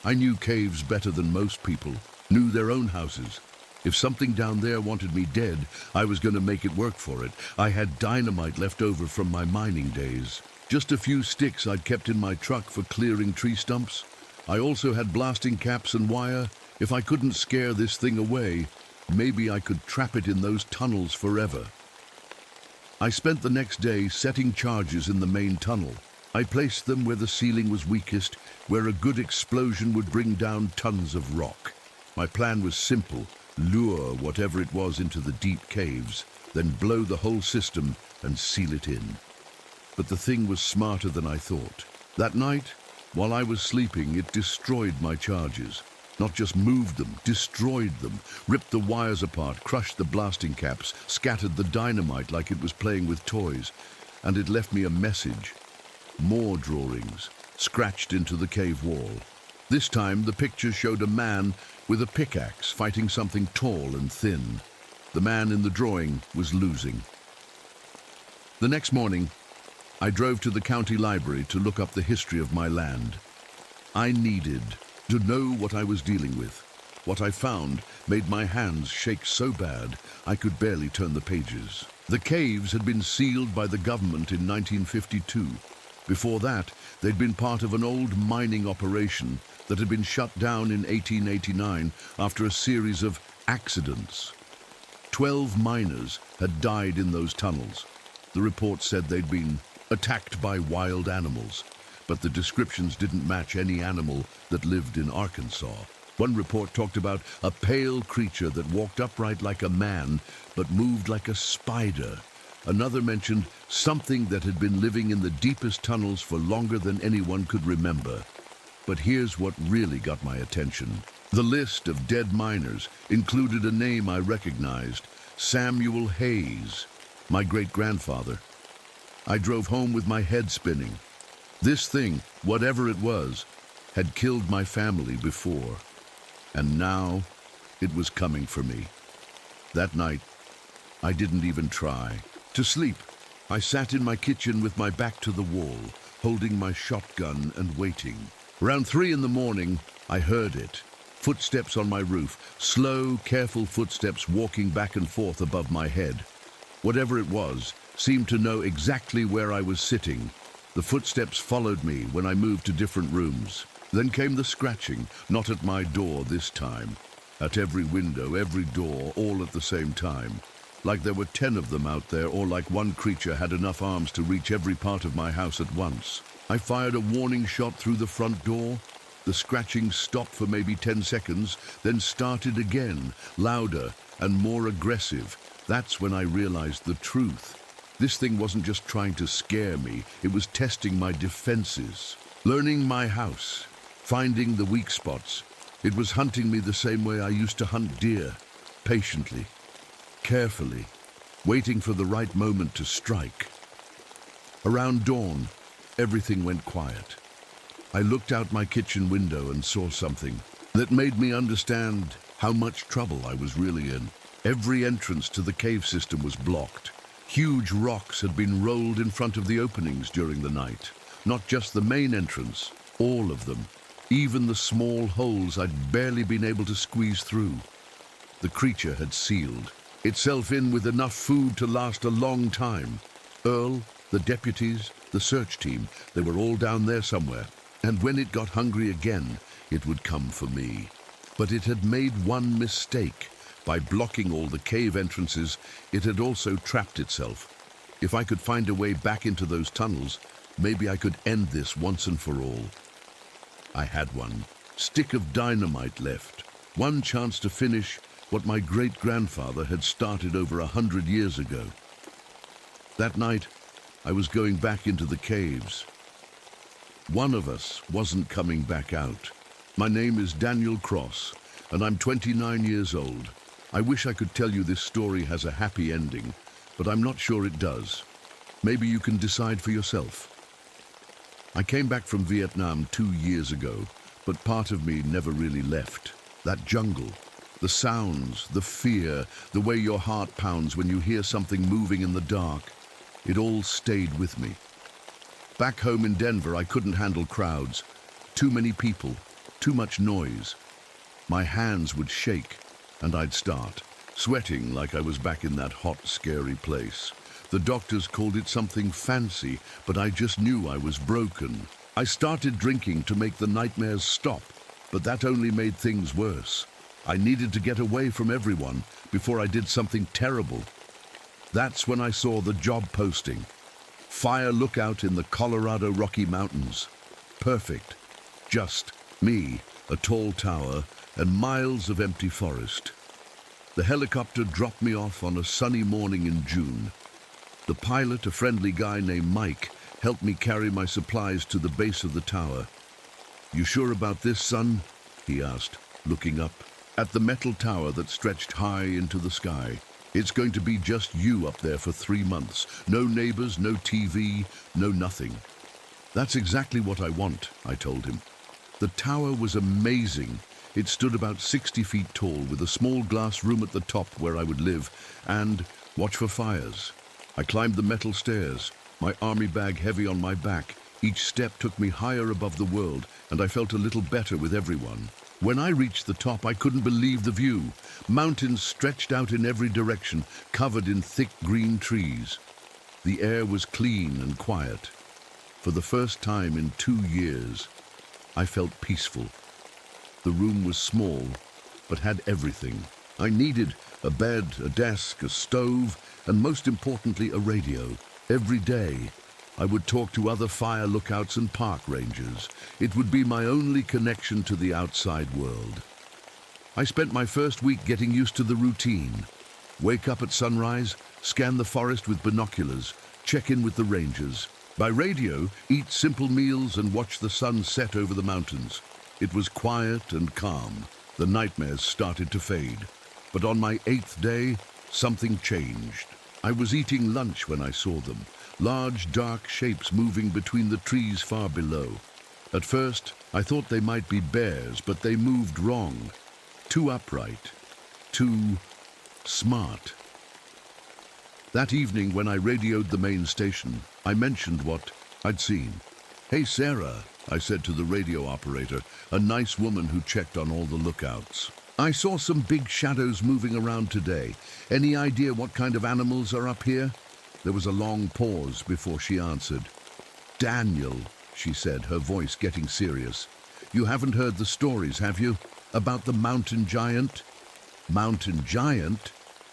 I knew caves better than most people, knew their own houses. If something down there wanted me dead, I was going to make it work for it. I had dynamite left over from my mining days. Just a few sticks I'd kept in my truck for clearing tree stumps. I also had blasting caps and wire. If I couldn't scare this thing away, maybe I could trap it in those tunnels forever. I spent the next day setting charges in the main tunnel. I placed them where the ceiling was weakest, where a good explosion would bring down tons of rock. My plan was simple: lure whatever it was into the deep caves, then blow the whole system and seal it in. But the thing was smarter than I thought. That night, while I was sleeping, it destroyed my charges. Not just moved them, destroyed them, ripped the wires apart, crushed the blasting caps, scattered the dynamite like it was playing with toys. And it left me a message. More drawings, scratched into the cave wall. This time, the picture showed a man with a pickaxe fighting something tall and thin. The man in the drawing was losing. The next morning, I drove to the county library to look up the history of my land. I needed to know what I was dealing with. What I found made my hands shake so bad I could barely turn the pages. The caves had been sealed by the government in 1952. Before that, they'd been part of an old mining operation that had been shut down in 1889 after a series of accidents. 12 miners had died in those tunnels. The report said they'd been attacked by wild animals, but the descriptions didn't match any animal that lived in Arkansas. One report talked about a pale creature that walked upright like a man, but moved like a spider. Another mentioned something that had been living in the deepest tunnels for longer than anyone could remember. But here's what really got my attention. The list of dead miners included a name I recognized, Samuel Hayes, my great-grandfather. I drove home with my head spinning. This thing, whatever it was, had killed my family before. And now it was coming for me. That night, I didn't even try to sleep. I sat in my kitchen with my back to the wall, holding my shotgun and waiting. Around 3 in the morning, I heard it. Footsteps on my roof, slow, careful footsteps walking back and forth above my head. Whatever it was, seemed to know exactly where I was sitting. The footsteps followed me when I moved to different rooms. Then came the scratching, not at my door this time. At every window, every door, all at the same time. Like there were 10 of them out there, or like one creature had enough arms to reach every part of my house at once. I fired a warning shot through the front door. The scratching stopped for maybe 10 seconds, then started again, louder and more aggressive. That's when I realized the truth. This thing wasn't just trying to scare me, it was testing my defenses. Learning my house, finding the weak spots. It was hunting me the same way I used to hunt deer, patiently, carefully, waiting for the right moment to strike. Around dawn, everything went quiet. I looked out my kitchen window and saw something that made me understand how much trouble I was really in. Every entrance to the cave system was blocked. Huge rocks had been rolled in front of the openings during the night. Not just the main entrance, all of them. Even the small holes I'd barely been able to squeeze through. The creature had sealed itself in with enough food to last a long time. Earl, the deputies, the search team, they were all down there somewhere. And when it got hungry again, it would come for me. But it had made one mistake. By blocking all the cave entrances, it had also trapped itself. If I could find a way back into those tunnels, maybe I could end this once and for all. I had one stick of dynamite left. One chance to finish what my great-grandfather had started over 100 years ago. That night, I was going back into the caves. One of us wasn't coming back out. My name is Daniel Cross, and I'm 29 years old. I wish I could tell you this story has a happy ending, but I'm not sure it does. Maybe you can decide for yourself. I came back from Vietnam 2 years ago, but part of me never really left. That jungle, the sounds, the fear, the way your heart pounds when you hear something moving in the dark, it all stayed with me. Back home in Denver, I couldn't handle crowds. Too many people, too much noise. My hands would shake, and I'd start sweating like I was back in that hot, scary place. The doctors called it something fancy, but I just knew I was broken. I started drinking to make the nightmares stop, but that only made things worse. I needed to get away from everyone before I did something terrible. That's when I saw the job posting. Fire lookout in the Colorado Rocky Mountains. Perfect. Just me, a tall tower, and miles of empty forest. The helicopter dropped me off on a sunny morning in June. The pilot, a friendly guy named Mike, helped me carry my supplies to the base of the tower. "You sure about this, son?" he asked, looking up at the metal tower that stretched high into the sky. "It's going to be just you up there for 3 months. No neighbors, no TV, no nothing." "That's exactly what I want," I told him. The tower was amazing. It stood about 60 feet tall with a small glass room at the top where I would live and watch for fires. I climbed the metal stairs, my army bag heavy on my back. Each step took me higher above the world, and I felt a little better with everyone. When I reached the top, I couldn't believe the view. Mountains stretched out in every direction, covered in thick green trees. The air was clean and quiet. For the first time in 2 years, I felt peaceful. The room was small, but had everything. I needed a bed, a desk, a stove, and most importantly, a radio. Every day, I would talk to other fire lookouts and park rangers. It would be my only connection to the outside world. I spent my first week getting used to the routine. Wake up at sunrise, scan the forest with binoculars, check in with the rangers. By radio, eat simple meals and watch the sun set over the mountains. It was quiet and calm. The nightmares started to fade. But on my 8th day, something changed. I was eating lunch when I saw them, large dark shapes moving between the trees far below. At first, I thought they might be bears, but they moved wrong. Too upright, too smart. That evening when I radioed the main station, I mentioned what I'd seen. "Hey Sarah," I said to the radio operator, a nice woman who checked on all the lookouts. "I saw some big shadows moving around today. Any idea what kind of animals are up here?" There was a long pause before she answered. "Daniel," she said, her voice getting serious. "You haven't heard the stories, have you? About the mountain giant?" "Mountain giant?"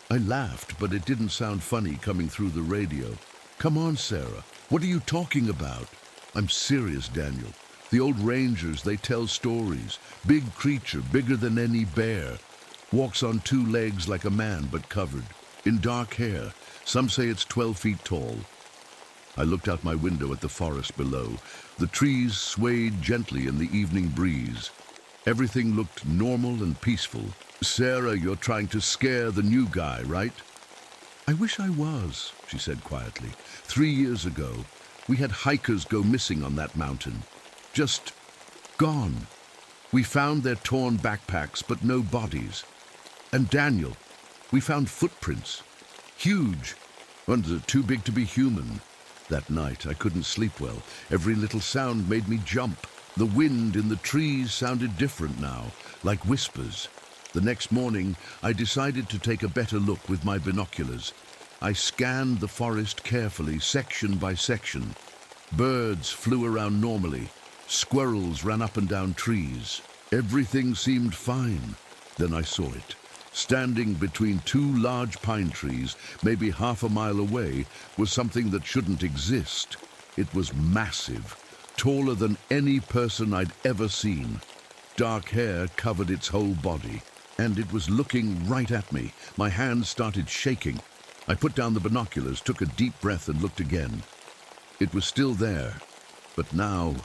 I laughed, but it didn't sound funny coming through the radio. "Come on, Sarah. What are you talking about?" "I'm serious, Daniel. The old rangers, they tell stories. Big creature, bigger than any bear. Walks on 2 legs like a man, but covered. In dark hair. Some say it's 12 feet tall." I looked out my window at the forest below. The trees swayed gently in the evening breeze. Everything looked normal and peaceful. "Sarah, you're trying to scare the new guy, right?" "I wish I was," she said quietly. 3 years ago, we had hikers go missing on that mountain. Just gone. We found their torn backpacks, but no bodies. And Daniel, we found footprints. Huge, and too big to be human. That night, I couldn't sleep well. Every little sound made me jump. The wind in the trees sounded different now, like whispers. The next morning, I decided to take a better look with my binoculars. I scanned the forest carefully, section by section. Birds flew around normally. Squirrels ran up and down trees. Everything seemed fine. Then I saw it. Standing between 2 large pine trees, maybe half a mile away, was something that shouldn't exist. It was massive, taller than any person I'd ever seen. Dark hair covered its whole body, and it was looking right at me. My hands started shaking. I put down the binoculars, took a deep breath, and looked again. It was still there, but now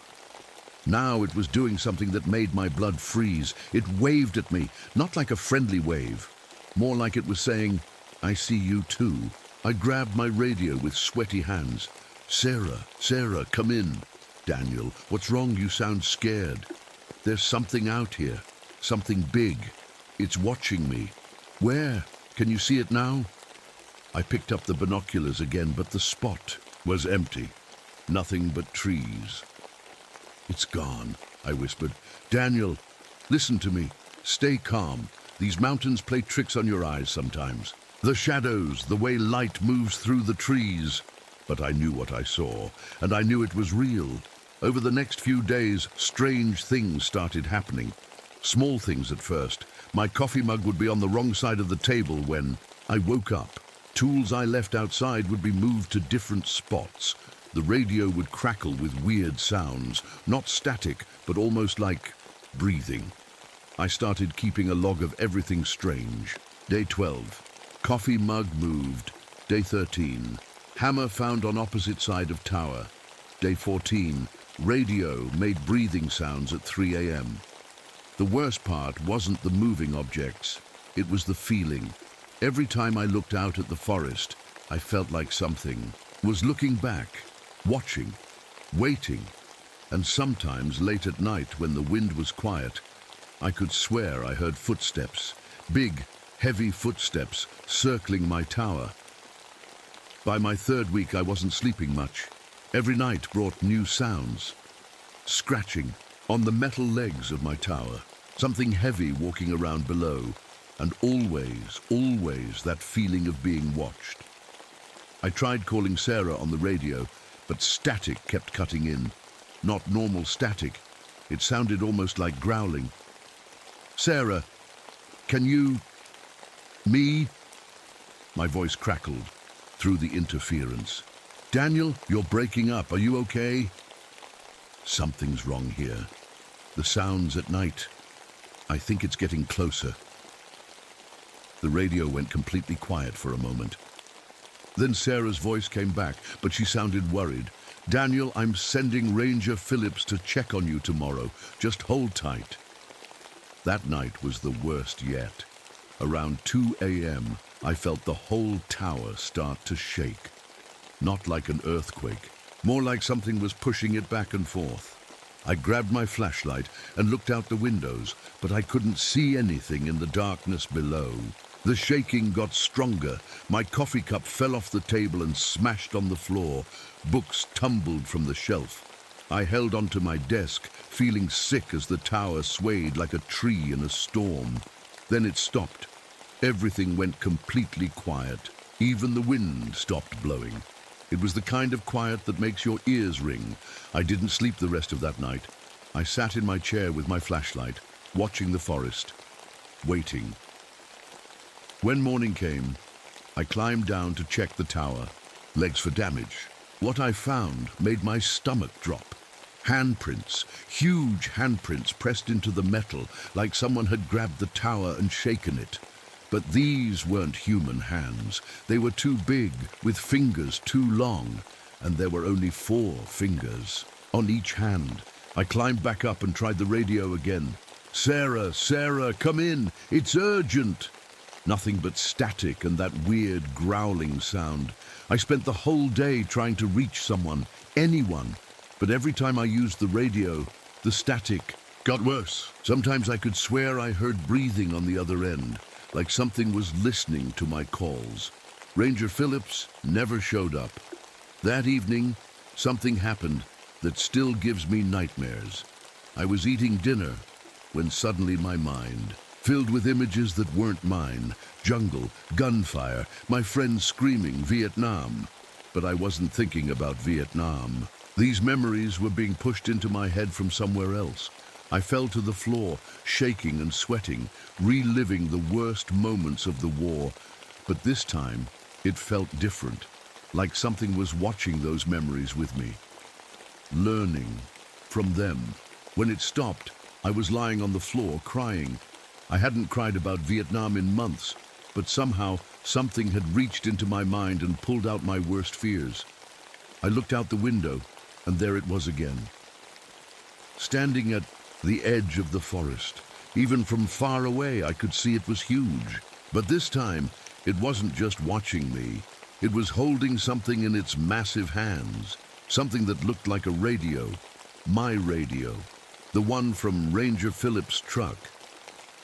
it was doing something that made my blood freeze. It waved at me, not like a friendly wave, more like it was saying, "I see you too." I grabbed my radio with sweaty hands. "Sarah, Sarah, come in." "Daniel, what's wrong? You sound scared." "There's something out here, something big. It's watching me." "Where? Can you see it now?" I picked up the binoculars again, but the spot was empty. Nothing but trees. "It's gone," I whispered. "Daniel, listen to me. Stay calm. These mountains play tricks on your eyes sometimes. The shadows, the way light moves through the trees." But I knew what I saw, and I knew it was real. Over the next few days, strange things started happening. Small things at first. My coffee mug would be on the wrong side of the table when I woke up. Tools I left outside would be moved to different spots. The radio would crackle with weird sounds, not static, but almost like breathing. I started keeping a log of everything strange. Day 12, coffee mug moved. Day 13, hammer found on opposite side of tower. Day 14, radio made breathing sounds at 3 a.m. The worst part wasn't the moving objects, it was the feeling. Every time I looked out at the forest, I felt like something was looking back. Watching, waiting, and sometimes late at night when the wind was quiet, I could swear I heard footsteps, big, heavy footsteps circling my tower. By my 3rd week, I wasn't sleeping much. Every night brought new sounds. Scratching on the metal legs of my tower, something heavy walking around below, and always that feeling of being watched. I tried calling Sarah on the radio, but static kept cutting in. Not normal static. It sounded almost like growling. Sarah, can you... Me? My voice crackled through the interference. Daniel, you're breaking up. Are you okay? Something's wrong here. The sounds at night. I think it's getting closer. The radio went completely quiet for a moment. Then Sarah's voice came back, but she sounded worried. Daniel, I'm sending Ranger Phillips to check on you tomorrow. Just hold tight. That night was the worst yet. Around 2 a.m., I felt the whole tower start to shake. Not like an earthquake, more like something was pushing it back and forth. I grabbed my flashlight and looked out the windows, but I couldn't see anything in the darkness below. The shaking got stronger. My coffee cup fell off the table and smashed on the floor. Books tumbled from the shelf. I held onto my desk, feeling sick as the tower swayed like a tree in a storm. Then it stopped. Everything went completely quiet. Even the wind stopped blowing. It was the kind of quiet that makes your ears ring. I didn't sleep the rest of that night. I sat in my chair with my flashlight, watching the forest, waiting. When morning came, I climbed down to check the tower. Legs for damage. What I found made my stomach drop. Handprints, huge handprints pressed into the metal like someone had grabbed the tower and shaken it. But these weren't human hands. They were too big, with fingers too long, and there were only 4 fingers on each hand. I climbed back up and tried the radio again. Sarah, Sarah, come in. It's urgent. Nothing but static and that weird growling sound. I spent the whole day trying to reach someone, anyone, but every time I used the radio, the static got worse. Sometimes I could swear I heard breathing on the other end, like something was listening to my calls. Ranger Phillips never showed up. That evening, something happened that still gives me nightmares. I was eating dinner when suddenly my mind, filled with images that weren't mine, jungle, gunfire, my friends screaming Vietnam. But I wasn't thinking about Vietnam. These memories were being pushed into my head from somewhere else. I fell to the floor, shaking and sweating, reliving the worst moments of the war. But this time, it felt different, like something was watching those memories with me, learning from them. When it stopped, I was lying on the floor crying. I hadn't cried about Vietnam in months, but somehow something had reached into my mind and pulled out my worst fears. I looked out the window, and there it was again. Standing at the edge of the forest. Even from far away, I could see it was huge. But this time, it wasn't just watching me. It was holding something in its massive hands, something that looked like a radio, my radio, the one from Ranger Phillips' truck.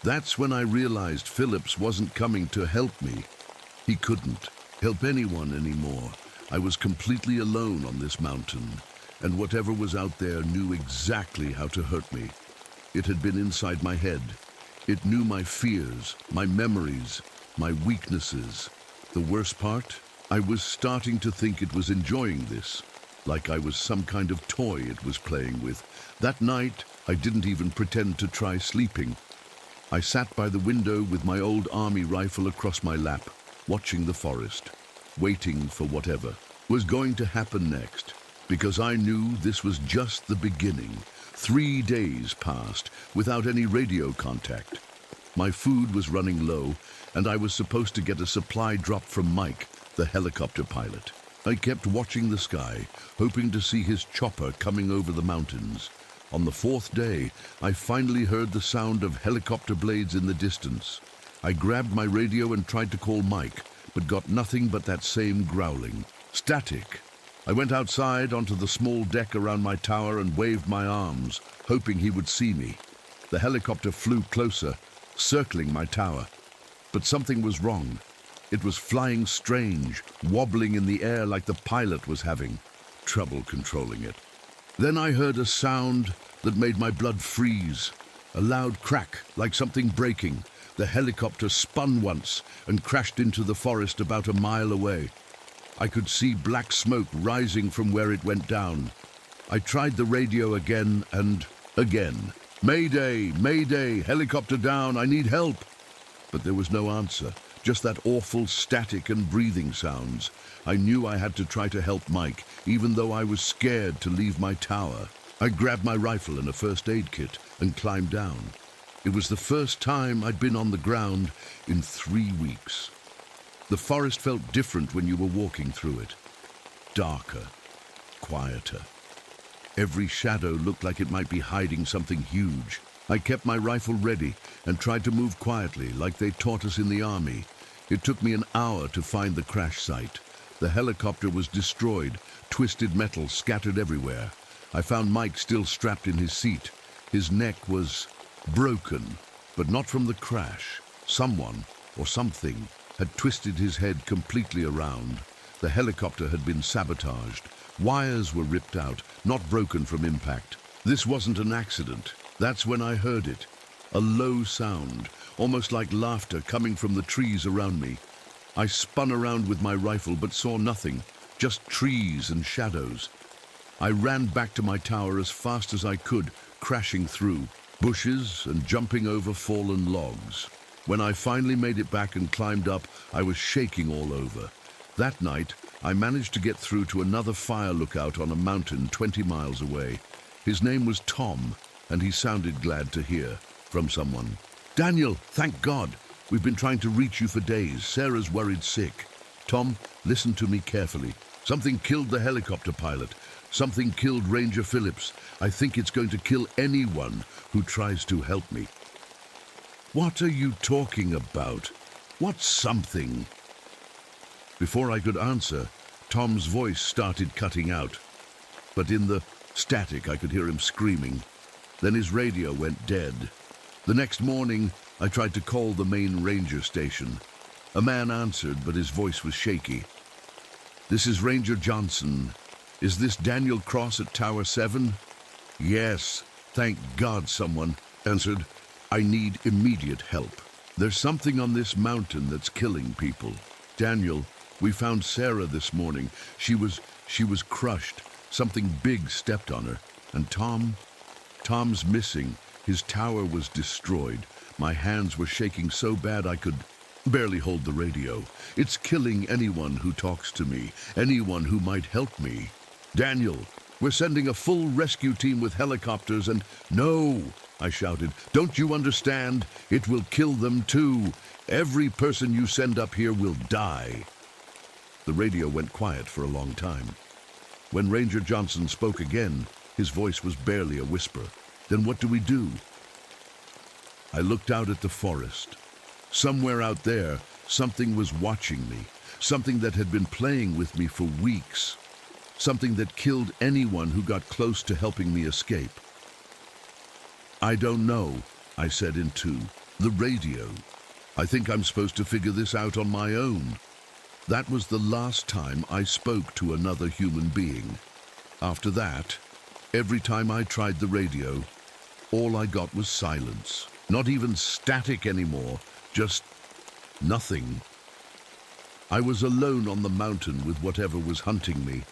That's when I realized Phillips wasn't coming to help me. He couldn't help anyone anymore. I was completely alone on this mountain, and whatever was out there knew exactly how to hurt me. It had been inside my head. It knew my fears, my memories, my weaknesses. The worst part? I was starting to think it was enjoying this, like I was some kind of toy it was playing with. That night, I didn't even pretend to try sleeping. I sat by the window with my old army rifle across my lap, watching the forest, waiting for whatever was going to happen next, because I knew this was just the beginning. 3 days passed without any radio contact. My food was running low, and I was supposed to get a supply drop from Mike, the helicopter pilot. I kept watching the sky, hoping to see his chopper coming over the mountains. On the 4th day, I finally heard the sound of helicopter blades in the distance. I grabbed my radio and tried to call Mike, but got nothing but that same growling. Static. I went outside onto the small deck around my tower and waved my arms, hoping he would see me. The helicopter flew closer, circling my tower. But something was wrong. It was flying strange, wobbling in the air like the pilot was having trouble controlling it. Then I heard a sound that made my blood freeze. A loud crack, like something breaking. The helicopter spun once and crashed into the forest about a mile away. I could see black smoke rising from where it went down. I tried the radio again and again, "Mayday, mayday, helicopter down, I need help." But there was no answer, just that awful static and breathing sounds. I knew I had to try to help Mike, even though I was scared to leave my tower. I grabbed my rifle and a first aid kit and climbed down. It was the first time I'd been on the ground in 3 weeks. The forest felt different when you were walking through it. Darker, quieter. Every shadow looked like it might be hiding something huge. I kept my rifle ready and tried to move quietly, like they taught us in the army. It took me an hour to find the crash site. The helicopter was destroyed, twisted metal scattered everywhere. I found Mike still strapped in his seat. His neck was broken, but not from the crash. Someone, or something, had twisted his head completely around. The helicopter had been sabotaged. Wires were ripped out, not broken from impact. This wasn't an accident. That's when I heard it. A low sound, almost like laughter coming from the trees around me. I spun around with my rifle but saw nothing, just trees and shadows. I ran back to my tower as fast as I could, crashing through bushes and jumping over fallen logs. When I finally made it back and climbed up, I was shaking all over. That night, I managed to get through to another fire lookout on a mountain 20 miles away. His name was Tom, and he sounded glad to hear from someone. "Daniel, thank God. We've been trying to reach you for days. Sarah's worried sick." "Tom, listen to me carefully. Something killed the helicopter pilot. Something killed Ranger Phillips. I think it's going to kill anyone who tries to help me." "What are you talking about? What's something?" Before I could answer, Tom's voice started cutting out. But in the static, I could hear him screaming. Then his radio went dead. The next morning, I tried to call the main ranger station. A man answered, but his voice was shaky. "This is Ranger Johnson. Is this Daniel Cross at Tower 7? "Yes, thank God," someone answered. "I need immediate help. There's something on this mountain that's killing people." "Daniel, we found Sarah this morning. She was crushed. Something big stepped on her. And Tom's missing. His tower was destroyed. My hands were shaking so bad I could barely hold the radio. It's killing anyone who talks to me, anyone who might help me. Daniel, we're sending a full rescue team with helicopters and—" "No," I shouted. "Don't you understand? It will kill them too. Every person you send up here will die." The radio went quiet for a long time. When Ranger Johnson spoke again, his voice was barely a whisper. "Then what do we do?" I looked out at the forest. Somewhere out there, something was watching me, something that had been playing with me for weeks, something that killed anyone who got close to helping me escape. "I don't know," I said in two. "The radio. I think I'm supposed to figure this out on my own." That was the last time I spoke to another human being. After that, every time I tried the radio, all I got was silence. Not even static anymore, just nothing. I was alone on the mountain with whatever was hunting me,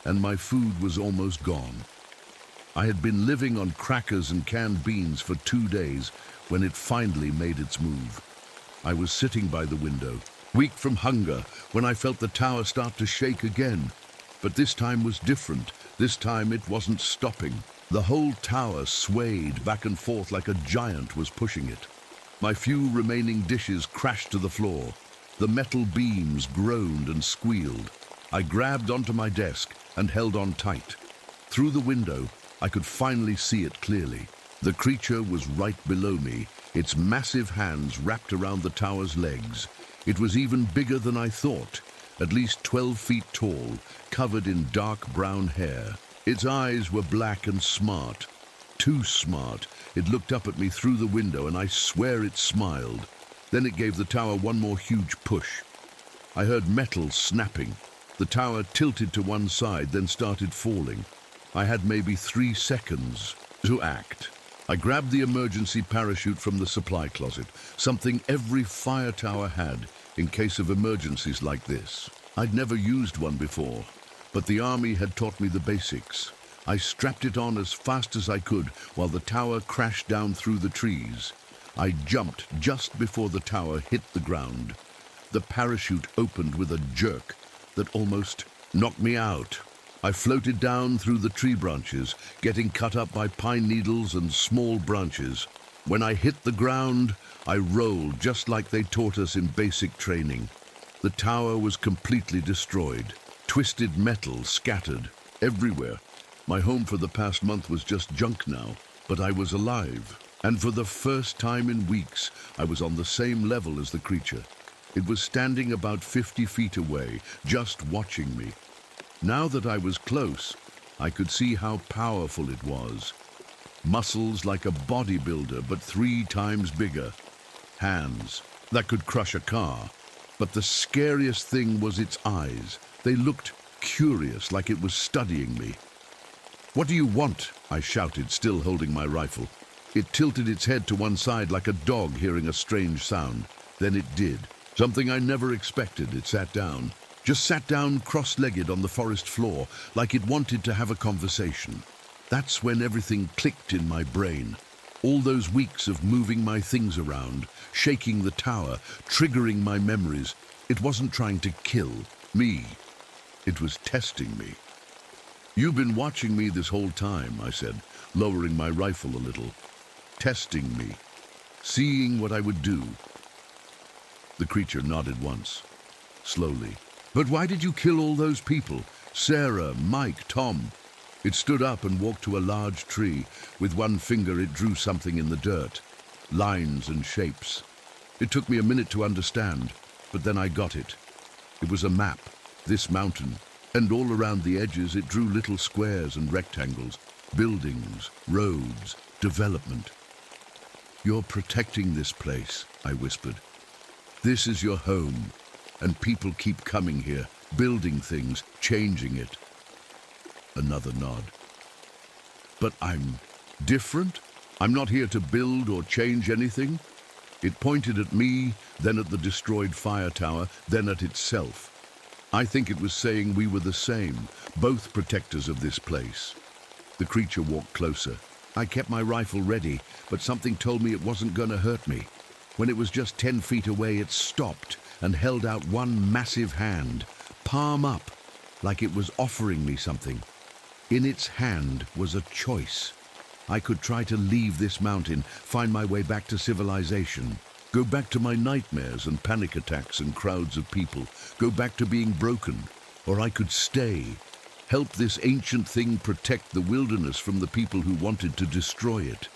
and my food was almost gone. I had been living on crackers and canned beans for 2 days when it finally made its move. I was sitting by the window, weak from hunger, when I felt the tower start to shake again. But this time was different. This time it wasn't stopping. The whole tower swayed back and forth like a giant was pushing it. My few remaining dishes crashed to the floor. The metal beams groaned and squealed. I grabbed onto my desk and held on tight. Through the window, I could finally see it clearly. The creature was right below me, its massive hands wrapped around the tower's legs. It was even bigger than I thought, at least 12 feet tall, covered in dark brown hair. Its eyes were black and smart. Too smart. It looked up at me through the window, and I swear it smiled. Then it gave the tower one more huge push. I heard metal snapping. The tower tilted to one side, then started falling. I had maybe 3 seconds to act. I grabbed the emergency parachute from the supply closet, something every fire tower had in case of emergencies like this. I'd never used one before, but the army had taught me the basics. I strapped it on as fast as I could while the tower crashed down through the trees. I jumped just before the tower hit the ground. The parachute opened with a jerk that almost knocked me out. I floated down through the tree branches, getting cut up by pine needles and small branches. When I hit the ground, I rolled just like they taught us in basic training. The tower was completely destroyed. Twisted metal scattered everywhere. My home for the past month was just junk now, but I was alive. And for the first time in weeks, I was on the same level as the creature. It was standing about 50 feet away, just watching me. Now that I was close, I could see how powerful it was. Muscles like a bodybuilder, but 3 times bigger. Hands that could crush a car. But the scariest thing was its eyes. They looked curious, like it was studying me. "What do you want?" I shouted, still holding my rifle. It tilted its head to one side like a dog hearing a strange sound. Then it did. Something I never expected. It sat down. Just sat down cross-legged on the forest floor, like it wanted to have a conversation. That's when everything clicked in my brain. All those weeks of moving my things around, shaking the tower, triggering my memories. It wasn't trying to kill me. It was testing me. "You've been watching me this whole time," I said, lowering my rifle a little. "Testing me, seeing what I would do." The creature nodded once, slowly. "But why did you kill all those people? Sarah, Mike, Tom?" It stood up and walked to a large tree. With one finger it drew something in the dirt. Lines and shapes. It took me a minute to understand, but then I got it. It was a map, this mountain, and all around the edges it drew little squares and rectangles, buildings, roads, development. "You're protecting this place," I whispered. "This is your home, and people keep coming here, building things, changing it." Another nod. "But I'm different? I'm not here to build or change anything?" It pointed at me, then at the destroyed fire tower, then at itself. I think it was saying we were the same, both protectors of this place. The creature walked closer. I kept my rifle ready, but something told me it wasn't going to hurt me. When it was just 10 feet away, it stopped and held out one massive hand, palm up, like it was offering me something. In its hand was a choice. I could try to leave this mountain, find my way back to civilization, go back to my nightmares and panic attacks and crowds of people, go back to being broken, or I could stay, help this ancient thing protect the wilderness from the people who wanted to destroy it.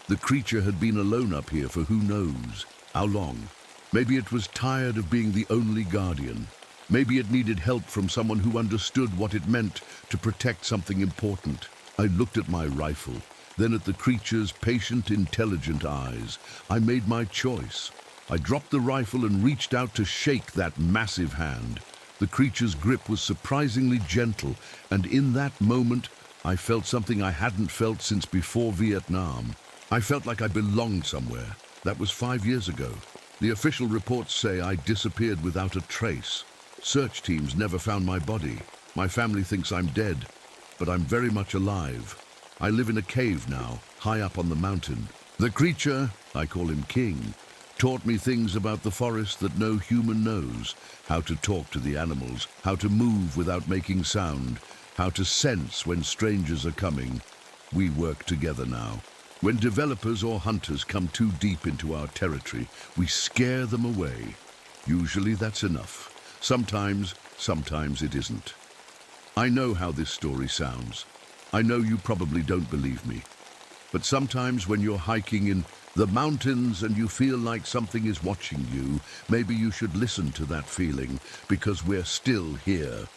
The creature had been alone up here for who knows how long. Maybe it was tired of being the only guardian. Maybe it needed help from someone who understood what it meant to protect something important. I looked at my rifle, then at the creature's patient, intelligent eyes. I made my choice. I dropped the rifle and reached out to shake that massive hand. The creature's grip was surprisingly gentle, and in that moment, I felt something I hadn't felt since before Vietnam. I felt like I belonged somewhere. That was 5 years ago. The official reports say I disappeared without a trace. Search teams never found my body. My family thinks I'm dead, but I'm very much alive. I live in a cave now, high up on the mountain. The creature, I call him King, taught me things about the forest that no human knows. How to talk to the animals, how to move without making sound, how to sense when strangers are coming. We work together now. When developers or hunters come too deep into our territory, we scare them away. Usually that's enough. Sometimes it isn't. I know how this story sounds. I know you probably don't believe me. But sometimes when you're hiking in the mountains and you feel like something is watching you, maybe you should listen to that feeling, because we're still here.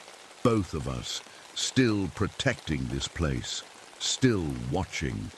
Both of us, still protecting this place, still watching.